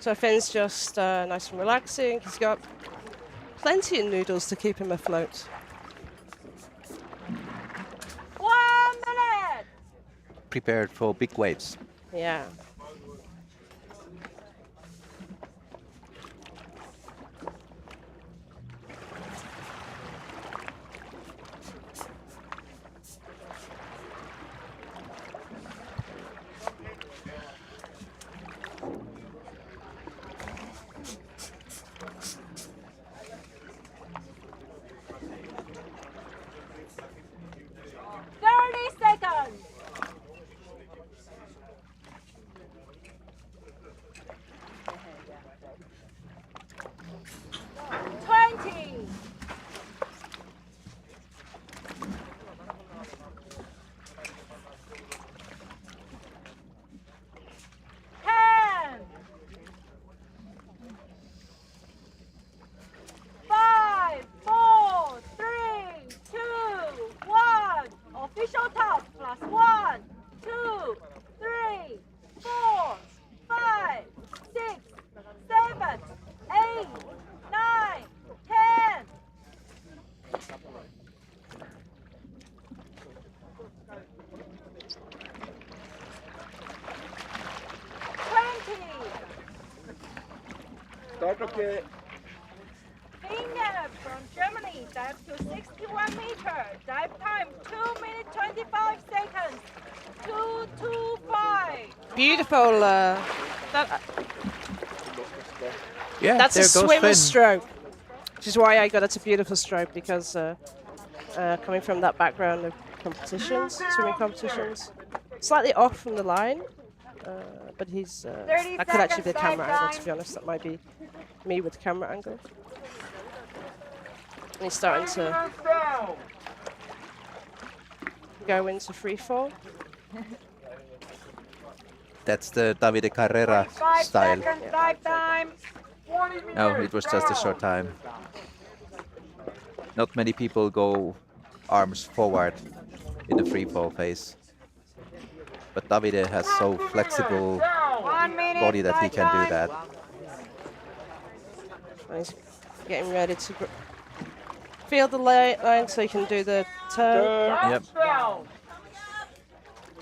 So Finn's just nice and relaxing. He's got plenty of noodles to keep him afloat. 1 minute. Prepared for big waves. Yeah. Seconds. 20. 10. 5, 4, 3, 2, 1. Official top plus 1, 2, 3, 4, 5, 6, 7, 8, 9, 10. 20. Start okay. Inge from Germany, dive to 61 meters. Dive time 2 minutes 25 seconds. 2:25. Beautiful. Yeah, That's a there goes swimmer Finn. stroke, which is why I got it's a beautiful stroke, because coming from that background of competitions, swimming competitions, slightly off from the line, but he's. 30 That could actually be the seconds, camera dive angle. To be honest, that might be me with the camera angle. And he's starting to go into free fall. That's the Davide Carrera 5 style. seconds dive time. 20 No, meters. it was just a short time. Not many people go arms forward in the free fall phase. But Davide has so flexible 1 minute body that he dive can do time. that. And he's getting ready to feel the line so he can do the turn. Yep.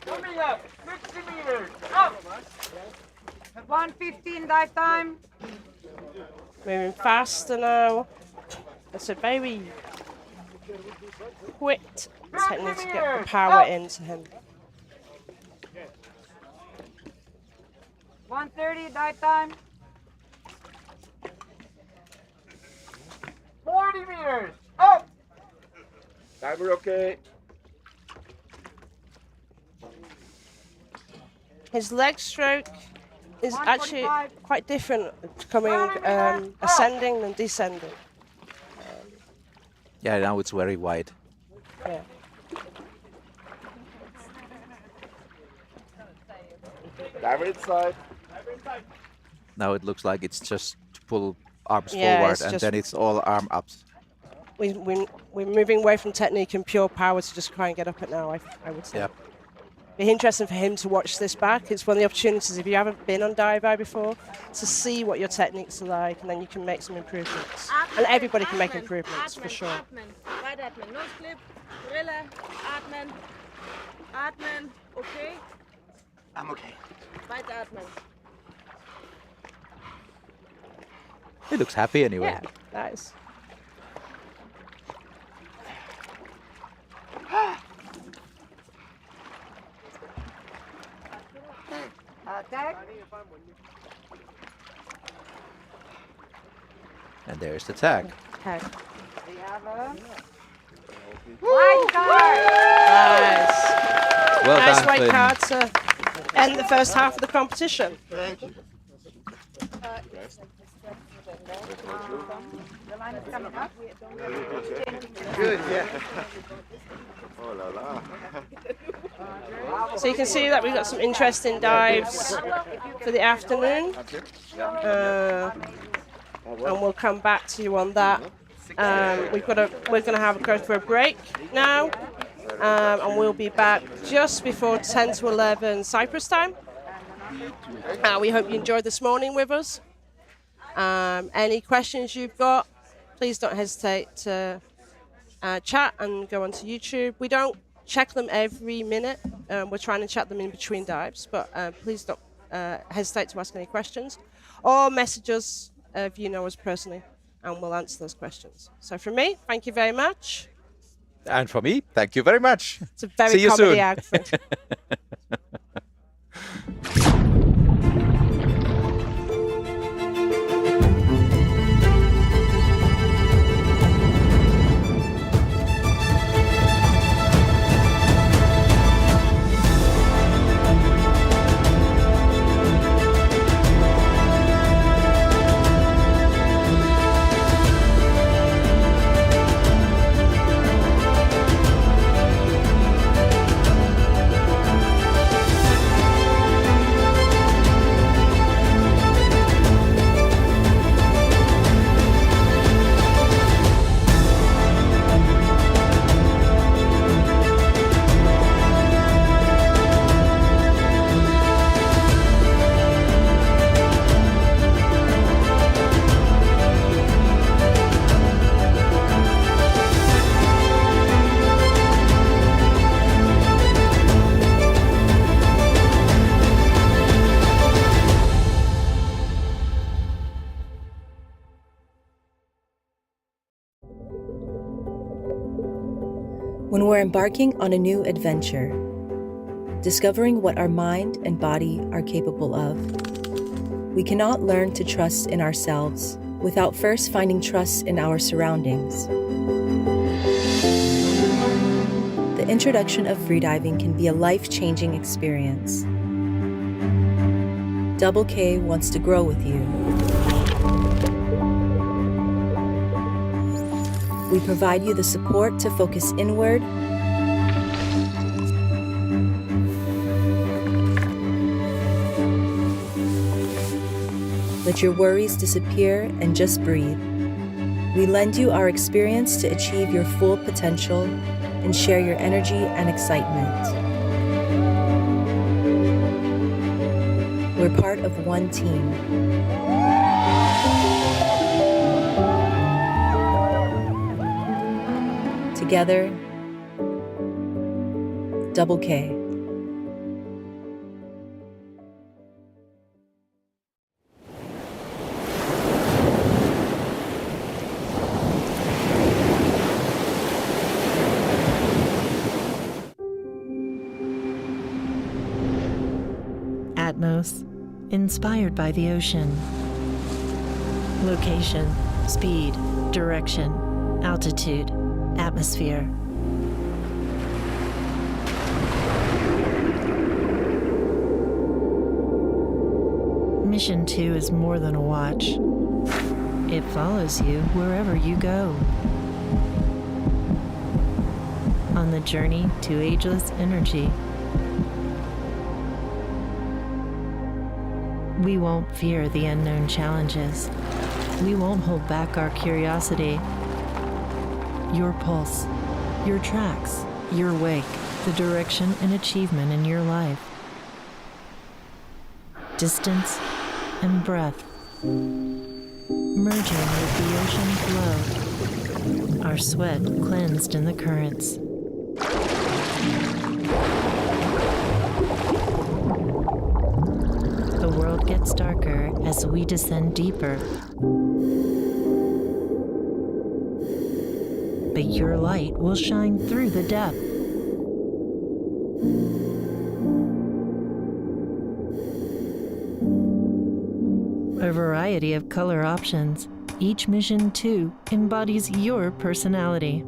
Coming up, 60 meters. Up. 1:15 dive time. Moving faster now. It's a very quick technique to get the power into him. 1:30 dive time. 40 meters. Up. Diver okay. His leg stroke is actually 145. quite different, coming ascending than descending. Yeah, now it's very wide. Yeah. Diver inside. Now it looks like it's just to pull arms Yeah, forward it's and just- then it's all arm ups. We're moving away from technique and pure power to just try and get up it now, I would say. Yep. Be interesting for him to watch this back. It's one of the opportunities, if you haven't been on dive bar before, to see what your techniques are like, and then you can make some improvements. And everybody can make improvements, for sure. Atmen. Right atmen. Nose clip. Gorilla. Atmen. Atmen. Okay. I'm okay. Right atmen. He looks happy anyway. Yeah, nice. Attack. And there's the tag. Okay. We have a white card. Nice. Well Nice done, white Finn. card to end the first half of the competition. Thank you. The line is coming up. Good, yeah. Oh la la. So you can see that we've got some interesting dives for the afternoon. and we'll come back to you on that. We're going to go through a break now, and we'll be back just before 10 to 11 Cyprus time. We hope you enjoyed this morning with us. Any questions you've got, please don't hesitate to chat and go onto YouTube. We don't check them every minute. We're trying to chat them in between dives, but please don't hesitate to ask any questions or message us if you know us personally, and we'll answer those questions. So from me, thank you very much. And for me, thank you very much. It's a very See you comedy soon. accent. When we're embarking on a new adventure, discovering what our mind and body are capable of, we cannot learn to trust in ourselves without first finding trust in our surroundings. The introduction of freediving can be a life-changing experience. Double K wants to grow with you. We provide you the support to focus inward, let your worries disappear and just breathe. We lend you our experience to achieve your full potential and share your energy and excitement. We're part of one team. Together, Double K. Atmos, inspired by the ocean. Location, speed, direction, altitude, atmosphere. Mission 2 is more than a watch. It follows you wherever you go. On the journey to ageless energy. We won't fear the unknown challenges. We won't hold back our curiosity. Your pulse, your tracks, your wake, the direction and achievement in your life. Distance and breath, merging with the ocean flow, our sweat cleansed in the currents. The world gets darker as we descend deeper. But your light will shine through the depth. A variety of color options. Each mission, too, embodies your personality.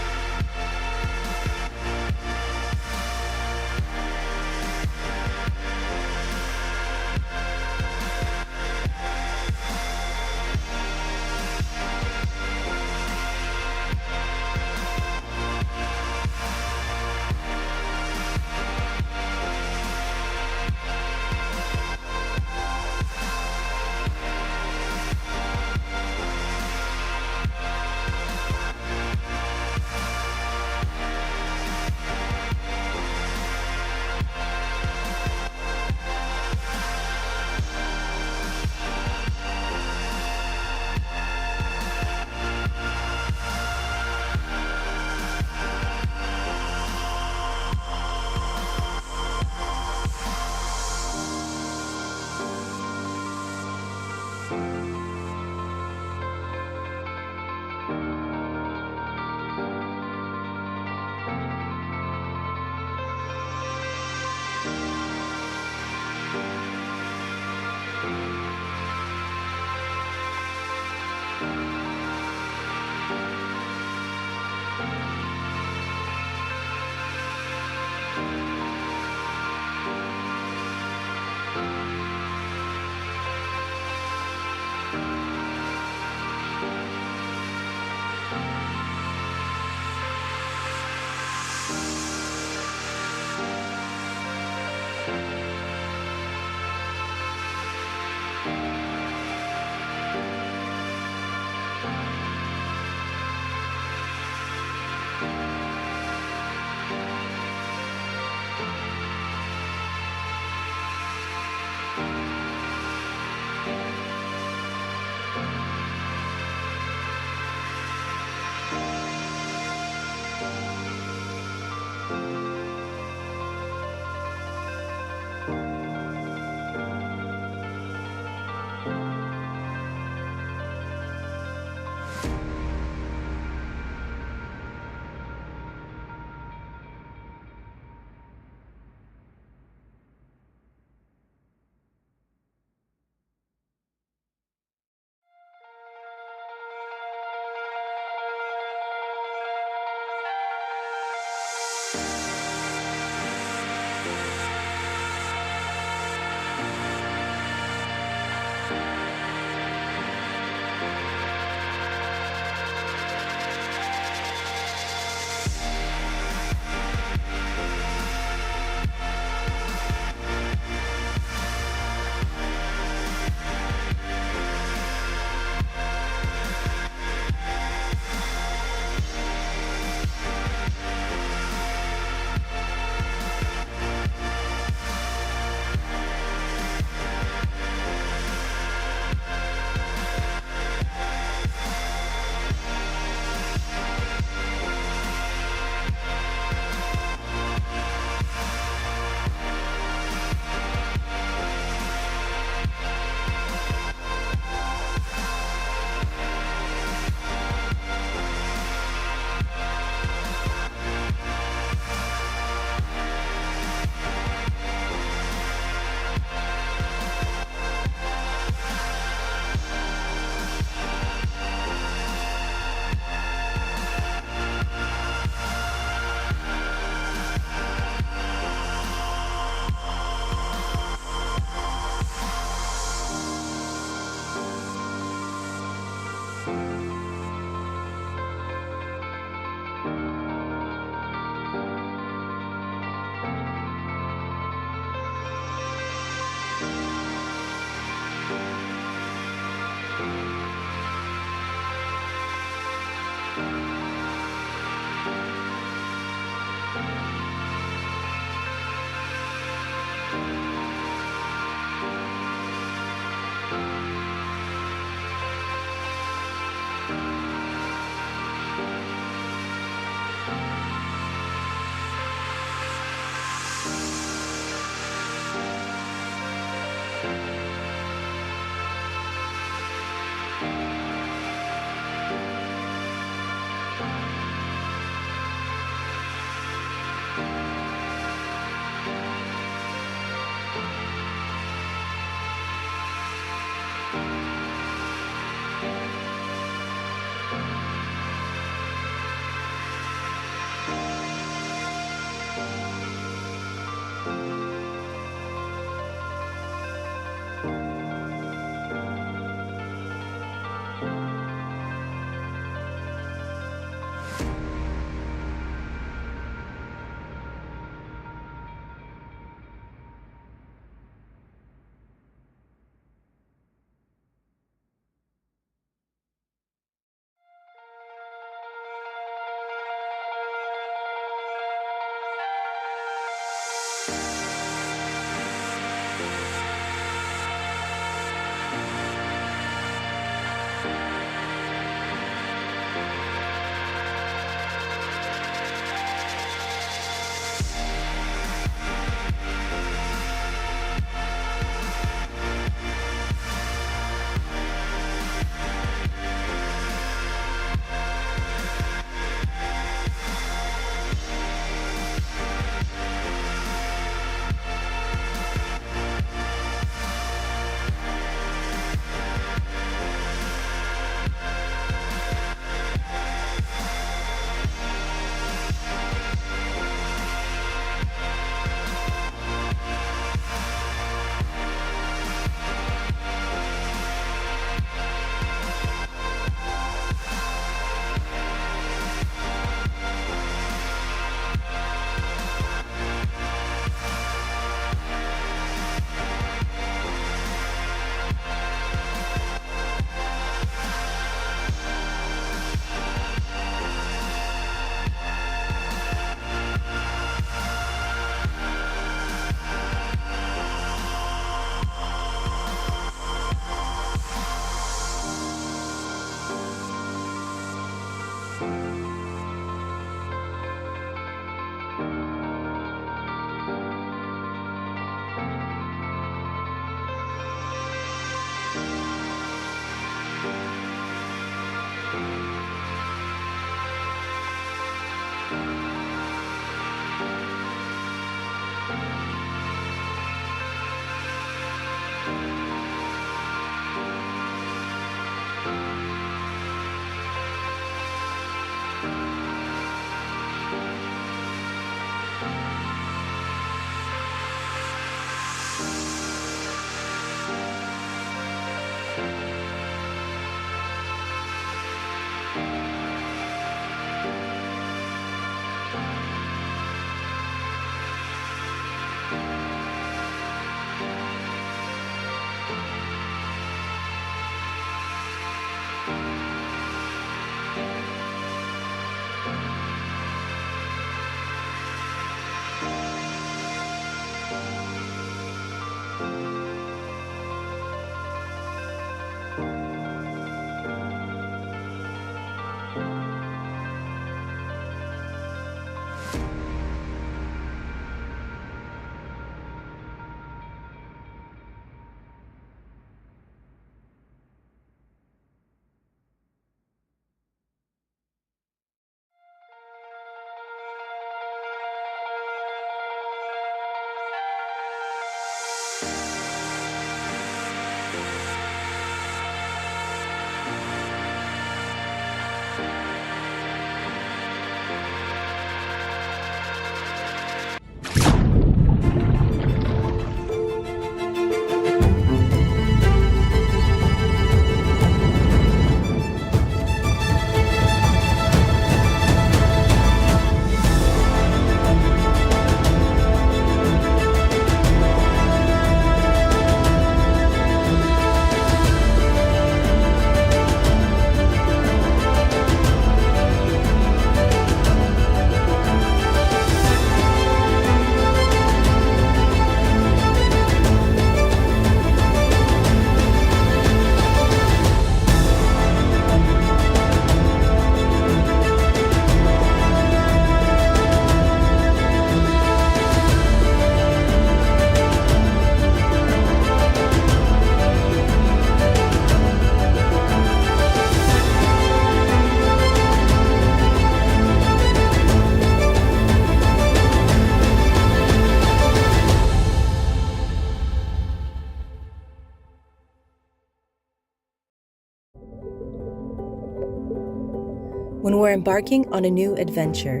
When we're embarking on a new adventure,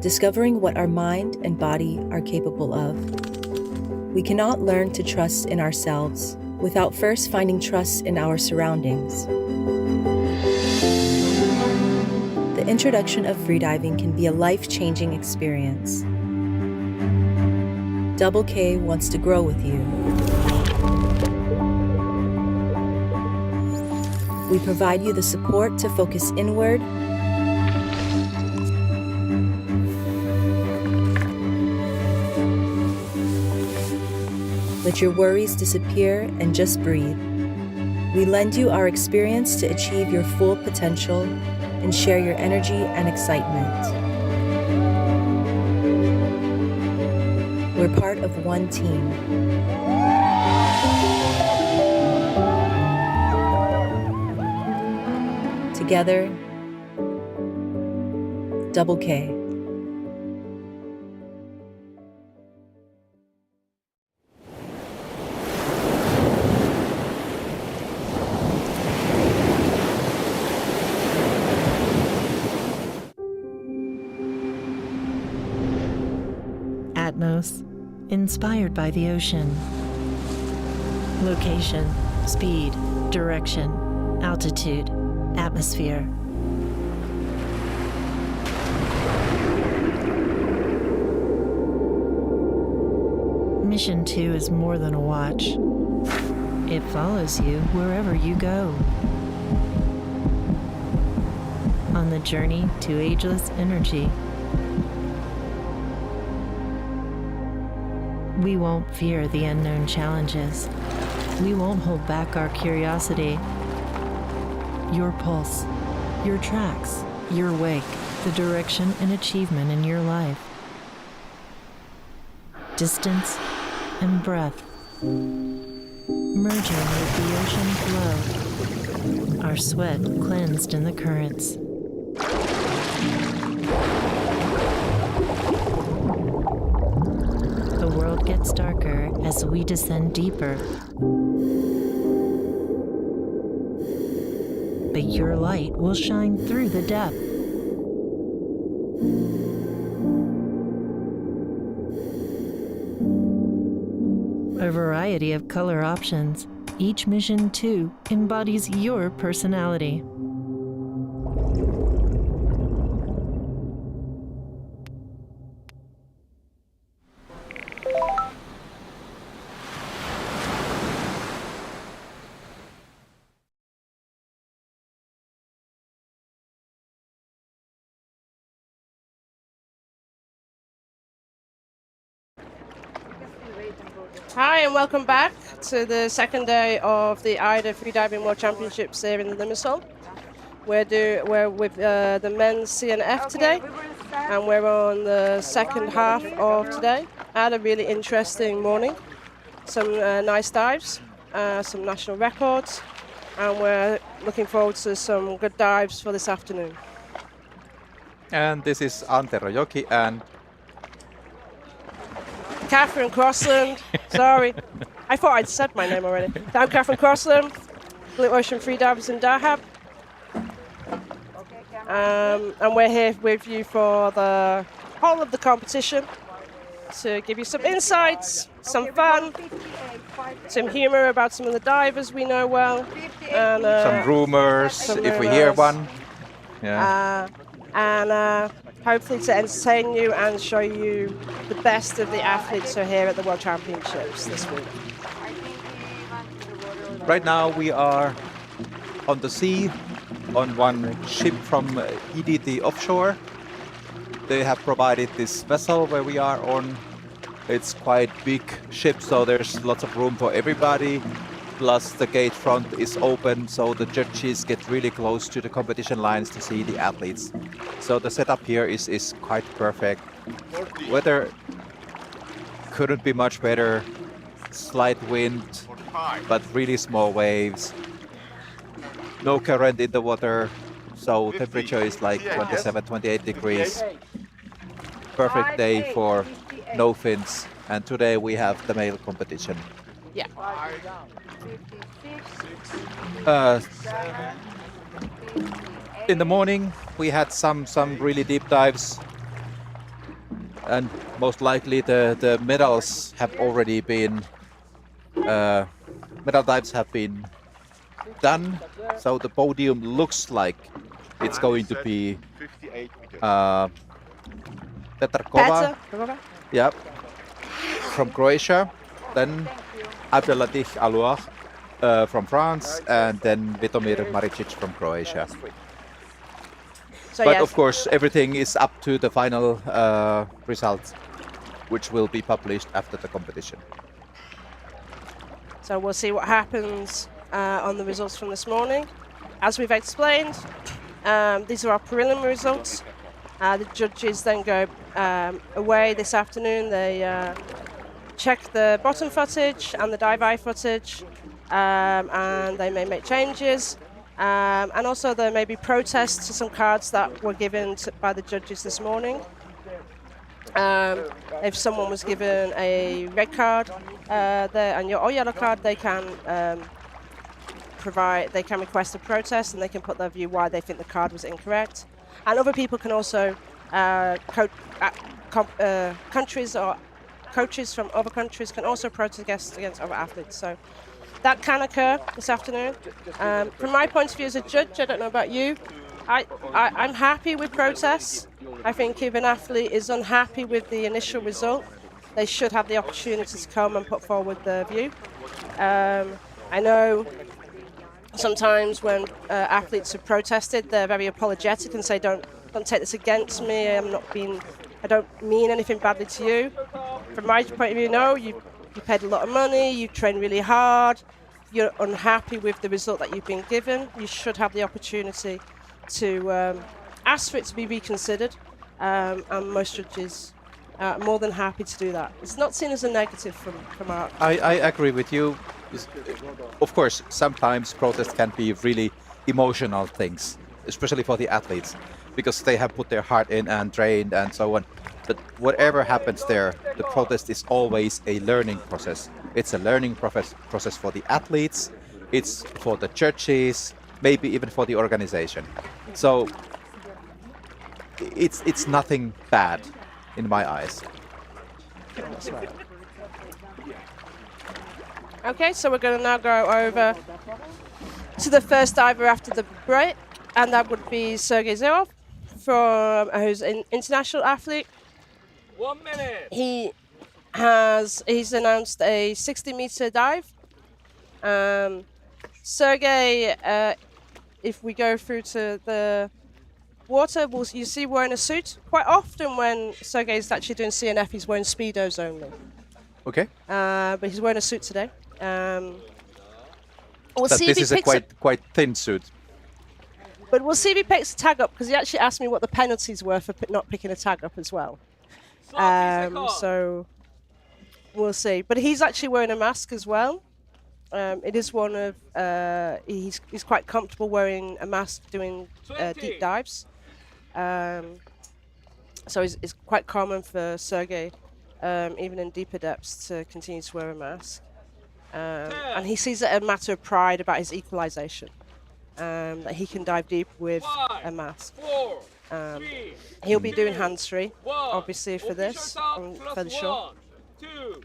discovering what our mind and body are capable of. We cannot learn to trust in ourselves without first finding trust in our surroundings. The introduction of freediving can be a life-changing experience. Double K wants to grow with you. We provide you the support to focus inward, let your worries disappear and just breathe. We lend you our experience to achieve your full potential and share your energy and excitement. We're part of one team. Together, Double K. Atmos, inspired by the ocean. Location, speed, direction, altitude, atmosphere. Mission 2 is more than a watch. It follows you wherever you go. On the journey to ageless energy. We won't fear the unknown challenges. We won't hold back our curiosity. Your pulse, your tracks, your wake, the direction and achievement in your life. Distance and breath, merging with the ocean flow, our sweat cleansed in the currents. The world gets darker as we descend deeper. But your light will shine through the depth. A variety of color options. Each Mission 2 embodies your personality. Hi and welcome back to the second day of the AIDA Freediving World Championships here in Limassol. We're with the men's CNF today, and we're on the second half of today. I had a really interesting morning, some nice dives, some national records, and we're looking forward to some good dives for this afternoon. And this is Ante Rojoki and Catherine Crossland. Sorry, I thought I'd said my name already. I'm Catherine Crossland, Blue Ocean Freedivers in Dahab. And we're here with you for the whole of the competition to give you some insights, some fun, some humor about some of the divers we know well, and some rumors if we hear one. Yeah. And hopefully to entertain you and show you the best of the athletes who are here at the World Championships this week. Right now we are on the sea on one ship from EDT offshore. They have provided this vessel where we are on. It's quite big ship, so there's lots of room for everybody. Plus the gate front is open, so the judges get really close to the competition lines to see the athletes. So the setup here is quite perfect. Weather couldn't be much better. Slight wind, but really small waves. No current in the water, so temperature is like 27, 28 degrees. Perfect day for no fins. And today we have the male competition. Yeah. In the morning we had some really deep dives. And most likely the medals have already been, medal dives have been done. So the podium looks like it's going to be Petrkova, yeah, from Croatia, then Abdelatich Alouar from France, and then Vitomir Maricic from Croatia. So But yes. of course, everything is up to the final results, which will be published after the competition. So we'll see what happens on the results from this morning. As we've explained, these are our preliminary results. The judges then go away this afternoon. They check the bottom footage and the dive eye footage, and they may make changes. And also there may be protests to some cards that were given by the judges this morning. If someone was given a red card or yellow card, they can request a protest, and they can put their view why they think the card was incorrect. And other people can also countries or coaches from other countries can also protest against other athletes. So that can occur this afternoon. From my point of view as a judge, I don't know about you, I'm happy with protests. I think if an athlete is unhappy with the initial result, they should have the opportunity to come and put forward their view. I know sometimes when athletes have protested, they're very apologetic and say, don't take this against me, I don't mean anything badly to you. From my point of view, no, you paid a lot of money, you trained really hard, you're unhappy with the result that you've been given, you should have the opportunity to ask for it to be reconsidered, and most judges are more than happy to do that. It's not seen as a negative from our... I agree with you. Of course, sometimes protests can be really emotional things, especially for the athletes, because they have put their heart in and trained and so on. But whatever happens there, the protest is always a learning process. It's a learning process for the athletes, it's for the judges, maybe even for the organization. So it's nothing bad in my eyes. Okay, so we're going to now go over to the first diver after the break, and that would be Sergei Zerov, who's an international athlete. 1 minute. He's announced a 60-meter dive. Sergei, if we go through to the water, you see wearing a suit. Quite often when Sergei is actually doing CNF, he's wearing Speedos only. Okay. But he's wearing a suit today. We'll But see this if is he a picks quite thin suit. But we'll see if he picks a tag up, because he actually asked me what the penalties were for not picking a tag up as well. So we'll see. But he's actually wearing a mask as well. It is one of he's quite comfortable wearing a mask doing deep dives. So it's quite common for Sergei, even in deeper depths, to continue to wear a mask. And he sees it a matter of pride about his equalization, that he can dive deep with a mask. He'll be doing hands-free, obviously, for this, I'm fairly sure. 2,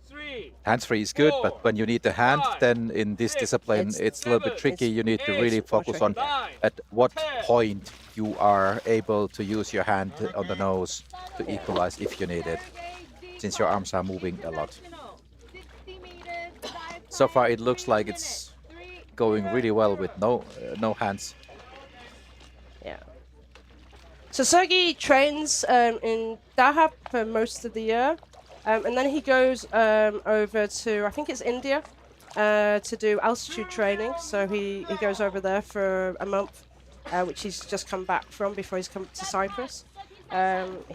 3. Hands-free is good, but when you need the hand, then in this discipline it's a little bit tricky. You need to really focus on at what point you are able to use your hand on the nose to equalize if you need it, since your arms are moving a lot. So far it looks like it's going really well with no hands. Yeah. So Sergei trains in Dahab for most of the year, and then he goes over to, I think it's India, to do altitude training. So he goes over there for a month, which he's just come back from before he's come to Cyprus.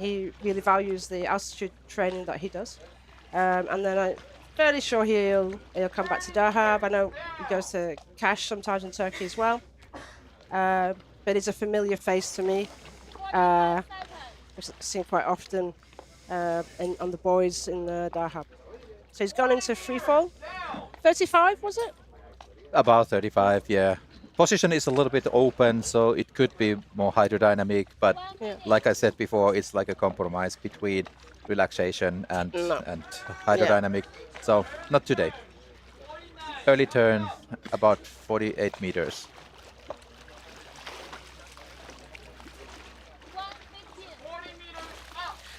He really values the altitude training that he does. And then I'm fairly sure he'll come back to Dahab. I know he goes to Kaş sometimes in Turkey as well. But he's a familiar face to me. I've seen quite often on the boys in Dahab. So he's gone into free fall. 35, was it? About 35, yeah. position is a little bit open, so it could be more hydrodynamic, but Yeah. like I said before, it's like a compromise between relaxation and hydrodynamic. So not today. Early turn, about 48 meters.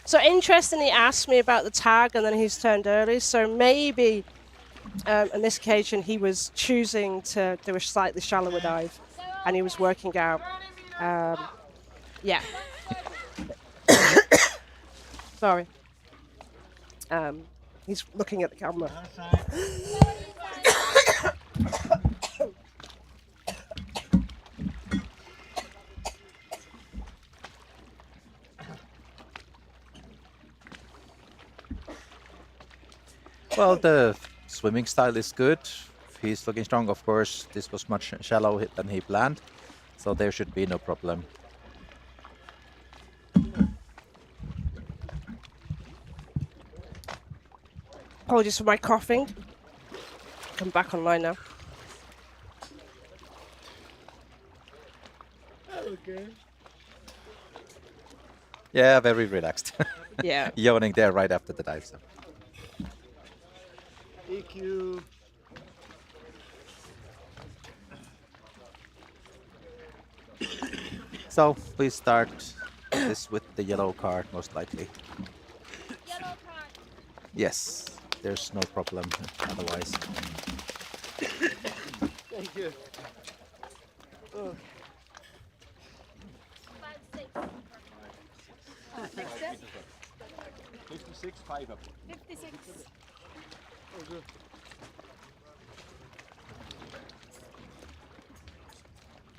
So interestingly, asked me about the tag, and then he's turned early. So maybe on this occasion he was choosing to do a slightly shallower dive, and he was working out. Yeah. Sorry. He's looking at the camera. Well, the swimming style is good. He's looking strong. Of course, this was much shallower than he planned, so there should be no problem. Apologies for my coughing. I'm back online now. Okay. Yeah, very relaxed. Yeah. Yawning there right after the dive. So. EQ. So please start this with the yellow card, most likely. Yellow card. Yes, there's no problem otherwise. Thank you. Oh. 5, 6. Next step. 56, 5 up. 56. Oh, good.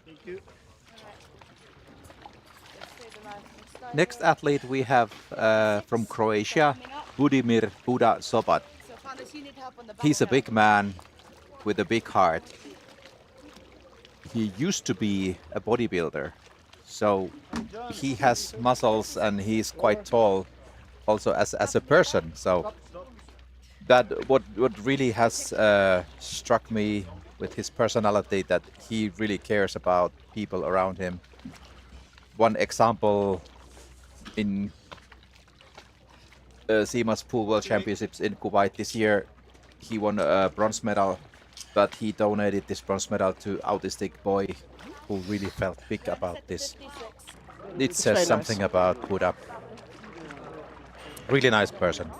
Thank you. Next athlete we have from Croatia, Budimir Buda Sobat. He's a big man with a big heart. He used to be a bodybuilder, so he has muscles and he's quite tall also as a person. So that what really has struck me with his personality, that he really cares about people around him. One example, in CMA's Pool World Championships in Kuwait this year, he won a bronze medal, but he donated this bronze medal to autistic boy who really felt big about this. It says very something nice. about Buddha. Really nice person.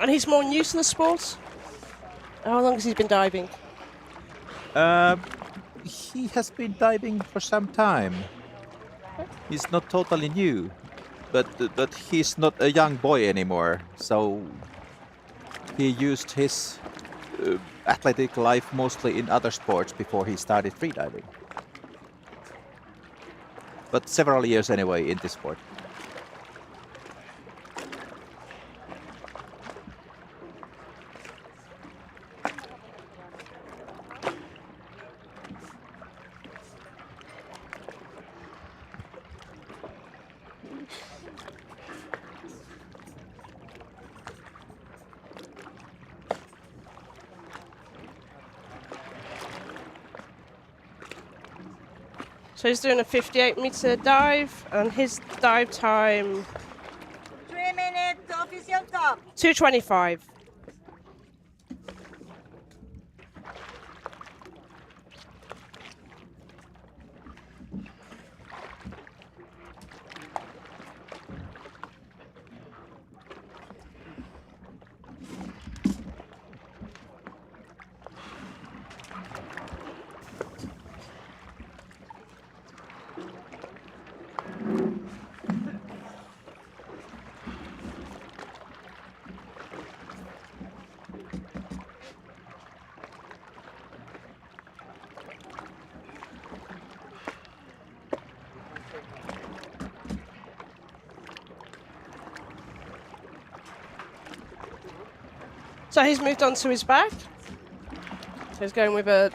And he's more new to the sport. How long has he been diving? He has been diving for some time. He's not totally new, but he's not a young boy anymore. So he used his athletic life mostly in other sports before he started freediving. But several years anyway in this sport. So he's doing a 58-meter dive, and his dive time 3 minutes to official top. 2:25. So he's moved on to his back. So he's going with a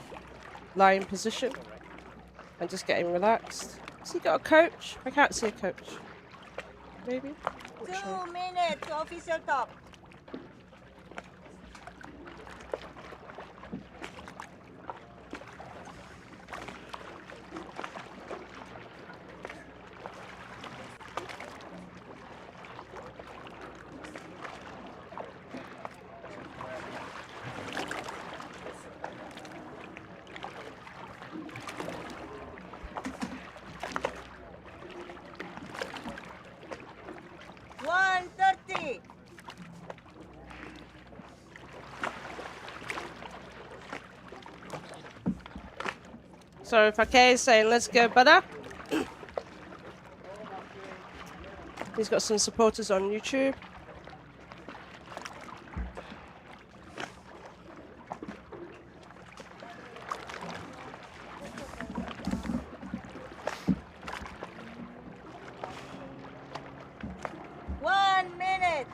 lying position and just getting relaxed. Has he got a coach? I can't see a coach. Maybe? Not sure. 2 minutes to official top. So Fake is saying, let's go, Buddha. He's got some supporters on YouTube. One minute.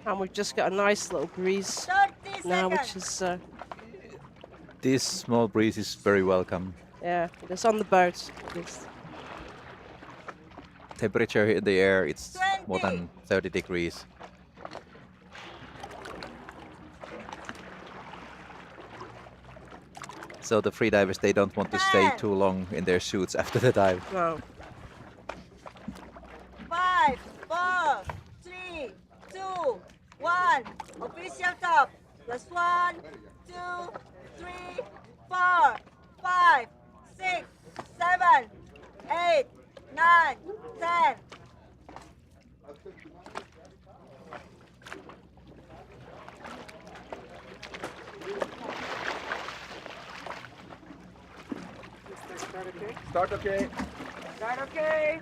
And we've just got a nice little breeze 30 now, seconds. which is, This small breeze is very welcome. yeah, it's on the boat. It's Temperature in the air, it's more than 30 degrees. So the freedivers, they don't want to stay too long in their suits after the dive. no. 5, 4, 3, 2, 1. Official top. Plus 1, 2, 3, 4, 5, 6, 7, 8, 9, 10. Start okay. Start okay.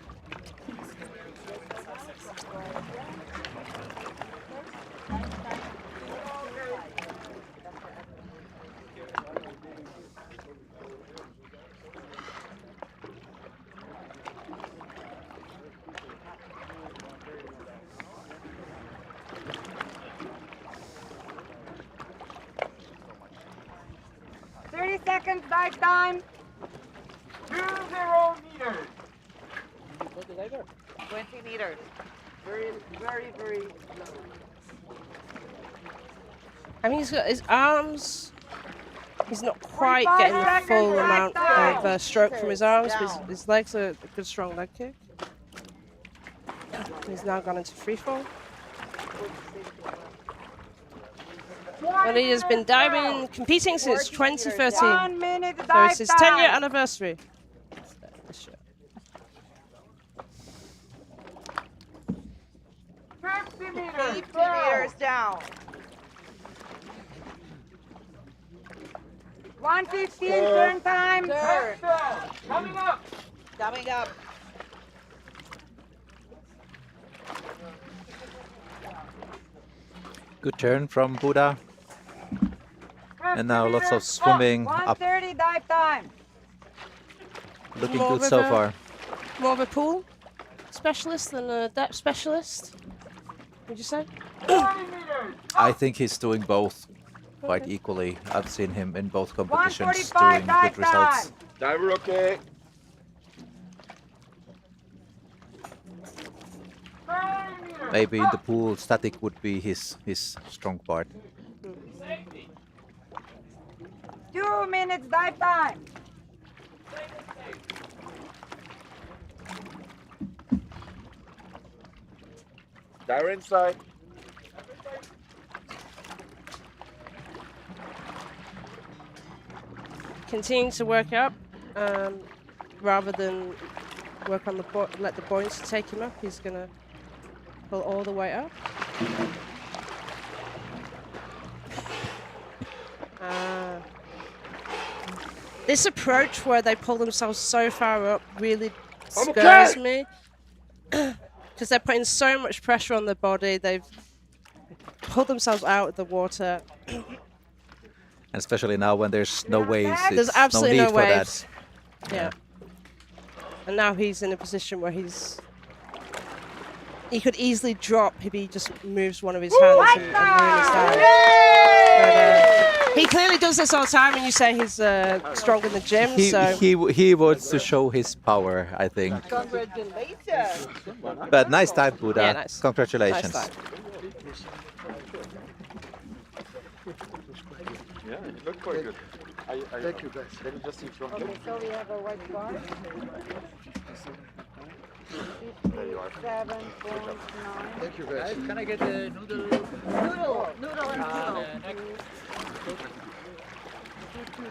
Seconds dive time. 20 meters. 20 meters. Very, very, very low. I mean, he's got his arms. He's not quite 45 getting the seconds full dive amount time. of stroke from his arms, but Down. his legs are a good strong leg kick. He's now gone into free fall. But he has been diving, competing since 2013. 1 minute So dive it's his time. 10-year anniversary. This year. 50 meters. 50 meters down. 1:15 turn time. Turn. Coming up. Coming up. Good turn from Buddha. And now lots of swimming up. 1:30 dive time. Looking More good of so a- far. More of a pool specialist than a depth specialist, would you say? I think he's doing both quite Okay. equally. I've seen him in both competitions 1:45 doing dive good results. time. Diver okay. Maybe in the pool, static would be his strong part. 2 minutes dive time. Diver inside. Continuing to work up, rather than work on the let the buoyancy take him up. He's gonna pull all the way up. This approach where they pull themselves so far up really scares me, because they're putting so much pressure on their body. They've pulled themselves out of the water. And especially now when there's no waves, There's it's absolutely no no need for waves. that. Yeah. And now he's in a position where he could easily drop if he just moves one of his hands and ruins that. He clearly does this all the time, and you say he's strong in the gym. He wants to show his power, I think. Congratulations. But nice time, Buddha. Yeah, nice. Congratulations. Nice dive. Yeah, it looked quite good. Thank you, guys. Can you just in front? Okay, so we have a white bar. There you are. 7.9. Thank you, guys. Can I get the noodle? Noodle and pillow. Next. 52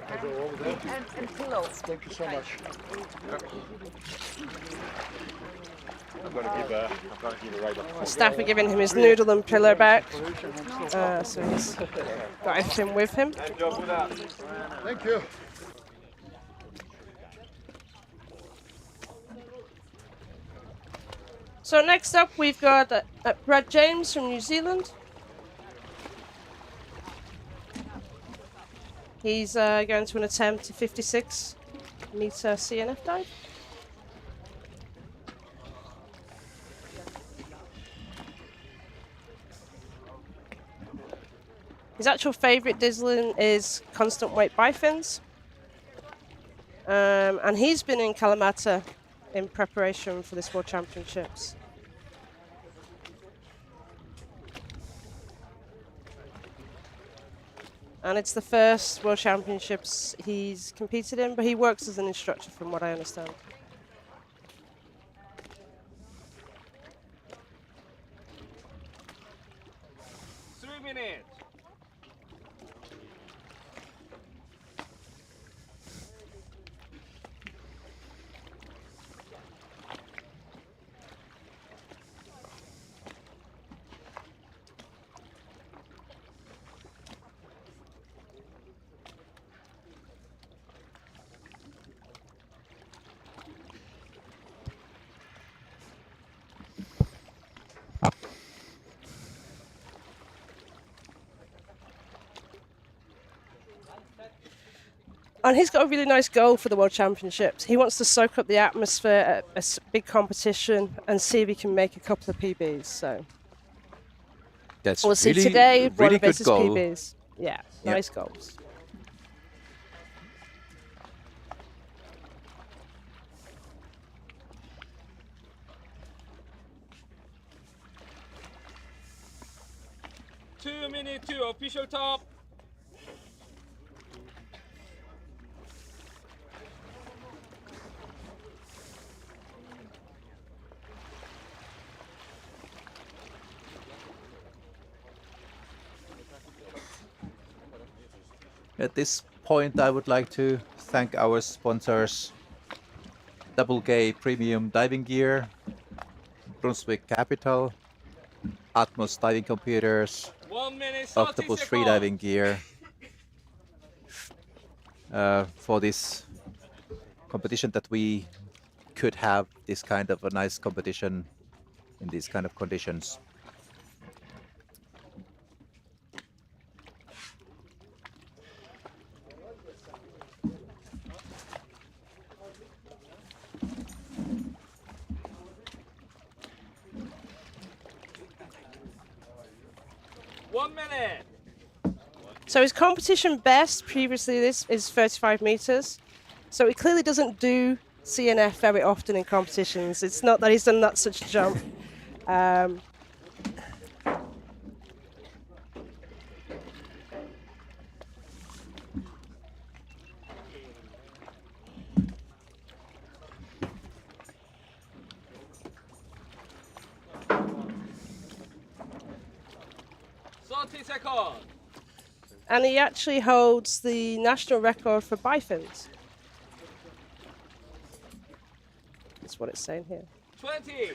I go over there. and pillow. Thank you so much. I'm gonna give a ride up. The staff are giving him his noodle and pillow back. So he's got everything with him. Thank you. So next up we've got Brad James from New Zealand. He's going to an attempt to 56-meter CNF dive. His actual favourite discipline is constant weight bifins. And he's been in Kalamata in preparation for this World Championships. And it's the first World Championships he's competed in, but he works as an instructor from what I understand. And he's got a really nice goal for the World Championships. He wants to soak up the atmosphere at a big competition and see if he can make a couple of PBs. So That's we'll see really, today one really of good his goal. PBs. Yeah, nice goals. Minute 2, official top. At this point, I would like to thank our sponsors, Double K Premium Diving Gear, Brunswick Capital, Atmos Diving Computers, 1 minute, 30 Octopus seconds. Freediving Gear for this competition, that we could have this kind of a nice competition in these kind of conditions. So his competition best previously this is 35 meters. So he clearly doesn't do CNF very often in competitions. It's not that he's done that such a jump. And he actually holds the national record for bifins. That's what it's saying here. 20.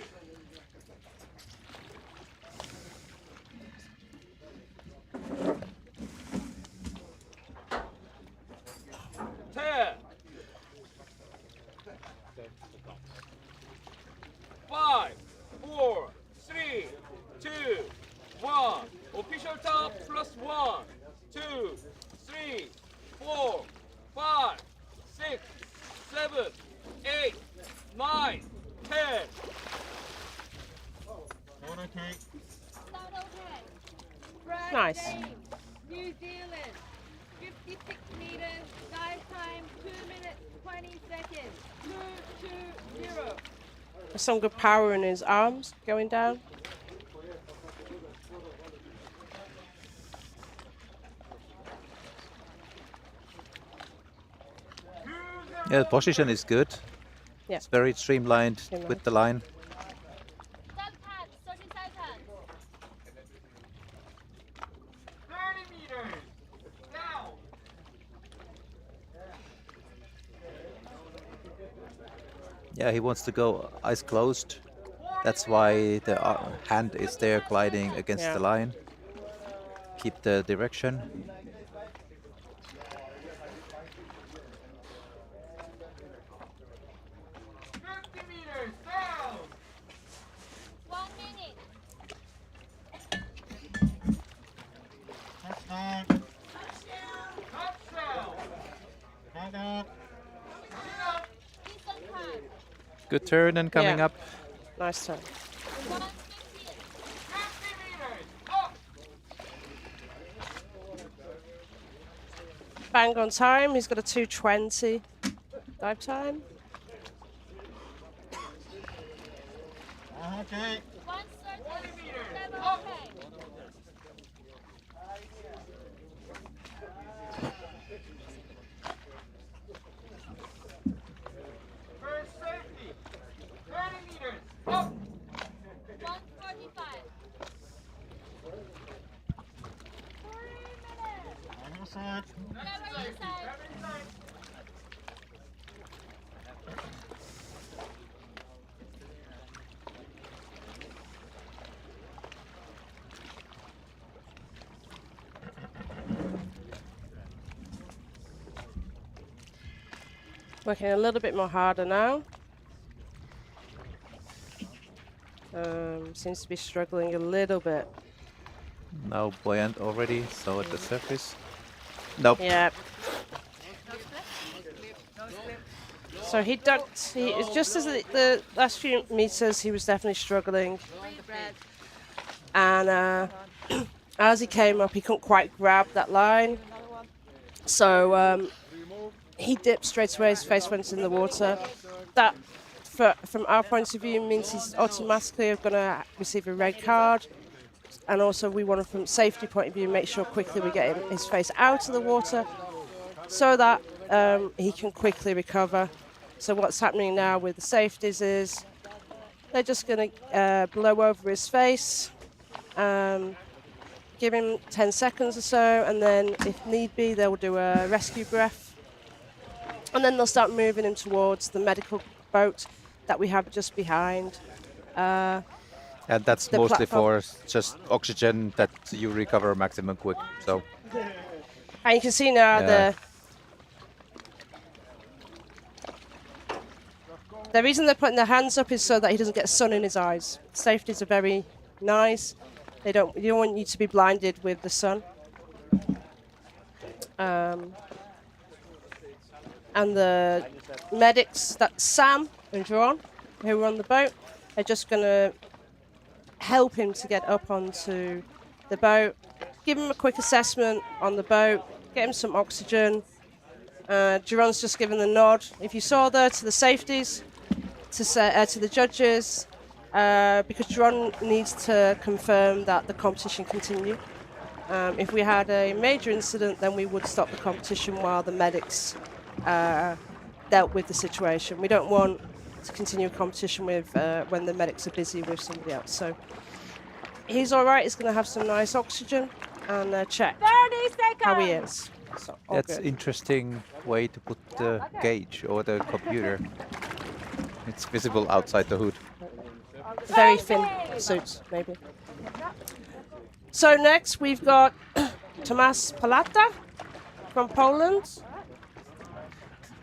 Five, 4, 3, 2, 1. Official top plus 1, 2, 3, 4, 5, 6, 7, 8, 9, 10. Nice. James, New Zealand, 56 meters, dive time 2 minutes 20 seconds, 220. There's some good power in his arms going down. Yeah, the position is good. Yeah. It's very streamlined with the line. Yeah, he wants to go eyes closed. That's why the hand is there gliding against the line. Keep the direction. Good turn and coming up. Nice turn. Bang on time. He's got a 2:20 dive time. Okay. First safety. 30 meters. Up. 1:45. 3 minutes. Working a little bit more harder now. Seems to be struggling a little bit. Now buoyant already, so at the surface. Nope. Yeah. So he ducked. It's just as the last few meters, he was definitely struggling. And as he came up, he couldn't quite grab that line. So he dipped straight away. His face went in the water. That, from our point of view, means he's automatically going to receive a red card. And also, we want to, from safety point of view, make sure quickly we get his face out of the water so that he can quickly recover. So what's happening now with the safeties is they're just going to blow over his face, give him 10 seconds or so, and then if need be, they'll do a rescue breath. And then they'll start moving him towards the medical boat that we have just behind. And that's mostly for just oxygen that you recover maximum quick. So. And you can see now the reason they're putting their hands up is so that he doesn't get sun in his eyes. Safeties are very nice. You don't want you to be blinded with the sun. And the medics, that's Sam and John, who are on the boat, are just going to help him to get up onto the boat, give him a quick assessment on the boat, get him some oxygen. Jeroen's just given the nod. If you saw there, to the safeties, to the judges, because Jeroen needs to confirm that the competition continue. If we had a major incident, then we would stop the competition while the medics dealt with the situation. We don't want to continue a competition with when the medics are busy with somebody else. So he's all right. He's going to have some nice oxygen and check 30 seconds. how he is. So, That's good. interesting way to put the gauge or the computer. It's visible outside the hood. Very thin suits, maybe. So next we've got Tomasz Palata from Poland.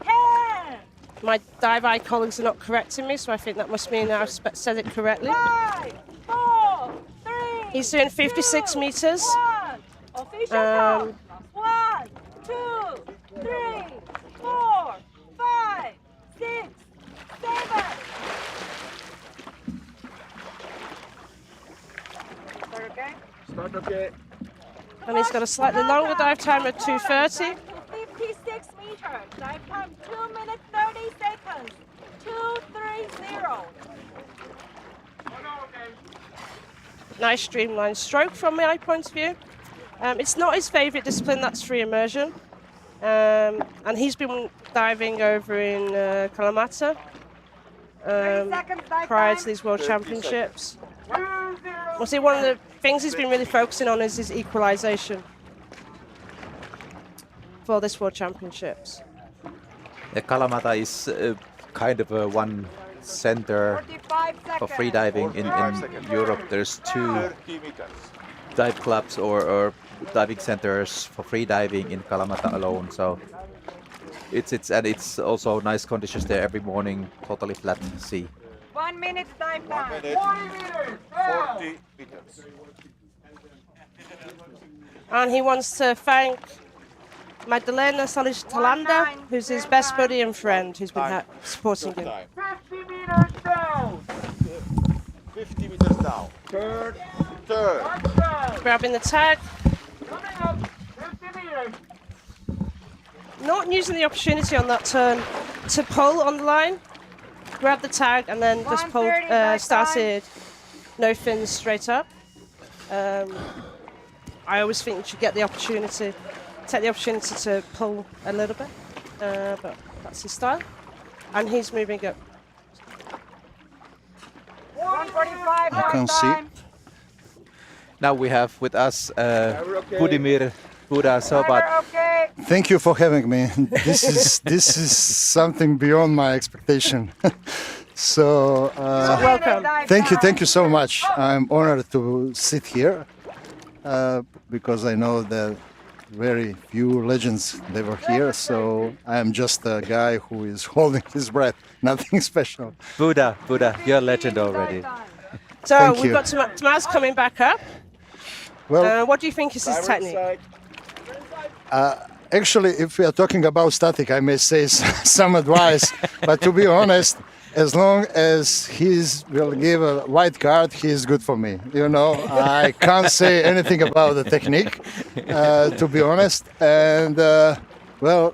10, My dive eye colleagues are not correcting me, so I think that must mean I've said it correctly. 5, 4, 3. He's doing 56 2, meters. 1. Official count. 1, 2, 3, 4, 5, 6, 7. Start okay? Start okay. And he's got a slightly longer dive time of 2:30. 56 meters. Dive time 2 minutes 30 seconds. 2:30. Nice streamlined stroke from my point of view. It's not his favourite discipline, that's free immersion. And he's been diving over in Kalamata prior to these World Championships. Well, see, one of the things he's been really focusing on is his equalization for this World Championships. The Kalamata is kind of a one center for freediving in Europe. There's 2 dive clubs or diving centers for freediving in Kalamata alone. So it's also nice conditions there every morning, totally flat sea. 1 minute dive time. 40 meters. 40 meters. And he wants to thank Magdalena Solis-Talanda, who's his best buddy and friend, who's been supporting him. 50 meters down. 50 meters down. Third. Grabbing the tag. Coming up. 50 meters. Not using the opportunity on that turn to pull on the line. Grab the tag and then just pull, started no fins straight up. I always think you should get the opportunity, take the opportunity to pull a little bit, but that's his style. And he's moving up. 145 I can see. Now we have with us Budimir Buda Sobat. Okay. Thank you for having me. This is something beyond my expectation. So welcome. Thank you so much. I'm honored to sit here because I know that very few legends they were here. So I am just a guy who is holding his breath. Nothing special. Buda, you're a legend already. So Thank we've you. got Tomas coming back up. Well, What do you think is his technique? actually, if we are talking about static, I may say some advice. But to be honest, as long as he will give a white card, he is good for me. You know, I can't say anything about the technique, to be honest. And well,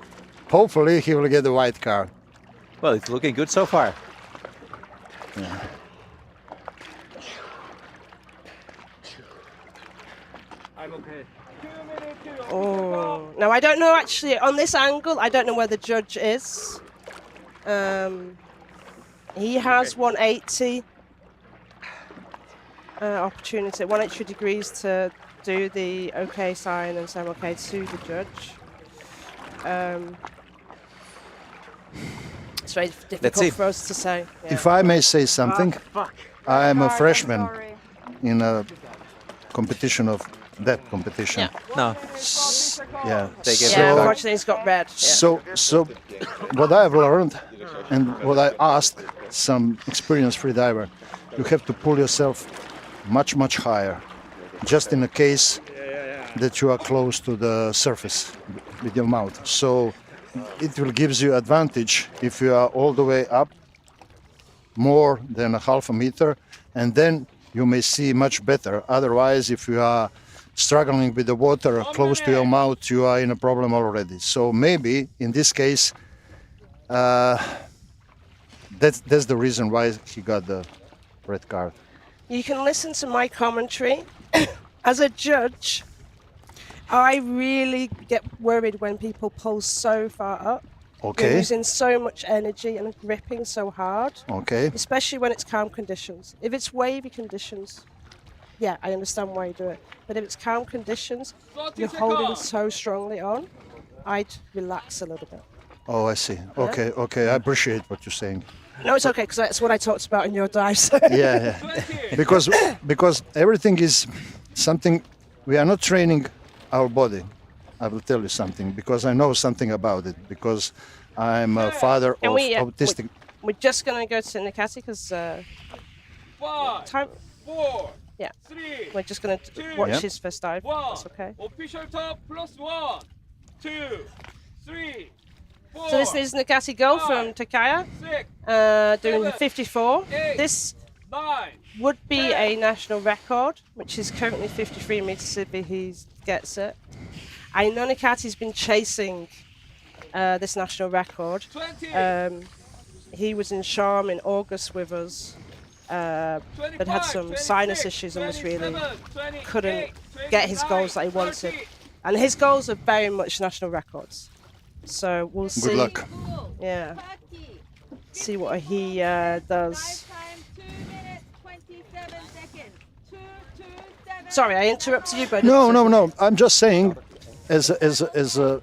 hopefully he will get the white card. Well, it's looking good so far. Yeah. I'm okay. Oh, now I don't know actually on this angle. I don't know where the judge is. He has 180 opportunity, 180 degrees to do the okay sign and say I'm okay to the judge. It's very difficult for us to say. Yeah. If I may say something, I am a freshman in a competition of that competition. No. Yeah. They gave Yeah, it back. unfortunately, he's got red. Yeah. So what I've learned and what I asked some experienced freediver, you have to pull yourself much higher, just in the case that you are close to the surface with your mouth. So it will gives you advantage if you are all the way up more than a half a meter, and then you may see much better. Otherwise, if you are struggling with the water close to your mouth, you are in a problem already. So maybe in this case, that's the reason why he got the red card. You can listen to my commentary. As a judge, I really get worried when people pull so far up. Okay. They're using so much energy and gripping so hard. Okay. Especially when it's calm conditions. If it's wavy conditions, yeah, I understand why you do it. But if it's calm conditions, you're holding so strongly on, I'd relax a little bit. Oh, I see. Okay, I appreciate what you're saying. No, it's okay, because that's what I talked about in your dive. So. Yeah. Because everything is something, we are not training our body. I will tell you something, because I know something about it, because I'm a father of autistic. We're just going to go to Nikati, because time. 4, yeah. 3, we're just going to watch his first dive. That's okay. Official top +1, 2, 3, 4. So this is Nikati Girl from Takaya, doing the 54. This would be a national record, which is currently 53 meters if he gets it. I know Nikati's been chasing this national record. He was in Sharm in August with us, but had some sinus issues and was really couldn't get his goals that he wanted. And his goals are very much national records. So we'll see. Good luck. Yeah. See what he does. Sorry, I interrupted you, but No. I'm just saying, as a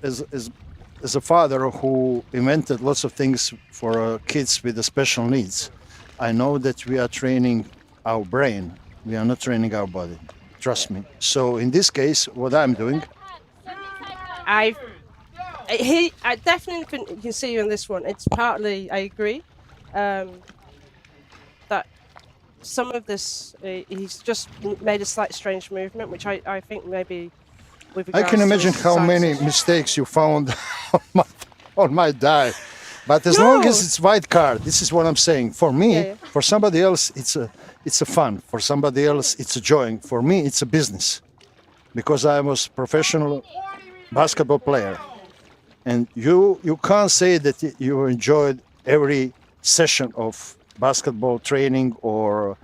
father who invented lots of things for kids with the special needs, I know that we are training our brain. We are not training our body. Trust me. So in this case, what I'm doing, I definitely can see you on this one. It's partly, I agree, that some of this, he's just made a slight strange movement, which I think maybe with I can imagine how many mistakes you found on my dive. But as long as it's white card, this is what I'm saying. For me, for somebody else, it's a fun. For somebody else, it's a joy. For me, it's a business, because I was professional basketball player, and you can't say that you enjoyed every session of basketball training or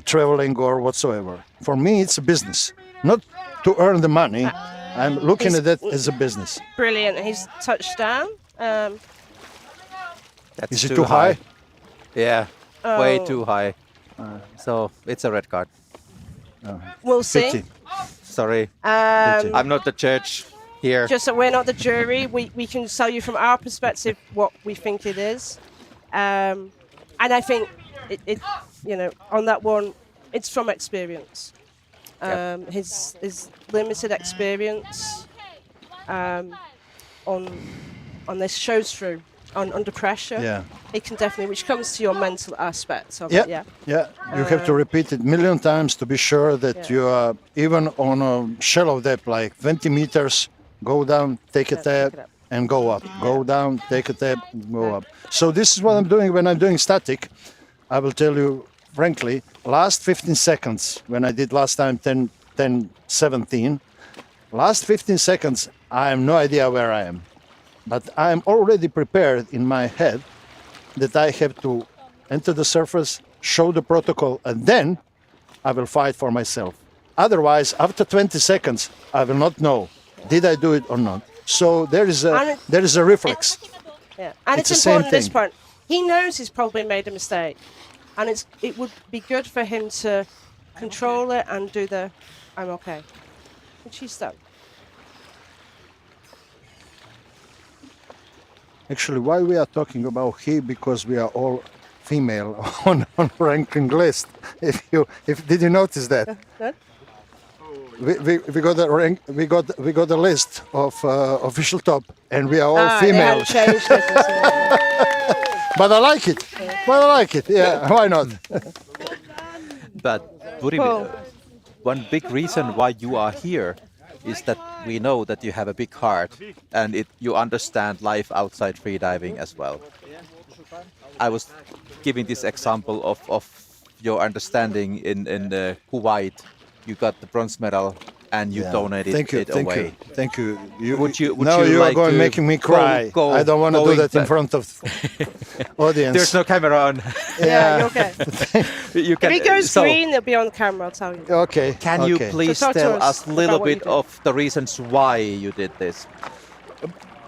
traveling or whatsoever. For me, it's a business, not to earn the money. I'm looking at that as a business. Brilliant. He's touched down. That's Is it too high? Yeah, way too high. So it's a red card. We'll see. Pity. Sorry, I'm not the judge here. Just that we're not the jury. We can tell you from our perspective what we think it is. And I think it on that one, it's from experience. His limited experience on this shows through under pressure. Yeah. It can definitely, which comes to your mental aspects of Yeah, it. Yeah. yeah. You have to repeat it a million times to be sure that you are even on a shallow depth, like 20 meters. Go down, take a tap, and go up. Go down, take a tap, go up. So this is what I'm doing when I'm doing static. I will tell you frankly, last 15 seconds, when I did last time 10-17, last 15 seconds, I have no idea where I am. But I'm already prepared in my head that I have to enter the surface, show the protocol, and then I will fight for myself. Otherwise, after 20 seconds, I will not know, did I do it or not? So there is a reflex. Yeah, and it's important at this point. He knows he's probably made a mistake, and it would be good for him to control it and do the "I'm okay," which he's done. Actually, why we are talking about he? Because we are all female on ranking list. Did you notice that? We got the rank. We got the list of official top, and we are all female. They haven't changed it. But I like it. But I like it. Yeah, why not? But one big reason why you are here is that we know that you have a big heart and you understand life outside freediving as well. I was giving this example of your understanding in Kuwait. You got the bronze medal and you donated it away. Thank you. Would you are going making me cry. I don't want to do that in front of audience. There's no camera on. Yeah, you're okay. You can, if he goes green, it'll be on camera, I'll tell you. Okay. Can you please tell us a little bit of the reasons why you did this?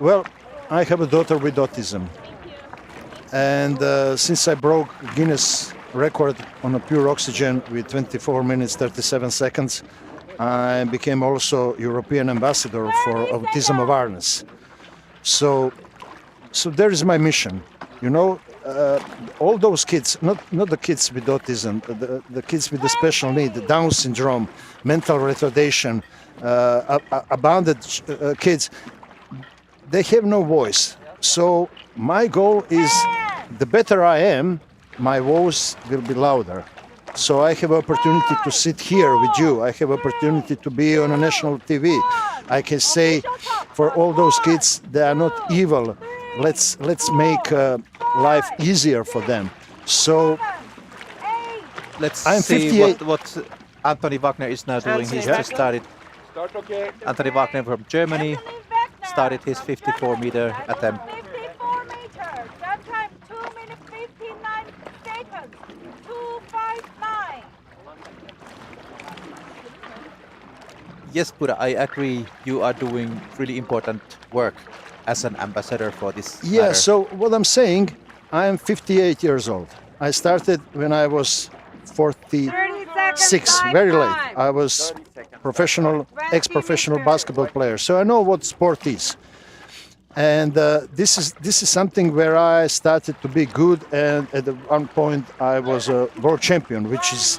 Well, I have a daughter with autism. And since I broke Guinness record on a pure oxygen with 24 minutes 37 seconds, I became also European ambassador for autism awareness. So there is my mission. You know, all those kids, not the kids with autism, the kids with the special need, the Down syndrome, mental retardation, abandoned kids, they have no voice. So my goal is, the better I am, my voice will be louder. So I have opportunity to sit here with you. I have opportunity to be on a national TV. I can say, for all those kids, they are not evil. Let's make life easier for them. So let's I'm see 58. what Anthony Wagner is now doing. He's just started. Anthony Wagner from Germany started his 54-meter attempt. 54 meters. That time 2 minutes 59 seconds. 2:59. Yes, Buddha, I agree. You are doing really important work. as an ambassador for this Yeah, matter? so what I'm saying, I am 58 years old. I started when I was 46, very late. I was ex-professional basketball player, so I know what sport is. And this is something where I started to be good, and at one point I was a world champion, which is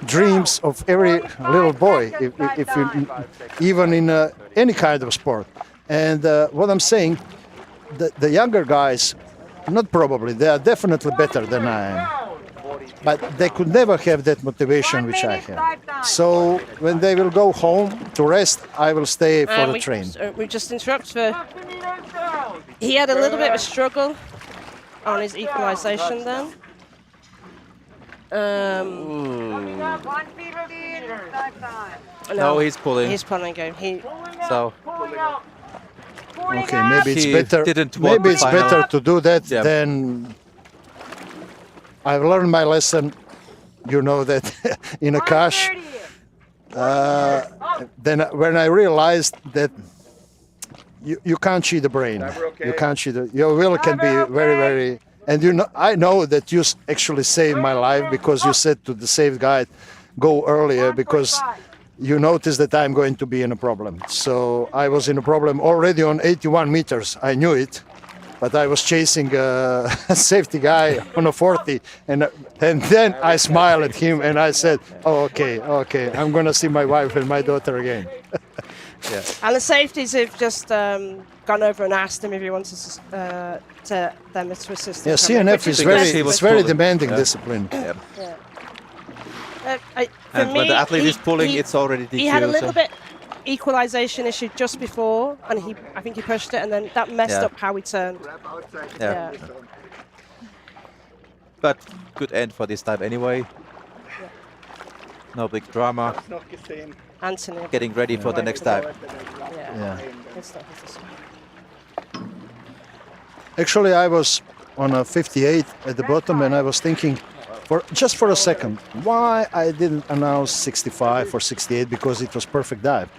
dreams of every little boy, if you, even in any kind of sport. And what I'm saying, the younger guys, not probably, they are definitely better than I am. But they could never have that motivation which I have. So when they will go home to rest, I will stay for the train. We just interrupt for... He had a little bit of a struggle on his equalisation then. No, he's pulling. He's pulling again. So... Okay, maybe it's He better. didn't want Maybe it's to find better out. to do that Yeah. than. I've learned my lesson. You know that in a cash. Then when I realized that you can't cheat the brain. You can't cheat. Your will can be very, very. And you know, I know that you actually saved my life because you said to the safe guide, go earlier because you noticed that I'm going to be in a problem. So I was in a problem already on 81 meters. I knew it, but I was chasing a safety guy on a 40, and then I smiled at him and I said, oh, okay, I'm going to see my wife and my daughter again. Yeah. And the safeties have just gone over and asked him if he wanted to them to assist him. Yeah, CNF is very demanding discipline. Yeah. For And when the athlete is pulling, it's already DQ. He had a little so- bit equalisation issue just before, and I think he pushed it, and then that messed Yeah. up how he turned. Yeah. But good end for this time anyway. No big drama. Anthony. Getting ready for the next time. Yeah. Good stuff. Actually, I was on a 58 at the bottom, and I was thinking, just for a second, why I didn't announce 65 or 68 because it was perfect dive.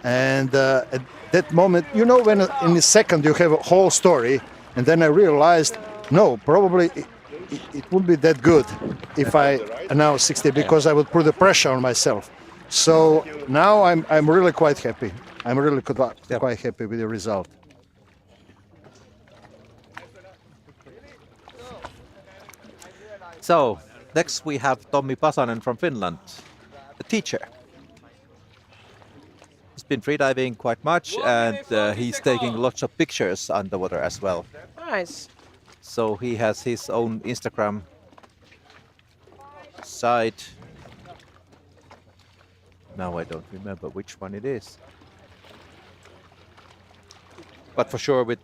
And at that moment, you know, when in a second you have a whole story, and then I realized, no, probably it wouldn't be that good if I announce 60 because I would put the pressure on myself. So now I'm really quite happy. I'm really quite happy with the result. So next we have Tommi Pasanen from Finland, a teacher. He's been freediving quite much, and he's taking lots of pictures underwater as well. Nice. So he has his own Instagram site. Now I don't remember which one it is. But for sure, with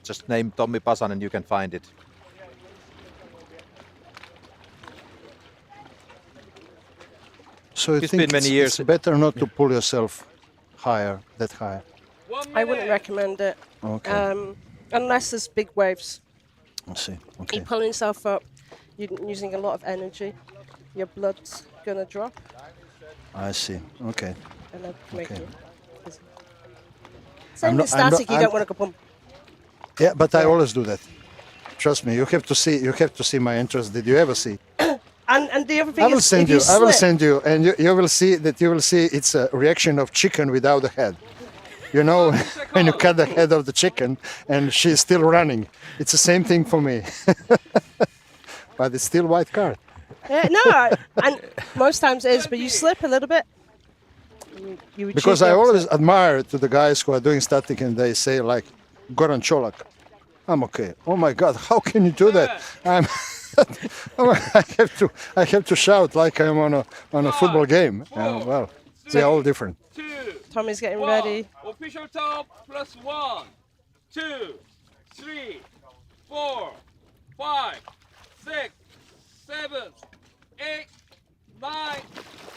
just name Tommi Pasanen, you can find it. So you It's think been many years. it's better not to pull yourself higher, that high? I wouldn't recommend it. Okay. Unless there's big waves. I see. Okay. Keep pulling yourself up. You're using a lot of energy. Your blood's gonna drop. I see. Okay. And that'll make Okay. you. Same with static. You don't want to go pump. Yeah, but I always do that. Trust me. You have to see. You have to see my interest. Did you ever see? And the other thing I will is, send if you. I will slip- send you, and you will see that. You will see it's a reaction of chicken without a head. You know, when you cut the head of the chicken and she's still running. It's the same thing for me. But it's still white card. No, and most times it is, but you slip a little bit. You would Because choose I the always opposite. admire to the guys who are doing static and they say like, Goran Čolak, I'm okay. Oh my God, how can you do that? I have to shout like I'm on a football game. Well, we are all different. Tommy's getting ready. Official top plus 1, 2, 3, 4, 5, 6, 7, 8, 9,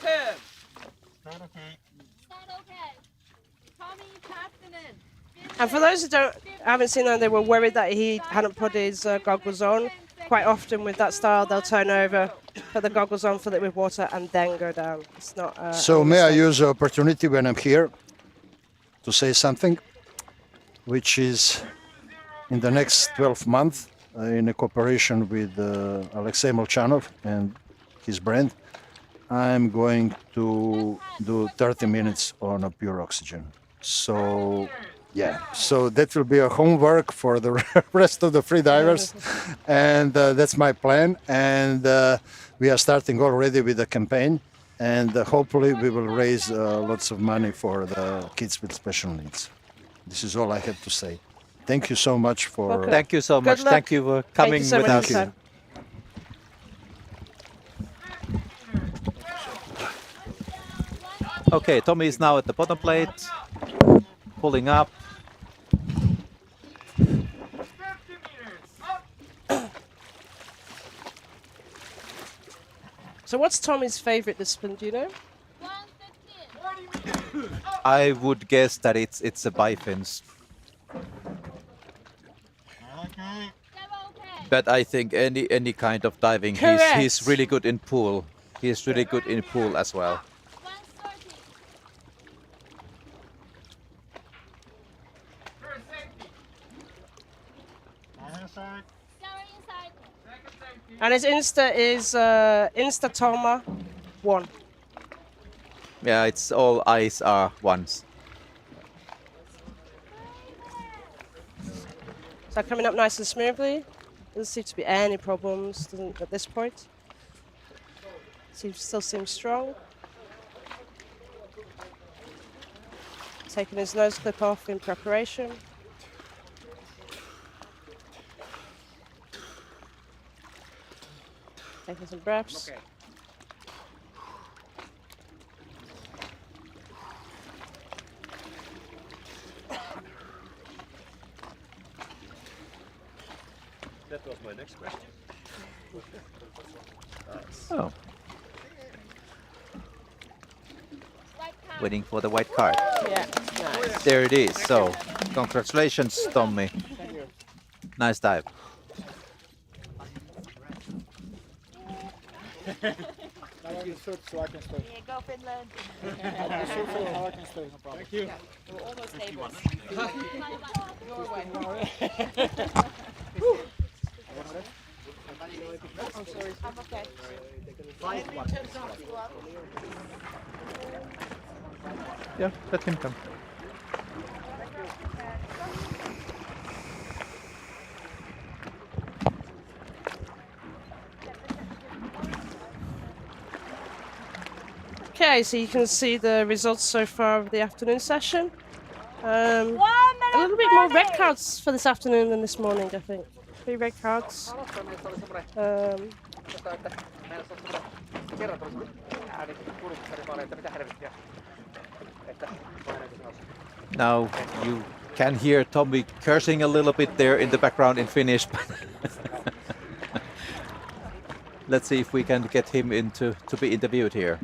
10. And for those who haven't seen that, they were worried that he hadn't put his goggles on. Quite often with that style, they'll turn over, put the goggles on, fill it with water, and then go down. It's not. So may I use the opportunity when I'm here to say something, which is in the next 12 months, in a cooperation with Alexei Molchanov and his brand, I'm going to do 30 minutes on a pure oxygen. So, yeah, so that will be a homework for the rest of the freedivers, and that's my plan. And we are starting already with the campaign, and hopefully we will raise lots of money for the kids with special needs. This is all I have to say. Thank you so much for... Thank you so much. Thank you for coming with us. Okay, Tommy is now at the bottom plate, pulling up. So what's Tommy's favorite discipline, do you know? I would guess that it's a bifins. But I think any kind of diving, he's really good in pool. He's really good in pool as well. And his Insta is Insta Toma 1. Yeah, it's all eyes are ones. So coming up nice and smoothly. Doesn't seem to be any problems at this point. Still seems strong. Taking his nose clip off in preparation. Taking some breaths. Okay. That was my next question. Oh. Waiting for the white card. Yeah, nice. There it is. So, congratulations, Tommy. Nice dive. Now I insert so I can stay. Yeah, go Finland. I insert so now I can stay, no problem. Thank you. We're almost neighbors. I'm sorry. I'm okay. Yeah, let him come. Okay, so you can see the results so far of the afternoon session. A little bit more red cards for this afternoon than this morning, I think. 3 red cards. Now you can hear Tommy cursing a little bit there in the background in Finnish. Let's see if we can get him to be interviewed here.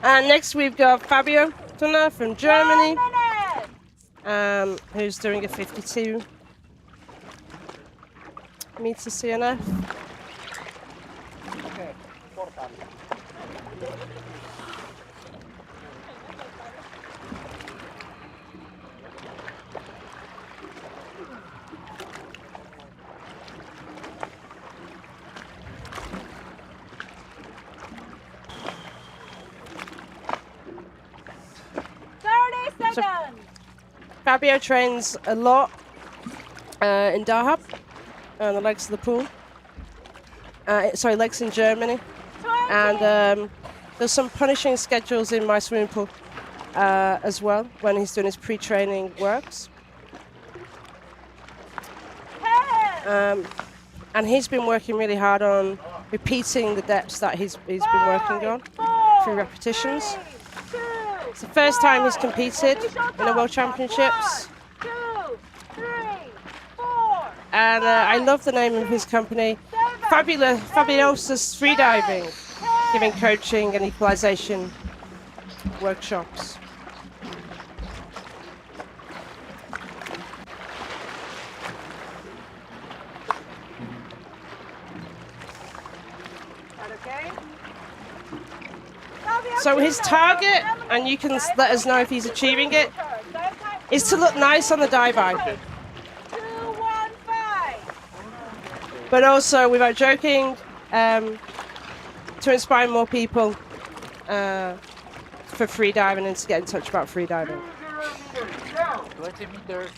And next we've got Fabio Tunner from Germany, who's doing a 52 meter CNF. Okay, So Fabio trains a lot in Dahab, on the lakes of the pool. Sorry, lakes in Germany. And there's some punishing schedules in my swimming pool as well when he's doing his pre-training works. And he's been working really hard on repeating the depths that he's been working on through repetitions. It's the first time he's competed in the World Championships. And I love the name of his company, Fabulosus Freediving, giving coaching and equalization workshops. So his target, and you can let us know if he's achieving it, is to look nice on the dive eye. 215. But also, without joking, to inspire more people for free diving and to get in touch about free diving. 20 meters.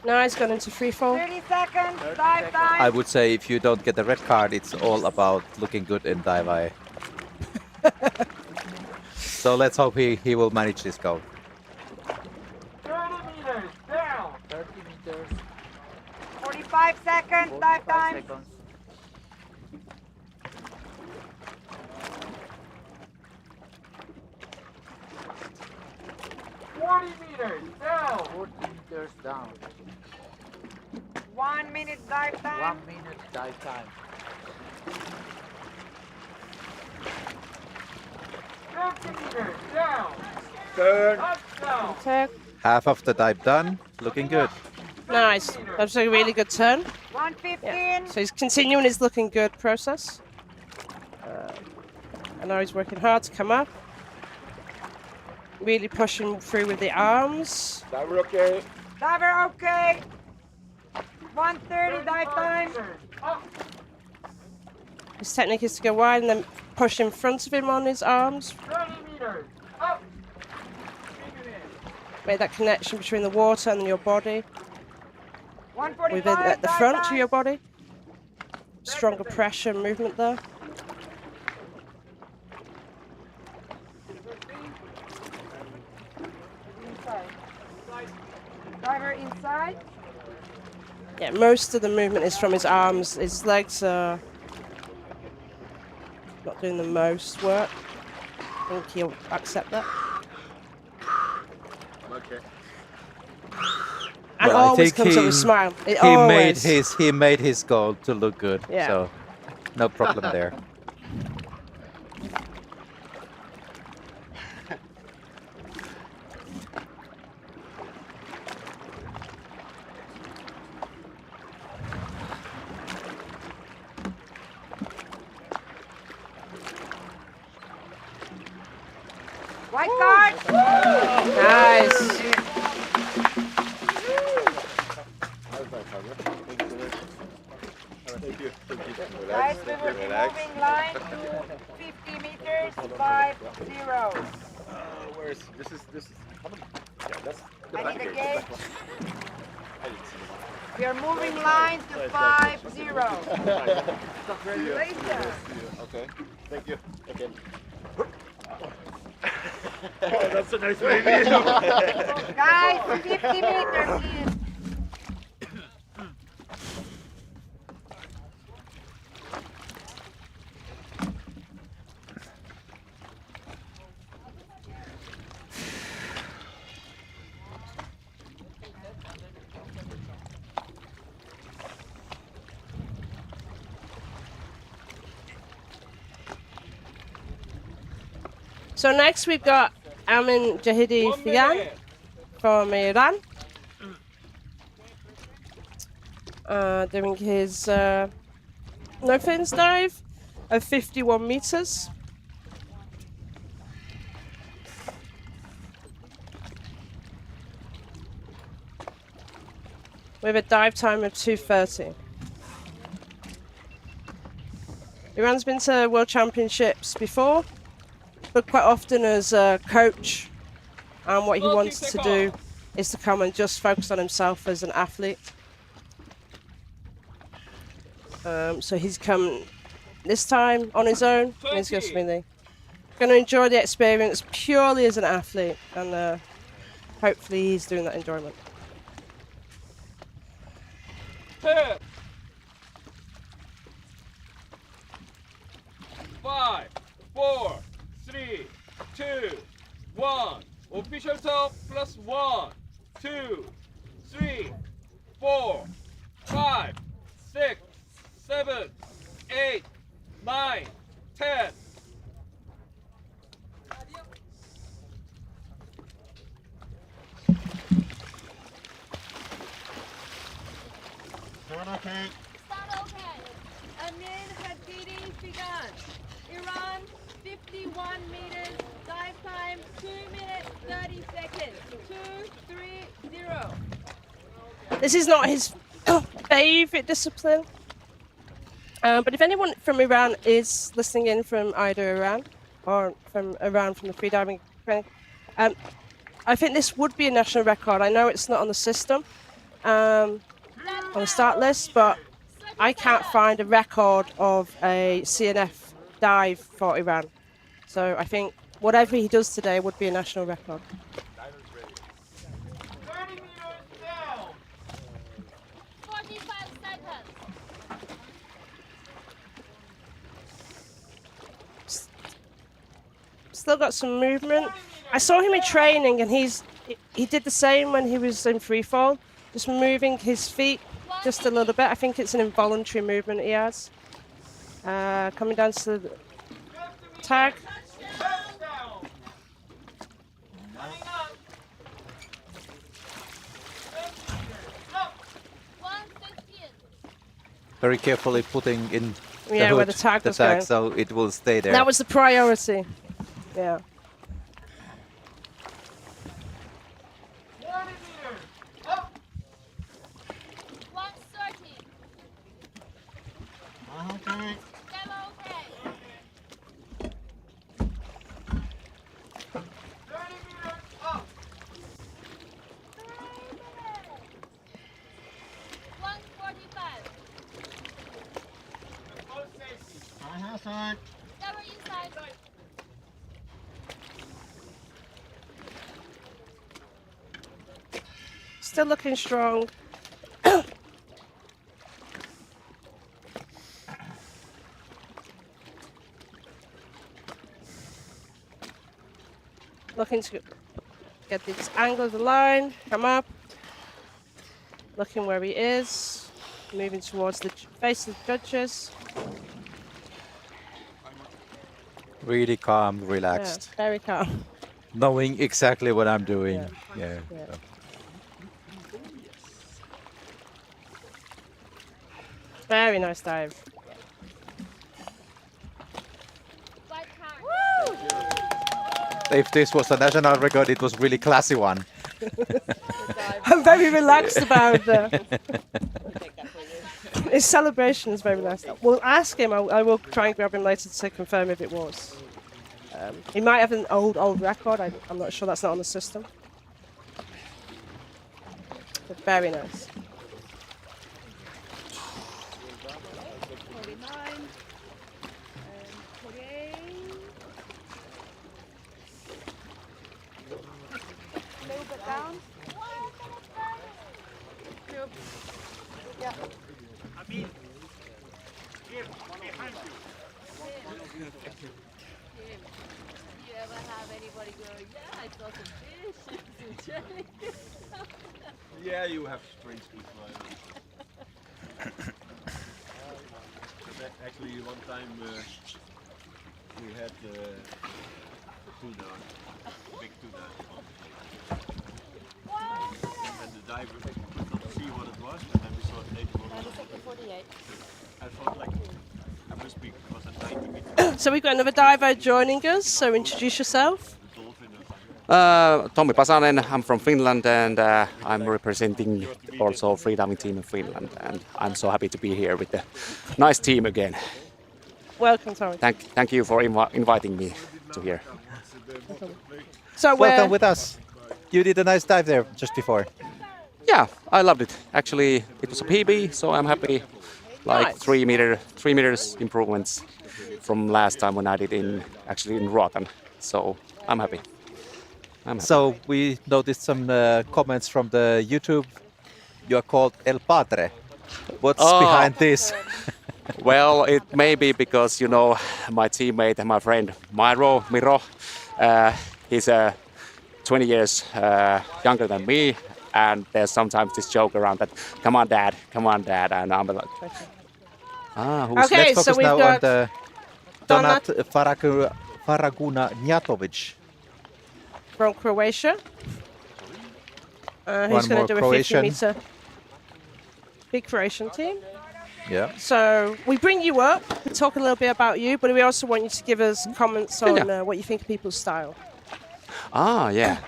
Now he's gone into free fall. 30 seconds. Dive time. I would say if you don't get the red card, it's all about looking good in dive eye. So let's hope he will manage this goal. 30 meters down. 30 meters. 45 seconds. Dive 45 time. seconds. Meters down. 40 meters down. 1 minute dive time. 1 minute dive time. 50 meters down. Turn. Turn. Half of the dive done, looking good. Nice. That's a really good turn. 115. So he's continuing his looking good process. And now he's working hard to come up. Really pushing through with the arms. Diver okay. Diver okay. 130 dive time. His technique is to go wide and then push in front of him on his arms. 30 meters. Up. Make that connection between the water and your body. 145 Within at the dive front time. of your body. Stronger pressure and movement there. Diver inside. Yeah, most of the movement is from his arms. His legs are not doing the most work. I think he'll accept that. Okay. And Well, I always think comes up with a smile. It he always. made his goal to look good. Yeah. So no problem there. White card. Nice. Thank you. Guys, we will be moving line to 50 meters, 50. Where is this? Is yeah, that's the I back need a gate. gate. I didn't see We are moving line to 50. Congratulations. Okay. Thank you. Okay. Oh, that's a nice baby. Guys, 50 meters, please. So next we've got Amin Jahidi Figan from Iran. Doing his no fins dive of 51 meters. With a dive time of 2:30. Iran's been to World Championships before, but quite often as a coach, and what he wants to do is to come and just focus on himself as an athlete. So he's come this time on his own, and he's just really going to enjoy the experience purely as an athlete, and hopefully he's doing that enjoyment. 10, 5, 4, 3, 2, 1. Official top plus 1, 2, 3, 4, 5, 6, 7, 8, 9, 10. okay. Start okay. Amin Hadidi Figan. Iran 51 meters, dive time 2 minutes 30 seconds. 2-3-0. This is not his favorite discipline. But if anyone from Iran is listening in from AIDA Iran or from Iran from the freediving training, I think this would be a national record. I know it's not on the system, on the start list, but I can't find a record of a CNF dive for Iran. So I think whatever he does today would be a national record. 45 seconds. Still got some movement. I saw him in training, and he did the same when he was in free fall, just moving his feet just a little bit. I think it's an involuntary movement he has. Coming down to the tag. Very carefully putting in the Yeah, hood, where the tag was going. so it will stay there. That was the priority. Yeah. Still looking strong. Looking to get this angle of the line, come up. Looking where he is. Moving towards the face of the judges. Really calm, relaxed. Yeah, very calm. Knowing exactly what I'm doing. Yeah. Yeah. So. Very nice dive. If this was a national record, it was really classy one. I'm very relaxed about his celebration is very nice. We'll ask him. I will try and grab him later to confirm if it was. He might have an old record. I'm not sure. That's not on the system. But very nice. 49 and 48. A little bit down. Good. Yeah. Amin, here, behind you. Kim, you ever have anybody go, yeah, I saw some fish in jelly? Yeah, you have strange people. Actually, one time we had tuna, big tuna. And the diver could not see what it was, and then we saw it later on. 48. I thought like, I must be, it was a 90 meter. So we've got another diver joining us. So introduce yourself. Tommi Pasanen, I'm from Finland and I'm representing also freediving team in Finland, and I'm so happy to be here with the nice team again. Welcome, Tommy. Thank you for inviting me to here. So welcome with us. You did a nice dive there just before. Yeah, I loved it. Actually, it was a PB, so I'm happy. Like Nice. 3 meters improvements from last time when I did in Roatan. So I'm happy. So we noticed some comments from the YouTube. You are called El Padre. What's behind this? Well, it may be because, you know, my teammate and my friend Miro, he's 20 years younger than me, and there's sometimes this joke around that, come on dad, and I'm like, who's Okay, let's focus so we've now got on the Donat Faraguna Njatovic. From Croatia. One Who's going more to do a Croatian. 50-meter big Croatian team. Yeah. So we bring you up, talk a little bit about you, but we also want you to give us comments on what you think of people's style. Ah, yeah.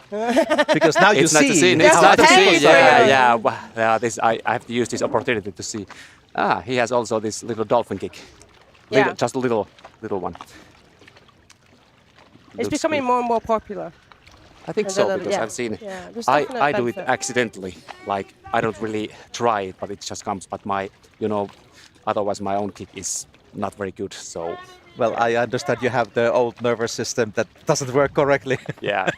Because now you it's nice to see. see. It's nice to see. Yeah. Yeah. This I have to use this opportunity to see. Ah, he has also this little dolphin kick. Yeah. Just a little one. It's Looks becoming good. more and more popular. I think And so then, because yeah. I've seen it. Yeah, there's definite I do it benefit. accidentally. Like I don't really try it, but it just comes. But otherwise my own kick is not very good. So Well, I understand you have the old nervous system that doesn't work correctly. yeah.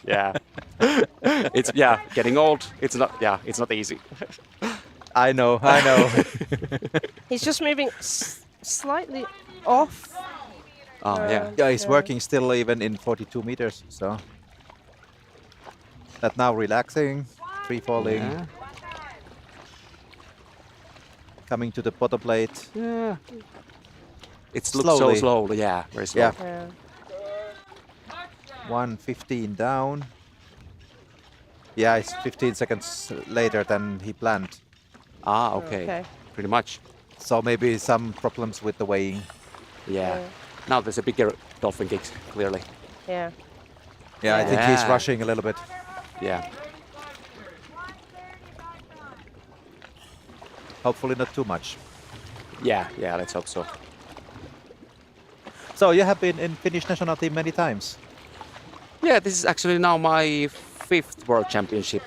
It's getting old. It's not easy. I know. He's just moving slightly off. Oh yeah. Yeah, he's working still even in 42 meters. So that now relaxing, free falling, Yeah. coming to the bottom plate. Yeah. It looks so slow. Yeah, very slow. Yeah. 1:15 down. Yeah, it's 15 seconds later than he planned. Ah, okay. Pretty much. So maybe some problems with the weighing. Yeah. Now there's a bigger dolphin kick, clearly. Yeah. Yeah, I think he's rushing a little bit. Yeah. Hopefully not too much. Yeah, let's hope so. So you have been in Finnish national team many times. Yeah, this is actually now my 5th World Championship.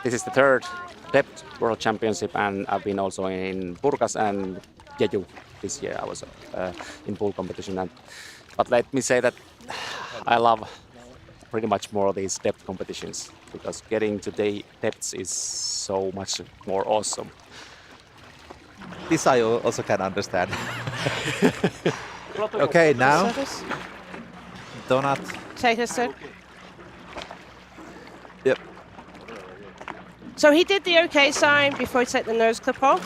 This is the 3rd depth World Championship, and I've been also in Burgas and Jeju this year. I was in pool competition. But let me say that I love pretty much more of these depth competitions because getting to the depths is so much more awesome. This I also can understand. Okay, now Donut. Take a sip. Yep. So he did the OK sign before he took the nose clip off,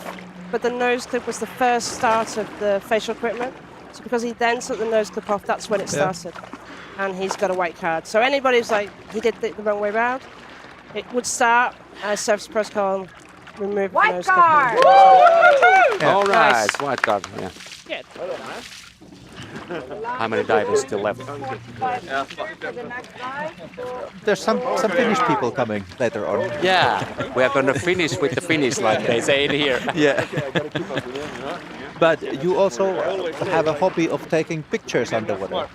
but the nose clip was the first start of the facial equipment. So because he then took the nose clip off, that's when it started. And he's got a white card. So anybody who's like, he did it the wrong way around, it would start as service protocol, remove the nose card. clip. All right, Nice. white card. Yeah. Good. How many divers still left? There's some Finnish people coming later on. Yeah, we are going to finish with the finish, like they say it here. Yeah. But you also have a hobby of taking pictures underwater.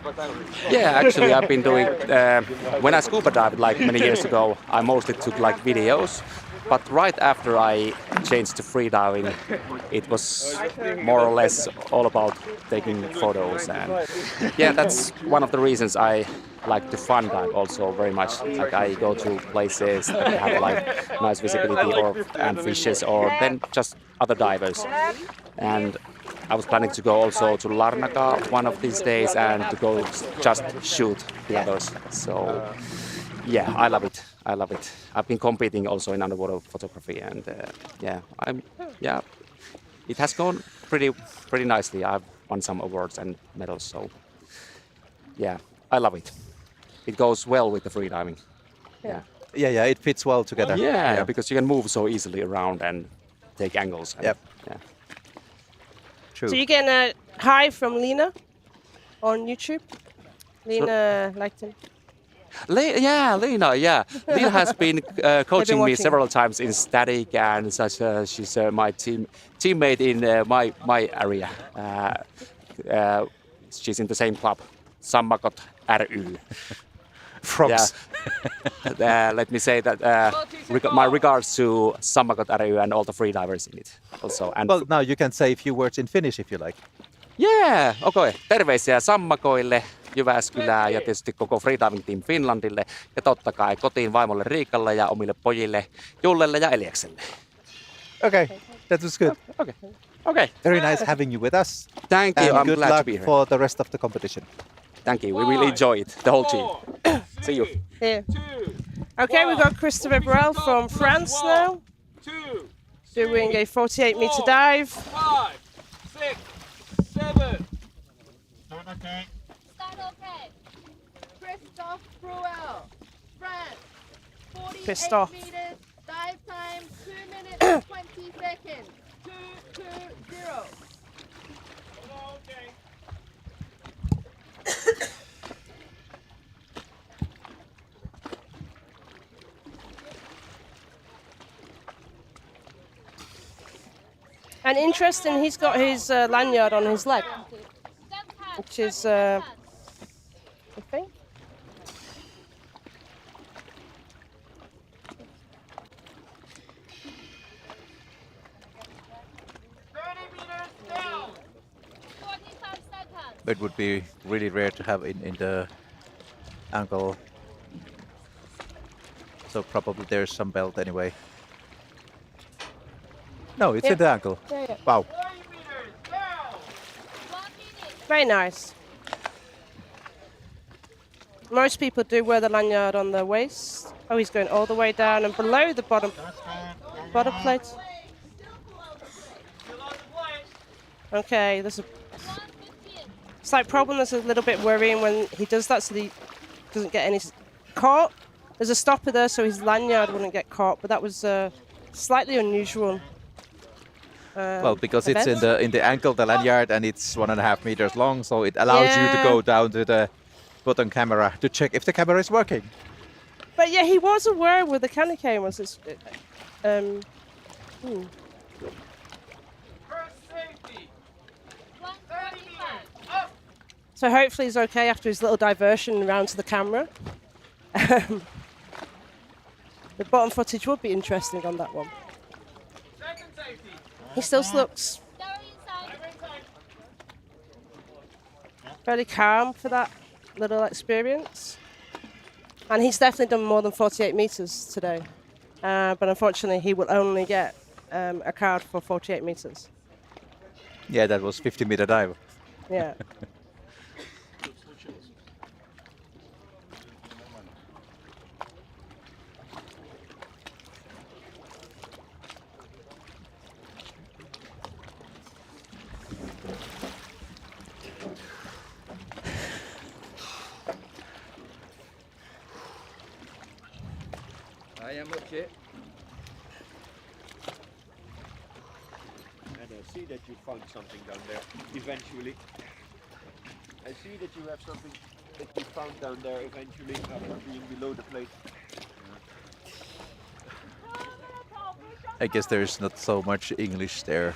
Yeah, actually, I've been doing. When I scuba dived like many years ago, I mostly took like videos. But right after I changed to freediving, it was more or less all about taking photos. And yeah, that's one of the reasons I like to fun dive also very much. Like I go to places that have like nice visibility and fishes, or then just other divers. And I was planning to go also to Larnaca one of these days and to go just shoot the others. So yeah, I love it. I've been competing also in underwater photography, and it has gone pretty nicely. I've won some awards and medals, so yeah, I love it. It goes well with the freediving. Yeah, it fits well together. Yeah, because you can move so easily around and take angles. And, Yep. Yeah. True. So you're getting a hi from Lena on YouTube. Lena Leighton. Lena. Lena has been coaching me watching. several times in static and such. She's my teammate in my area. She's in the same club, Sammakot ry. Frogs. Yeah. Let me say that my regards to Sammakot ry and all the freedivers in it also. And Well, now you can say a few words in Finnish if you like. yeah, okei. Terveisiä Sammakoille, Jyväskylään ja tietysti koko Freediving Team Finlandille. Ja totta kai kotiin vaimolle Riikalle ja omille pojille Jullelle ja Eliakselle. Okay, that was good. Okay. Very nice having you with us. Thank you. And I'm good glad to luck be here. for the rest of the competition. Thank you. We will enjoy it, the whole team. See you. Here. Okay, we've got Christopher Burrell from France now. Doing a 48-meter dive. 5, 6, 7. Start okay. Christophe Bruel, France. 48 Christophe. meters, dive time 2 minutes 20 seconds. 2, 2, 0. And interesting, he's got his lanyard on his leg, which is, I think. It would be really rare to have in the ankle. So probably there's some belt anyway. No, it's in the ankle. Yeah, yeah. Wow. Very nice. Most people do wear the lanyard on their waist. Oh, he's going all the way down and below the bottom plate. Okay, there's a slight problem. That's a little bit worrying when he does that, so he doesn't get any caught. There's a stopper there, so his lanyard wouldn't get caught, but that was slightly unusual. Well, because it's in the ankle, the lanyard, and it's 1.5 meters long, so it allows you to go down to the bottom camera to check if the camera is working. But yeah, he was aware where the candy cane was. So hopefully he's okay after his little diversion around to the camera. The bottom footage would be interesting on that one. He still looks fairly calm for that little experience. And he's definitely done more than 48 meters today. But unfortunately, he will only get a card for 48 meters. Yeah, that was 50-meter dive. Yeah. I am okay. And I see that you found something down there eventually. I see that you have something that you found down there eventually after being below the plate. I guess there's not so much English there.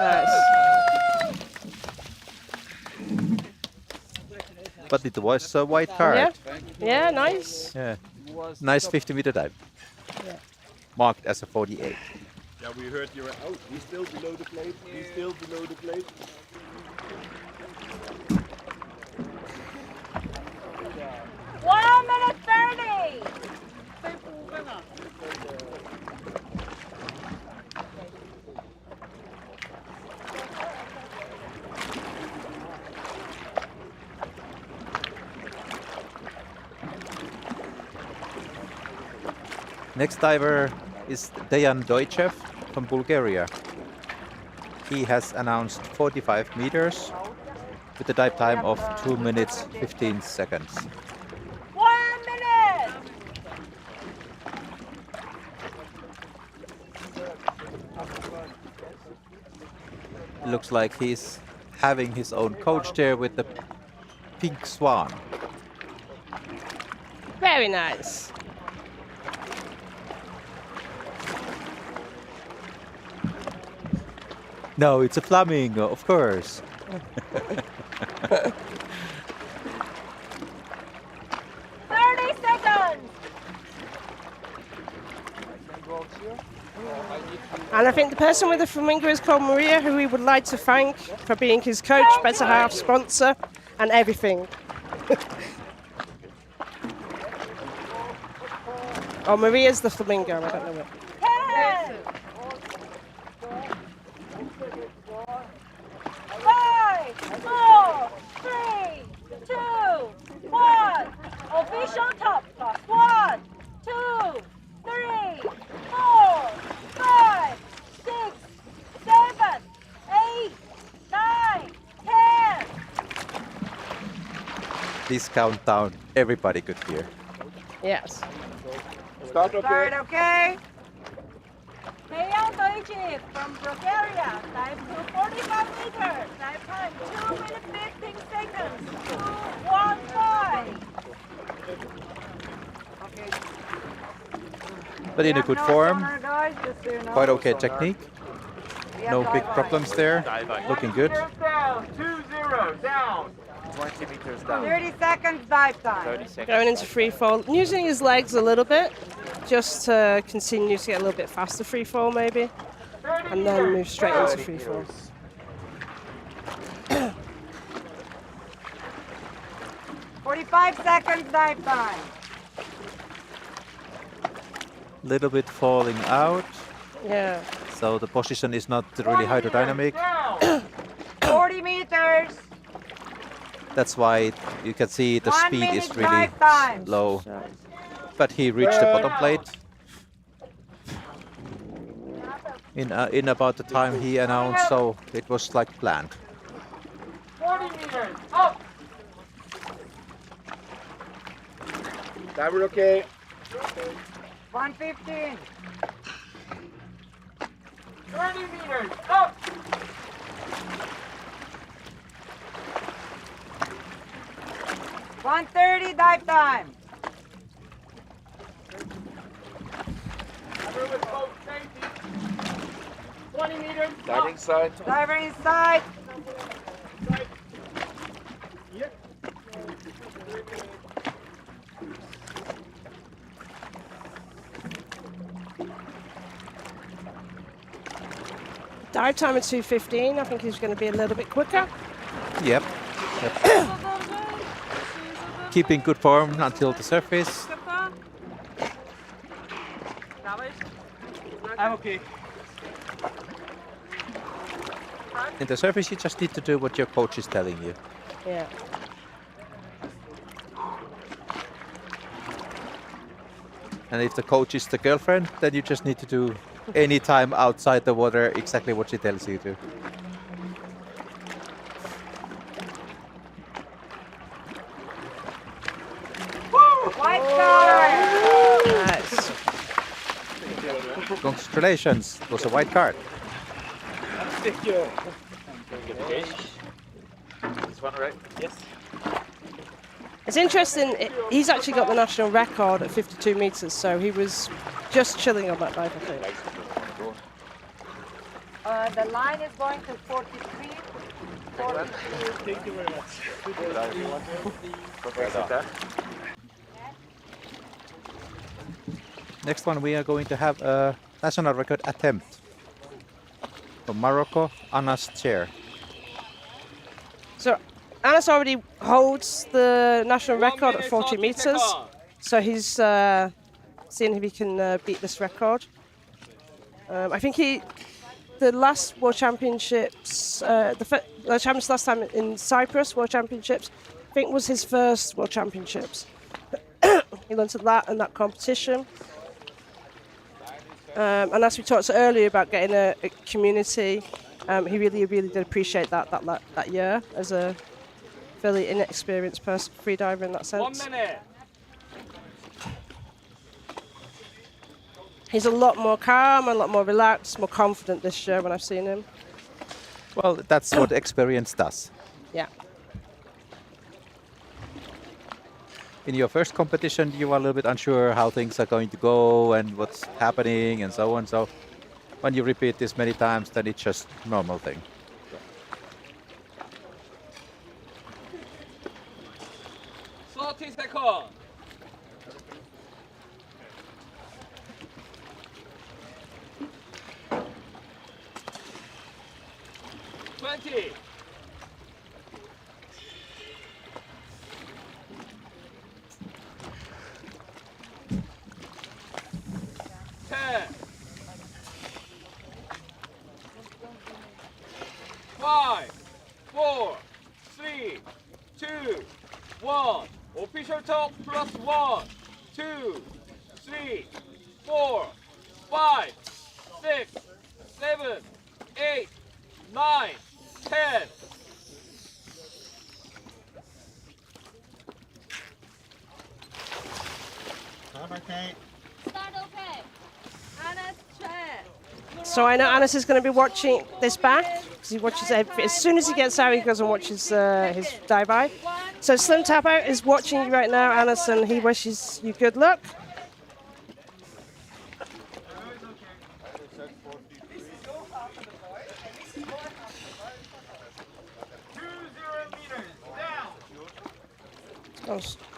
Nice. But it was a white card. Yeah, yeah, nice. Yeah, nice 50-meter dive. Yeah. Marked as a 48. Yeah, we heard you were out. He's still below the plate. He's still below the plate. One minute 30. Next diver is Dejan Dojcev from Bulgaria. He has announced 45 meters with a dive time of 2 minutes 15 seconds. 1 minute. Looks like he's having his own coach there with the pink swan. Very nice. No, it's a flamingo, of course. 30 seconds. And I think the person with the flamingo is called Maria, who we would like to thank for being his coach, better half, sponsor, and everything. Oh, Maria's the flamingo, I don't know it. 10. 5, 4, 3, 2, 1. Official top class. 1, 2, 3, 4, 5, 6, 7, 8, 9, 10. This countdown, everybody could hear. Yes. Start okay. Start okay. Heya Doichi from Bulgaria. Dive to 45 meters. Dive time 2 minutes 15 seconds. 2:15. Okay. But in a good No form, sonar, guys, just so you know. quite okay technique. No big problems there. Looking good. Down, 2-0, down. 20 meters down. 30 seconds dive time. 30 seconds. Going into free fall, using his legs a little bit, just to continue to get a little bit faster free fall maybe, and then move straight into free fall. Forty-five seconds dive time. Little bit falling out, Yeah. so the position is not really hydrodynamic. 40 meters. That's why you can see the 1 speed is minute really dive time. low. But he reached the bottom plate in about the time he announced, so it was like planned. 40 meters, up. Diver okay. 115. 30 meters, up. 130 dive time. Diver with boat safety. 20 meters, Dive up. inside. Diver inside. Dive time at 2:15. I think he's going to be a little bit quicker. Yep. Keeping good form until the surface. I'm okay. In the surface, you just need to do what your coach is telling you. Yeah. And if the coach is the girlfriend, then you just need to do any time outside the water exactly what she tells you to. White card. Nice. Congratulations, it was a white card. Thank you. This one, right? Yes. It's interesting. He's actually got the national record at 52 meters, so he was just chilling on that dive, I think. The line is going to 43. 42. Thank you very much. Next one, we are going to have a national record attempt. From Morocco, Anna's chair. So Anas already holds the national record at 40 meters, so he's seeing if he can beat this record. I think the last World Championships, the champions last time in Cyprus World Championships, I think was his first World Championships. He learned that in that competition. And as we talked earlier about getting a community, he really did appreciate that year as a fairly inexperienced freediver in that sense. 1 minute. He's a lot more calm and a lot more relaxed, more confident this year when I've seen him. Well, that's what experience does. Yeah. In your first competition, you are a little bit unsure how things are going to go and what's happening and so on. So when you repeat this many times, then it's just a normal thing. 30 seconds. Twenty. 10. 5, 4, 3, 2, 1. Official top plus 1, 2, 3, 4, 5, 6, 7, 8, 9, 10. Start okay. Anna's chair. So I know Anas is going to be watching this back because he watches as soon as he gets out, he goes and watches his dive by. So Slim Tap Out is watching you right now, Anas, and he wishes you good luck.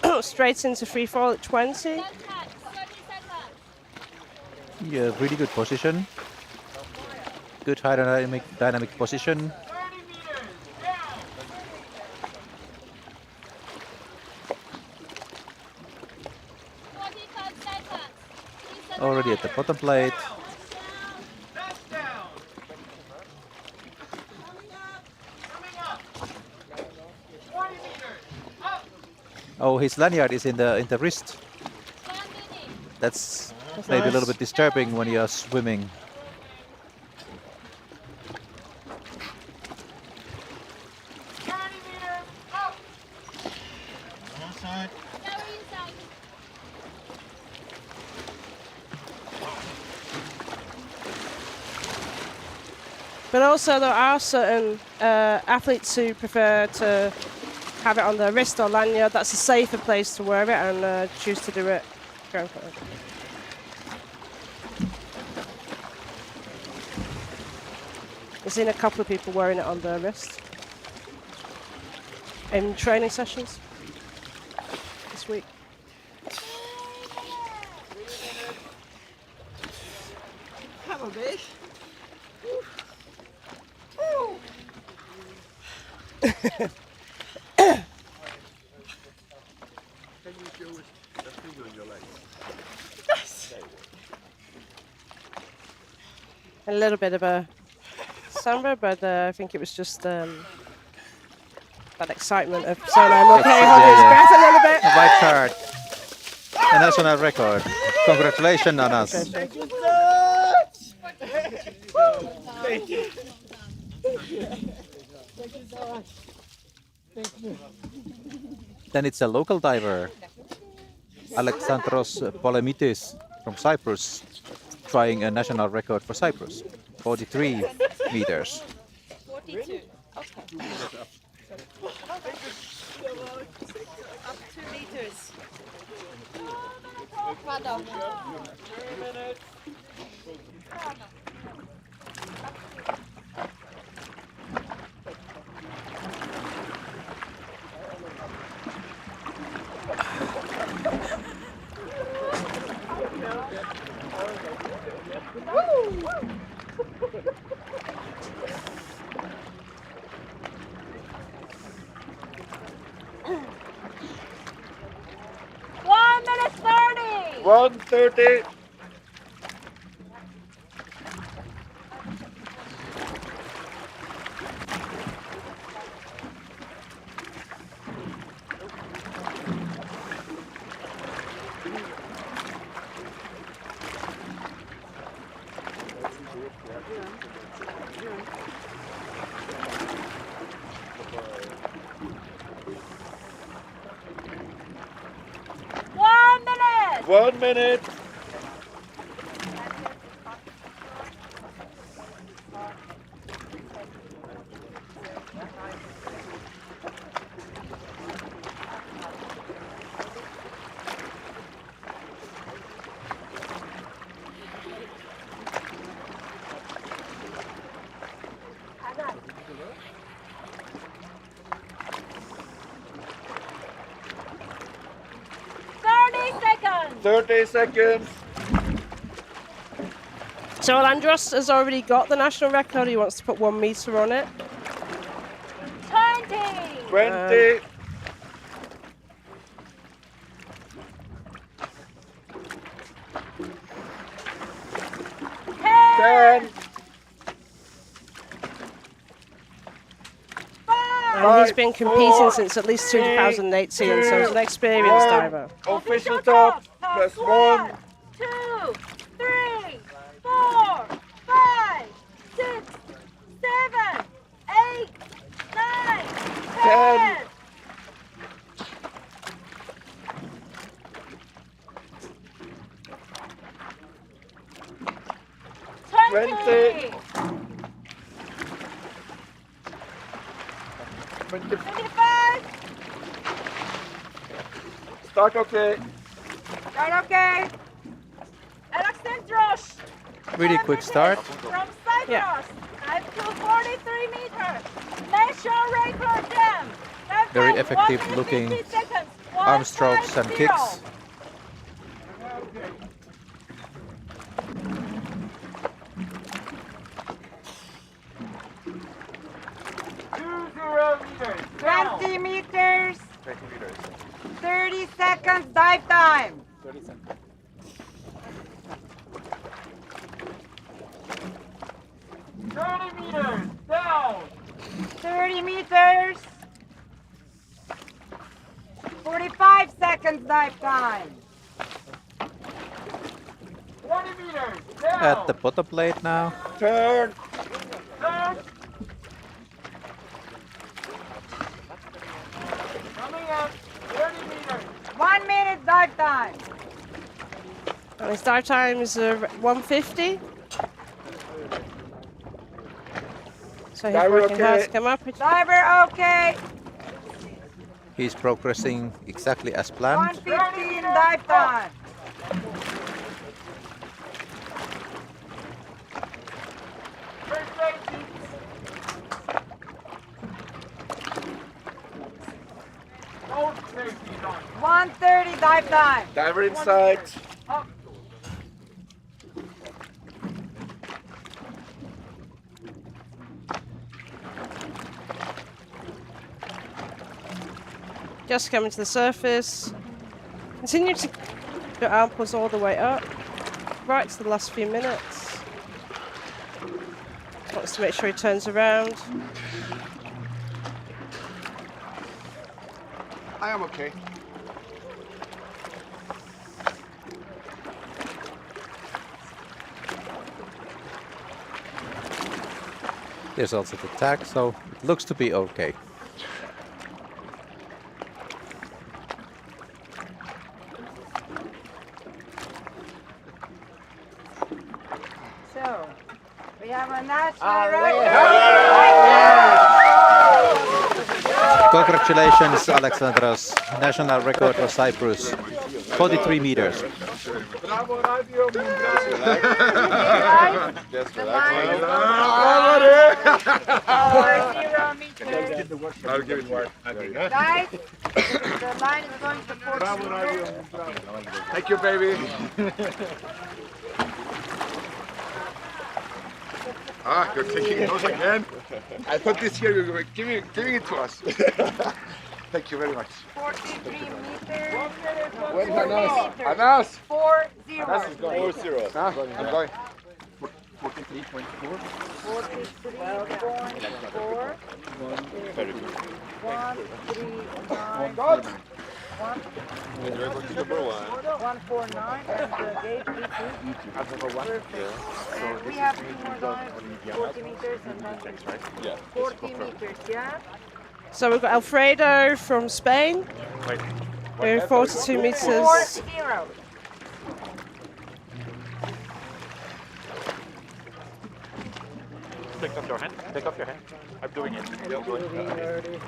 Oh, straight into free fall at 20. Yeah, really good position. Good high dynamic position. Already at the bottom plate. Oh, his lanyard is in the wrist. That's maybe a little bit disturbing when you are swimming. But also there are certain athletes who prefer to have it on their wrist or lanyard. That's a safer place to wear it and choose to do it. Go for it. I've seen a couple of people wearing it on their wrist in training sessions this week. Come on, big. Can you show us the thing on your leg? A little bit of a sunburn, but I think it was just that excitement of saying I'm okay, holding his breath a little bit. White card. A national record. Congratulations, Anas. Thank you so much. Thank you. Thank you so much. Thank you. Then it's a local diver, Alexandros Polemitis from Cyprus, trying a national record for Cyprus, 43 meters. 42. Okay. Up 2 meters. Pardon. 3 minutes. One minute 30. 1:30. Minute. 1 minute. Seconds. 30 seconds. So Alandros has already got the national record. He wants to put 1 meter on it. 20. 20. Ten. And he's been competing since at least 2018, so he's an experienced diver. Official top. Plus 1. 2, 3, 4, 5, 6, 7, 8, 9, 10. 10. 20. 20. 25. Start okay. Right, okay. Alexandros. Really quick start. From Cyprus. Up to 43 meters. National record jump. Very effective looking arm strokes and kicks. Meters. 20 meters. 20 meters. 30 seconds dive time. 30 seconds. 30 meters. Down. 30 meters. 45 seconds dive time. 20 meters. Down. At the bottom plate now. Turn. Turn. Coming up. 30 meters. 1 minute dive time. And his dive time is 150. So he's Diver working hard okay. to come up. Diver okay. He's progressing exactly as planned. 115 dive time. First safety. 130 dive time. Diver inside. Up. Just coming to the surface. Continue to your arm pulls all the way up. Right to the last few minutes. Wants to make sure he turns around. I am okay. There's also the tag, so it looks to be okay. So, we have a national Congratulations, Alexandros. National record for Cyprus. 43 meters. Bravo, Radio. I'll give it one. Guys, the line is going to 40 meters. Thank you, baby. You're taking those again? I thought this year you were giving it to us. Thank you very much. 43 meters. Where's Anas? Anas! 40. Anas is going. 40. Huh? I'm going. 43.4. Very good. 139. God! 149. That's the gate. Perfect. And we have 2 more dives. 40 meters and then 40 meters, yeah? So we've got Alfredo from Spain. We're 42 meters. 40. Take off your hand. Take off your hand. I'm doing it. I'm doing it.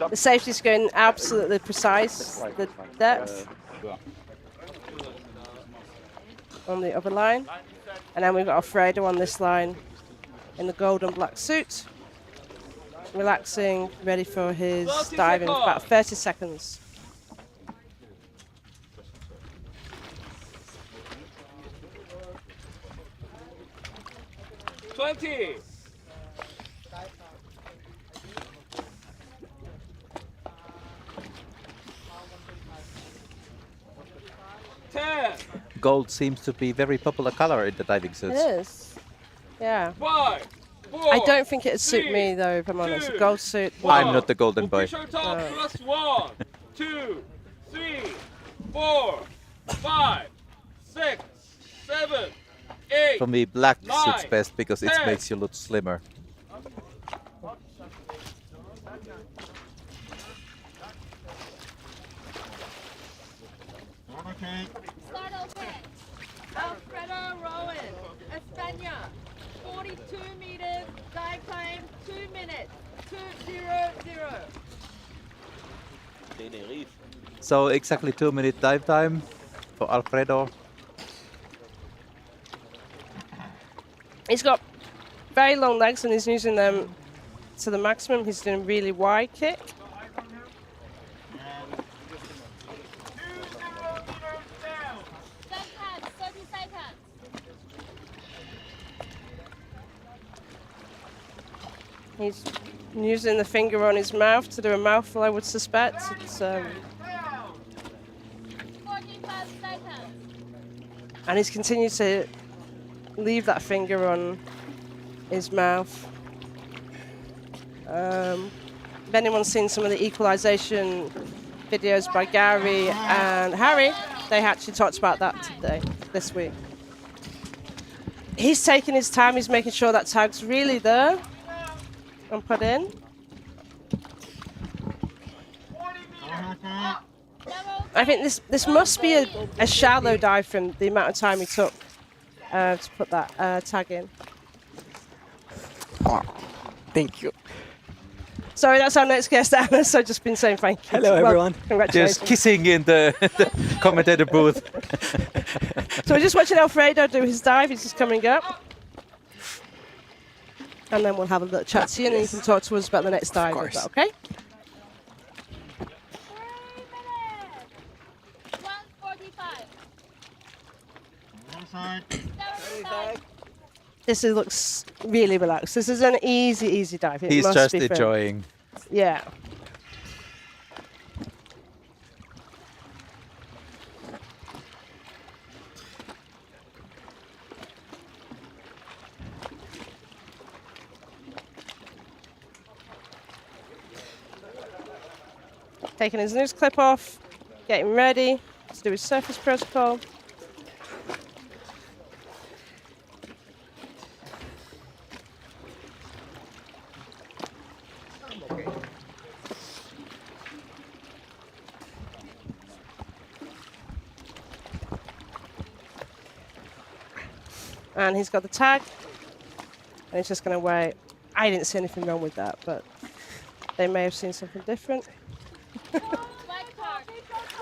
The safety's going absolutely precise. The depth on the other line. And then we've got Alfredo on this line in the gold and black suit. Relaxing, ready for his dive in about 30 seconds. Gold seems to be very popular color in the diving It suits. is. Yeah. I don't think it'd suit me though, if I'm honest. A gold suit. I'm not the golden boy. Plus 1, 2, 3, 4, 5, 6, 7, 8. For me, black 9, suits best because it 10. makes you look slimmer. Okay. Alfredo Rowan, España. 42 meters, dive time 2 minutes, 2:00. So exactly 2-minute dive time for Alfredo. He's got very long legs and he's using them to the maximum. He's doing a really wide kick. He's using the finger on his mouth to do a mouthful, I would suspect. It's, and he's continued to leave that finger on his mouth. If anyone's seen some of the equalization videos by Gary and Harry, they actually talked about that this week. He's taking his time, he's making sure that tag's really there and put in. I think this must be a shallow dive from the amount of time he took to put that tag in. Thank you. Sorry, that's our next guest, Anna, so just been saying thank you. Hello, everyone. Congratulations. Just kissing in the commentator booth. So we're just watching Alfredo do his dive. He's just coming up. And then we'll have a little chat to you, and then you can talk to us about the next dive. Is that okay? This looks really relaxed. This is an easy dive. It He's must just be fun. enjoying. Yeah. Taking his nose clip off, getting ready to do his surface protocol. And he's got the tag, and he's just going to wait. I didn't see anything wrong with that, but they may have seen something different.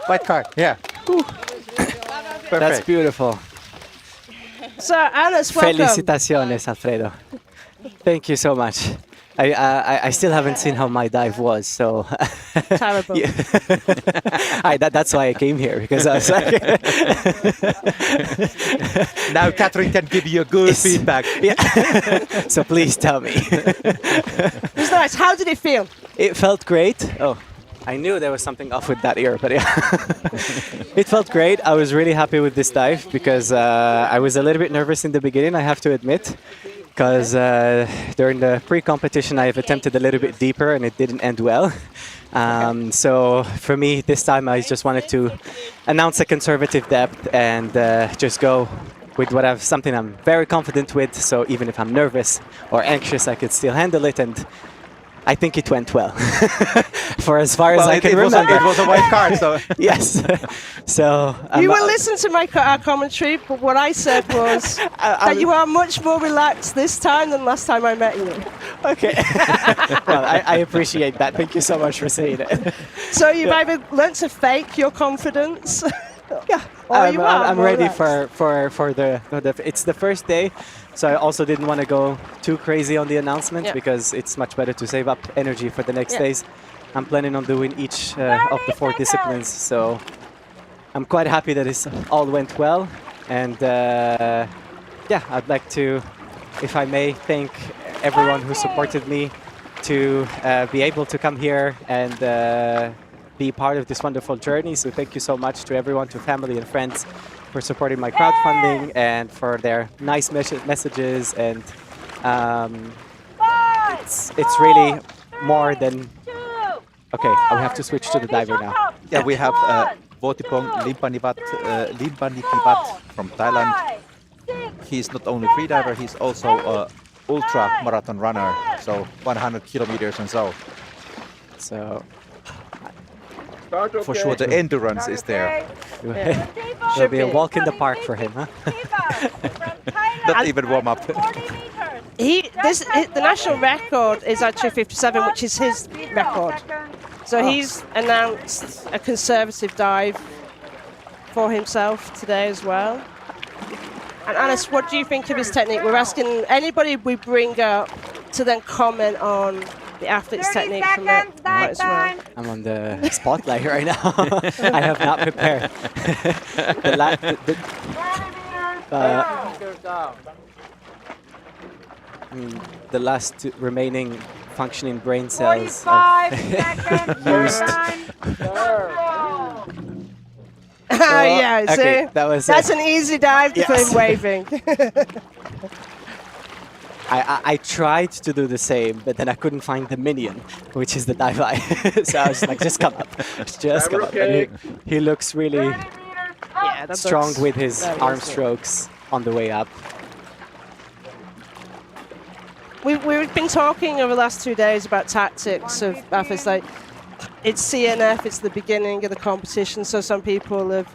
White card, yeah. That's beautiful. So, Alice, welcome. Felicitaciones, Alfredo. Thank you so much. I still haven't seen how my dive was, so terrible. That's why I came here, because I was like now Catherine can give you a good feedback. Yeah. So please tell me. It was nice. How did it feel? It felt great. Oh, I knew there was something off with that ear, but yeah. It felt great. I was really happy with this dive because I was a little bit nervous in the beginning, I have to admit. Because during the pre-competition I've attempted a little bit deeper and it didn't end well. So for me this time I just wanted to announce a conservative depth and just go with something I'm very confident with, so even if I'm nervous or anxious I could still handle it, and I think it went well. For as far as I can remember. It was a white card, so... Yes. So... you will listen to our commentary, but what I said was that you are much more relaxed this time than last time I met you. Okay. Well, I appreciate that. Thank you so much for saying it. So you've either learnt to fake your confidence... Yeah, I'm ready for the it's the first day, so I also didn't want to go too crazy on the announcement because it's much better to save up energy for the next days. I'm planning on doing each of the 4 disciplines, so I'm quite happy that it all went well, and yeah, I'd like to, if I may, thank everyone who supported me to be able to come here and be part of this wonderful journey. So thank you so much to everyone, to family and friends, for supporting my crowdfunding and for their nice messages. And it's really more than... Okay, I have to switch to the diver now. Yeah, we have Votipong Limbanikibat from Thailand. He's not only freediver, he's also an ultra marathon runner, so 100 kilometers and so. So for sure the endurance is there. It'll be a walk in the park for him, huh? Not even warm up. The national record is actually 57, which is his record. So he's announced a conservative dive for himself today as well. And Alice, what do you think of his technique? We're asking anybody we bring up to then comment on the athlete's technique from it as well. I'm on the spotlight right now. I have not prepared. The last two remaining functioning brain cells 45 have seconds. Yeah, okay, see? that's an easy dive to Yes. him waving. I tried to do the same, but then I couldn't find the minion, which is the dive eye. So I was like, just come up. Just come up. And he looks really strong looks with his very arm easy. strokes on the way up. We've been talking over the last 2 days about tactics of athletes. Like, it's CNF, it's the beginning of the competition, so some people have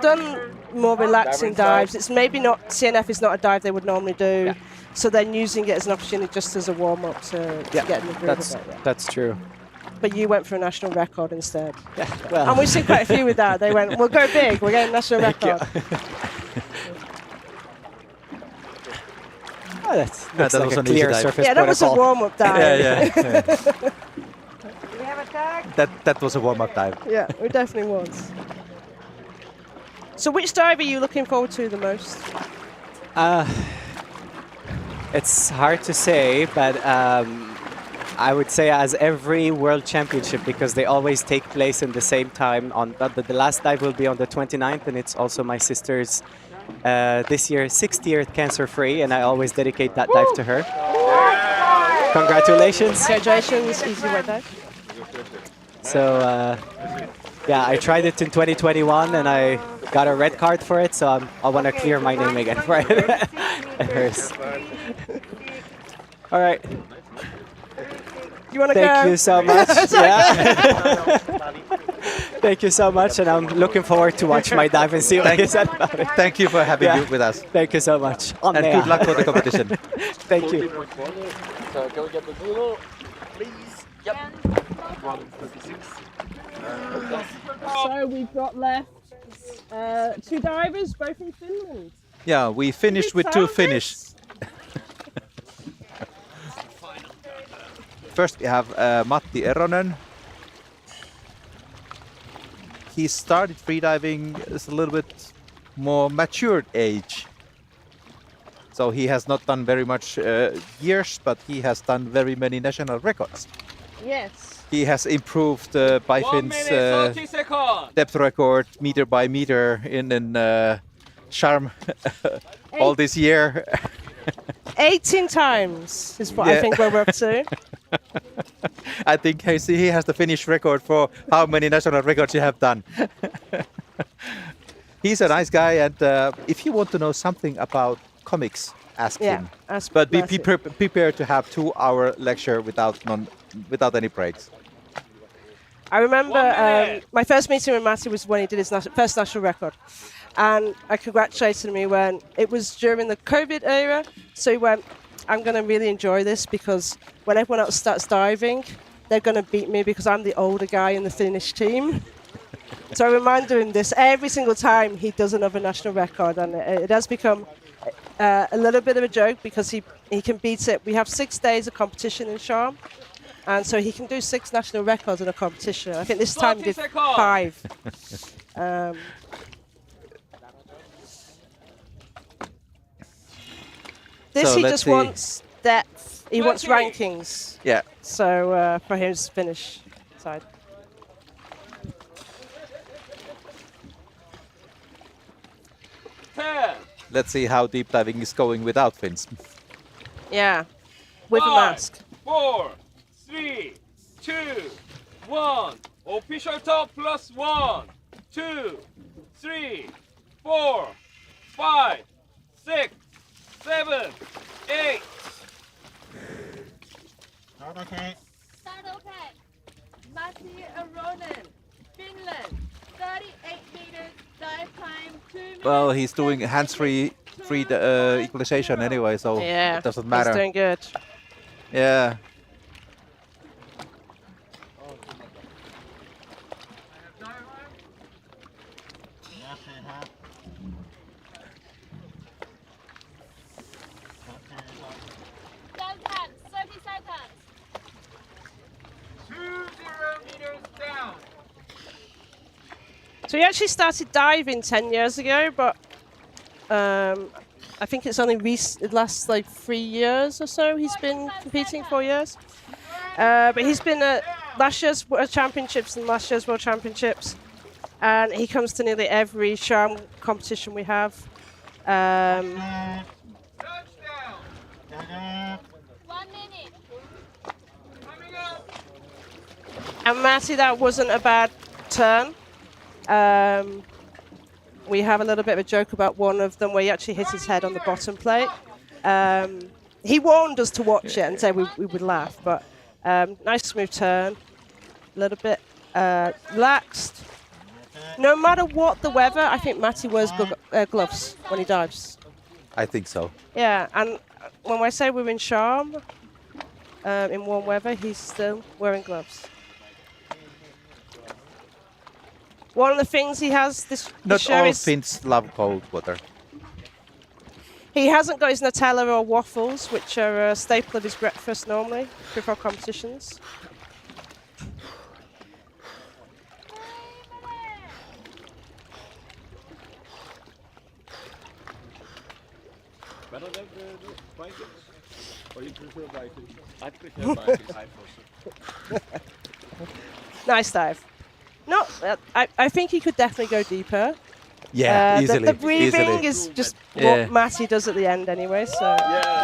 done more relaxing dives. It's maybe not, CNF is not a dive they would normally do, so then using it as an opportunity just as a warm-up to get in the groove of it. That's true. But you went for a national record instead. Yeah, well. And we've seen quite a few with that. They went, we'll go big, we're getting a national record. Oh, that's that like was a an easy clear dive. surface Yeah, that was a protocol. warm-up dive. We have a tag. That was a warm-up dive. Yeah, it definitely was. So which dive are you looking forward to the most? It's hard to say, but I would say as every World Championship, because they always take place in the same time. On the last dive will be on the 29th, and it's also my sister's this year 6th year cancer-free, and I always dedicate that dive to her. Congratulations. Congratulations, easy white dive. So yeah, I tried it in 2021 and I got a red card for it, so I want to clear my name again for it. And hers. All right. You want to go? Thank you so much. Yeah. Thank you so much, and I'm looking forward to watch my dive and see what you said about it. Thank you for having you with us. Thank you so much. And good luck for the competition. Thank you. So can we get the Google, please? Yep. 136. So we've got left 2 divers, both from Finland. Yeah, we finished with 2 Finnish. First we have Matti Eronen. He started freediving at a little bit more matured age. So he has not done very much years, but he has done very many national records. Yes. He has improved Bifin's 30 seconds. depth record meter by meter in Charm all this year. 18 times is what I think we're up to. I think he has the Finnish record for how many national records you have done. He's a nice guy, and if you want to know something about comics, ask him. But be prepared to have 2-hour lecture without any breaks. I remember my first meeting with Matty was when he did his first national record. And I congratulated him. He went, it was during the COVID era. So he went, I'm going to really enjoy this because when everyone else starts diving, they're going to beat me because I'm the older guy in the Finnish team. So I reminded him this every single time he does another national record. And it has become a little bit of a joke because he can beat it. We have 6 days of competition in Sharm. And so he can do 6 national records in a competition. I think this time he did 5. This he just wants depth. He wants rankings. Yeah. So for his Finnish side. Let's see how deep diving is going without fins. Yeah, with a mask. 4, 3, 2, 1. Official top plus 1, 2, 3, 4, 5, 6, 7, 8. Start okay. Matti Eronen. Finland, 38 meters, dive time, 2 minutes. Well, he's doing hands-free equalization anyway, so Yeah, it doesn't matter. he's doing good. Yeah. Dive time, 30 seconds. 20 meters down. So he actually started diving 10 years ago, but I think it's only the last like 3 years or so he's been competing, 4 years. But he's been at last year's World Championships and last year's World Championships. And he comes to nearly every SHARM competition we have. 1 minute. And Matty, that wasn't a bad turn. We have a little bit of a joke about one of them where he actually hit his head on the bottom plate. He warned us to watch it and said we would laugh, but nice smooth turn, a little bit relaxed. No matter what the weather, I think Matty wears gloves when he dives. I think so. Yeah, and when I say we're in SHARM, in warm weather, he's still wearing gloves. One of the things he has this Not year all is Finns love cold water. he hasn't got his Nutella or waffles, which are a staple of his breakfast normally before competitions. Better than the Vikings? Or you prefer Vikings? I prefer Vikings. Nice dive. No, I think he could definitely go deeper. Yeah, easily. The breathing easily. is just Yeah. what Matty does at the end anyway, so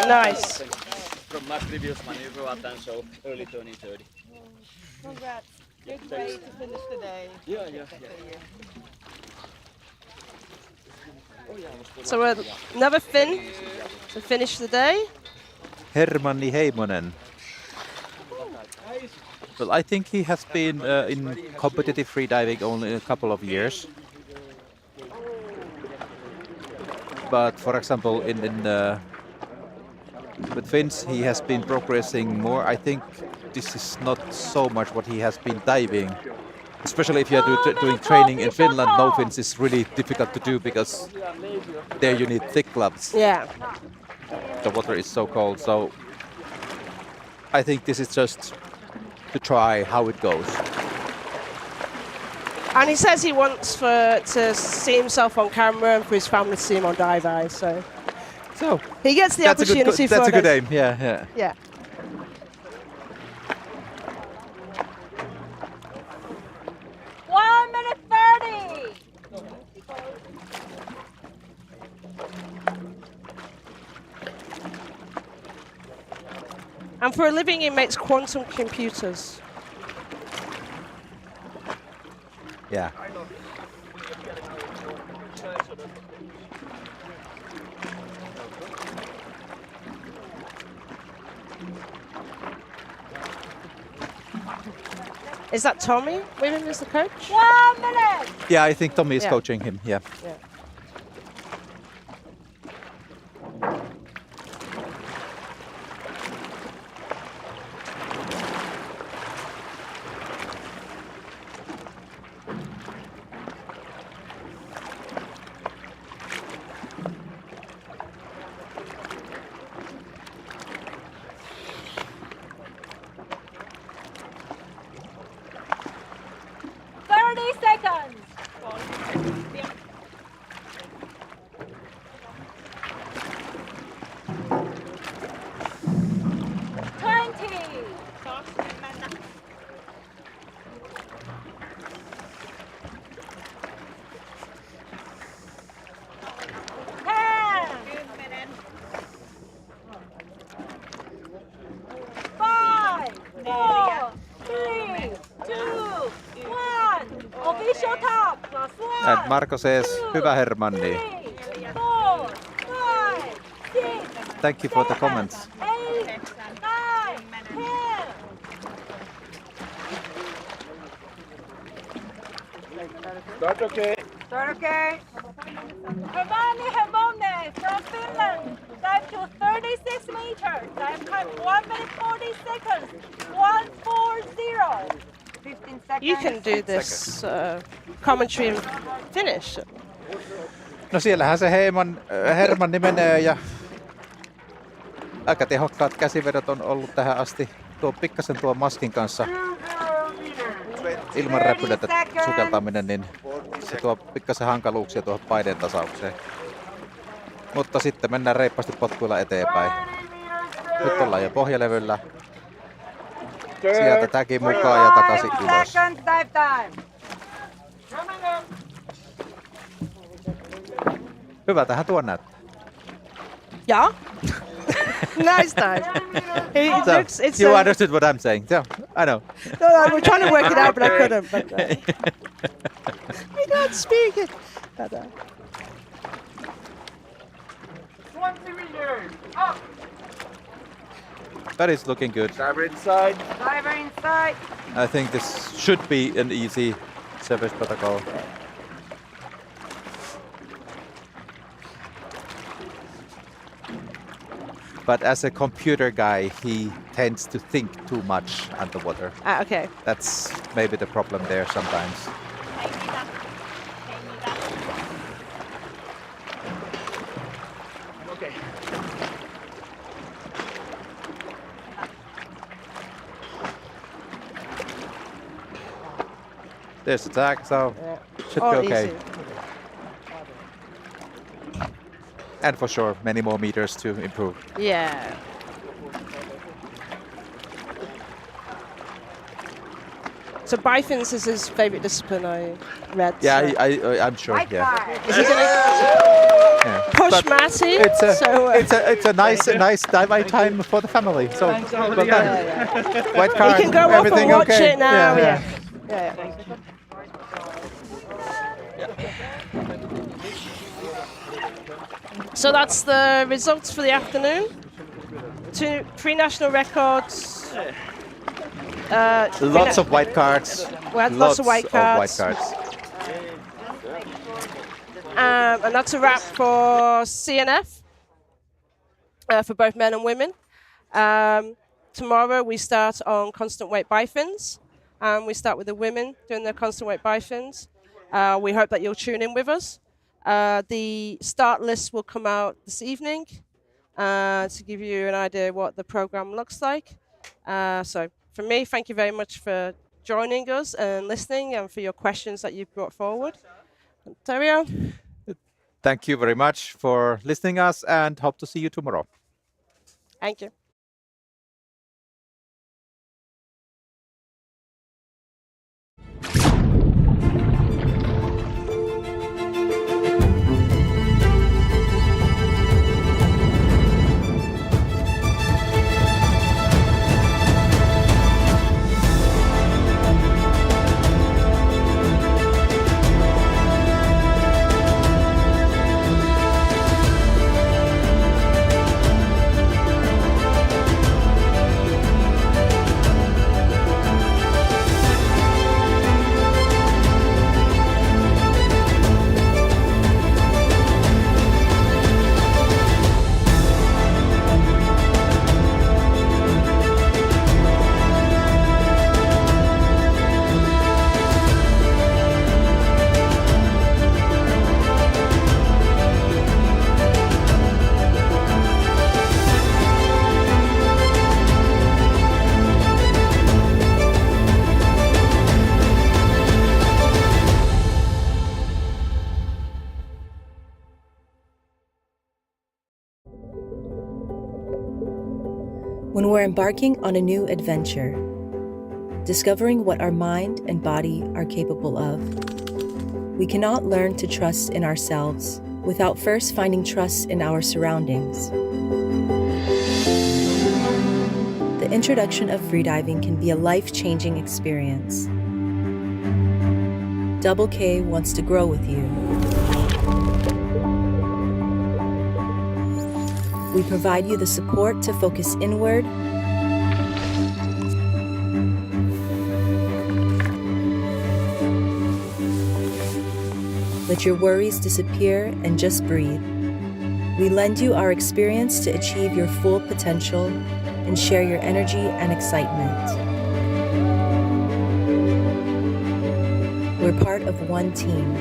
nice. From my previous maneuver, I've done so early turning 30. Congrats. Good way to finish the day. Yeah. So another Finn to finish the day. Hermanni Heimonen. Well, I think he has been in competitive freediving only a couple of years. But for example, with Finns, he has been progressing more. I think this is not so much what he has been diving. Especially if you are doing training in Finland, no fins is really difficult to do because there you need thick gloves. Yeah. The water is so cold, so I think this is just to try how it goes. And he says he wants to see himself on camera and for his family to see him on Dive Eye, so he gets the opportunity for that's a good this. aim, yeah. Yeah. One minute 30. And for a living, he makes quantum computers. Yeah. Is that Tommy with him as the coach? 1 minute. Yeah, I think Tommy is Yeah. coaching him, yeah. Yeah. And Marco says, hyvä Hermanni. Thank you for the comments. Start okay. Start okay. Hermione Hermone from Finland. Dive to 36 meters. Dive time 1 minute 40 seconds. 140. 15 seconds. You can do this commentary in Finnish. No siellähän se Hermanni menee ja aika tehokkaat käsivedot on ollut tähän asti. Pikkasen tuon maskin kanssa ilman räpylöitä sukeltaminen, niin se tuo pikkasen hankaluuksia tuohon paineen tasaukseen. Mutta sitten mennään reippaasti potkuilla eteenpäin. Nyt ollaan jo pohjalevyllä. Sieltä täkin mukaan ja takaisin ylös. Hyvältähän tuo näyttää. Yeah. Nice dive. You understood what I'm saying. Yeah, I know. No, we're trying to work it out, but I couldn't. But, I don't speak it. But, 20 meters. Up. That is looking good. Diver inside. Diver inside. I think this should be an easy service protocol. But as a computer guy, he tends to think too much underwater. okay. That's maybe the problem there sometimes. Okay. There's the tag, so should All be okay. easy. And for sure, many more meters to improve. Yeah. So bifins is his favorite discipline, I read. Yeah, so. I'm sure. Yeah. Is he gonna push But Matty? It's a So, it's a nice dive time for the family. So well done. White you card. can go up and Everything watch okay? it now. Yeah. Yeah. So that's the results for the afternoon. 3 national records. Lots of white cards. We had lots of white cards. And that's a wrap for CNF, for both men and women. Tomorrow we start on constant weight bifins. We start with the women doing their constant weight bifins. We hope that you'll tune in with us. The start list will come out this evening to give you an idea what the program looks like. So for me, thank you very much for joining us and listening and for your questions that you've brought forward. Ontario. Thank you very much for listening us and hope to see you tomorrow. Thank you. When we're embarking on a new adventure, discovering what our mind and body are capable of, we cannot learn to trust in ourselves without first finding trust in our surroundings. The introduction of freediving can be a life-changing experience. Double K wants to grow with you. We provide you the support to focus inward Let your worries disappear and just breathe. We lend you our experience to achieve your full potential and share your energy and excitement. We're part of one team.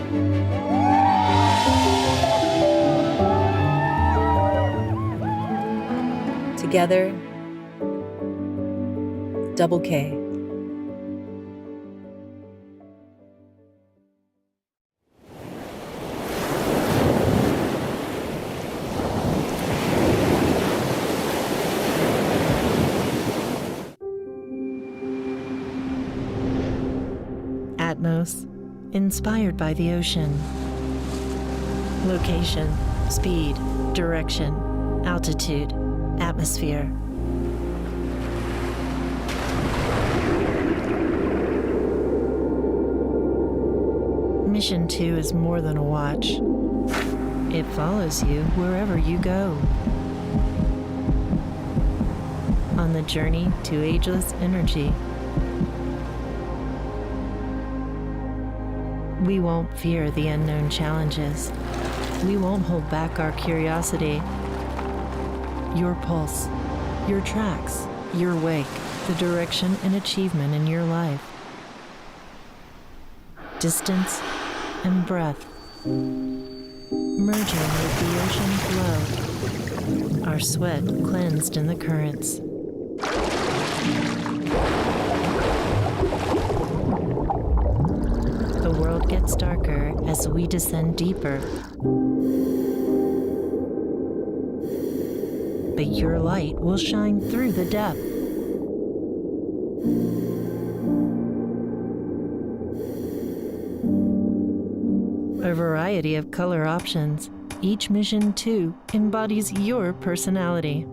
Together, Double K. Atmos, inspired by the ocean. Location, speed, direction, altitude, atmosphere. Mission 2 is more than a watch. It follows you wherever you go. On the journey to ageless energy. We won't fear the unknown challenges. We won't hold back our curiosity. Your pulse, your tracks, your wake, the direction and achievement in your life. Distance and breath, merging with the ocean flow, our sweat cleansed in the currents. The world gets darker as we descend deeper. But your light will shine through the depth. A variety of color options. Each Mission 2 embodies your personality.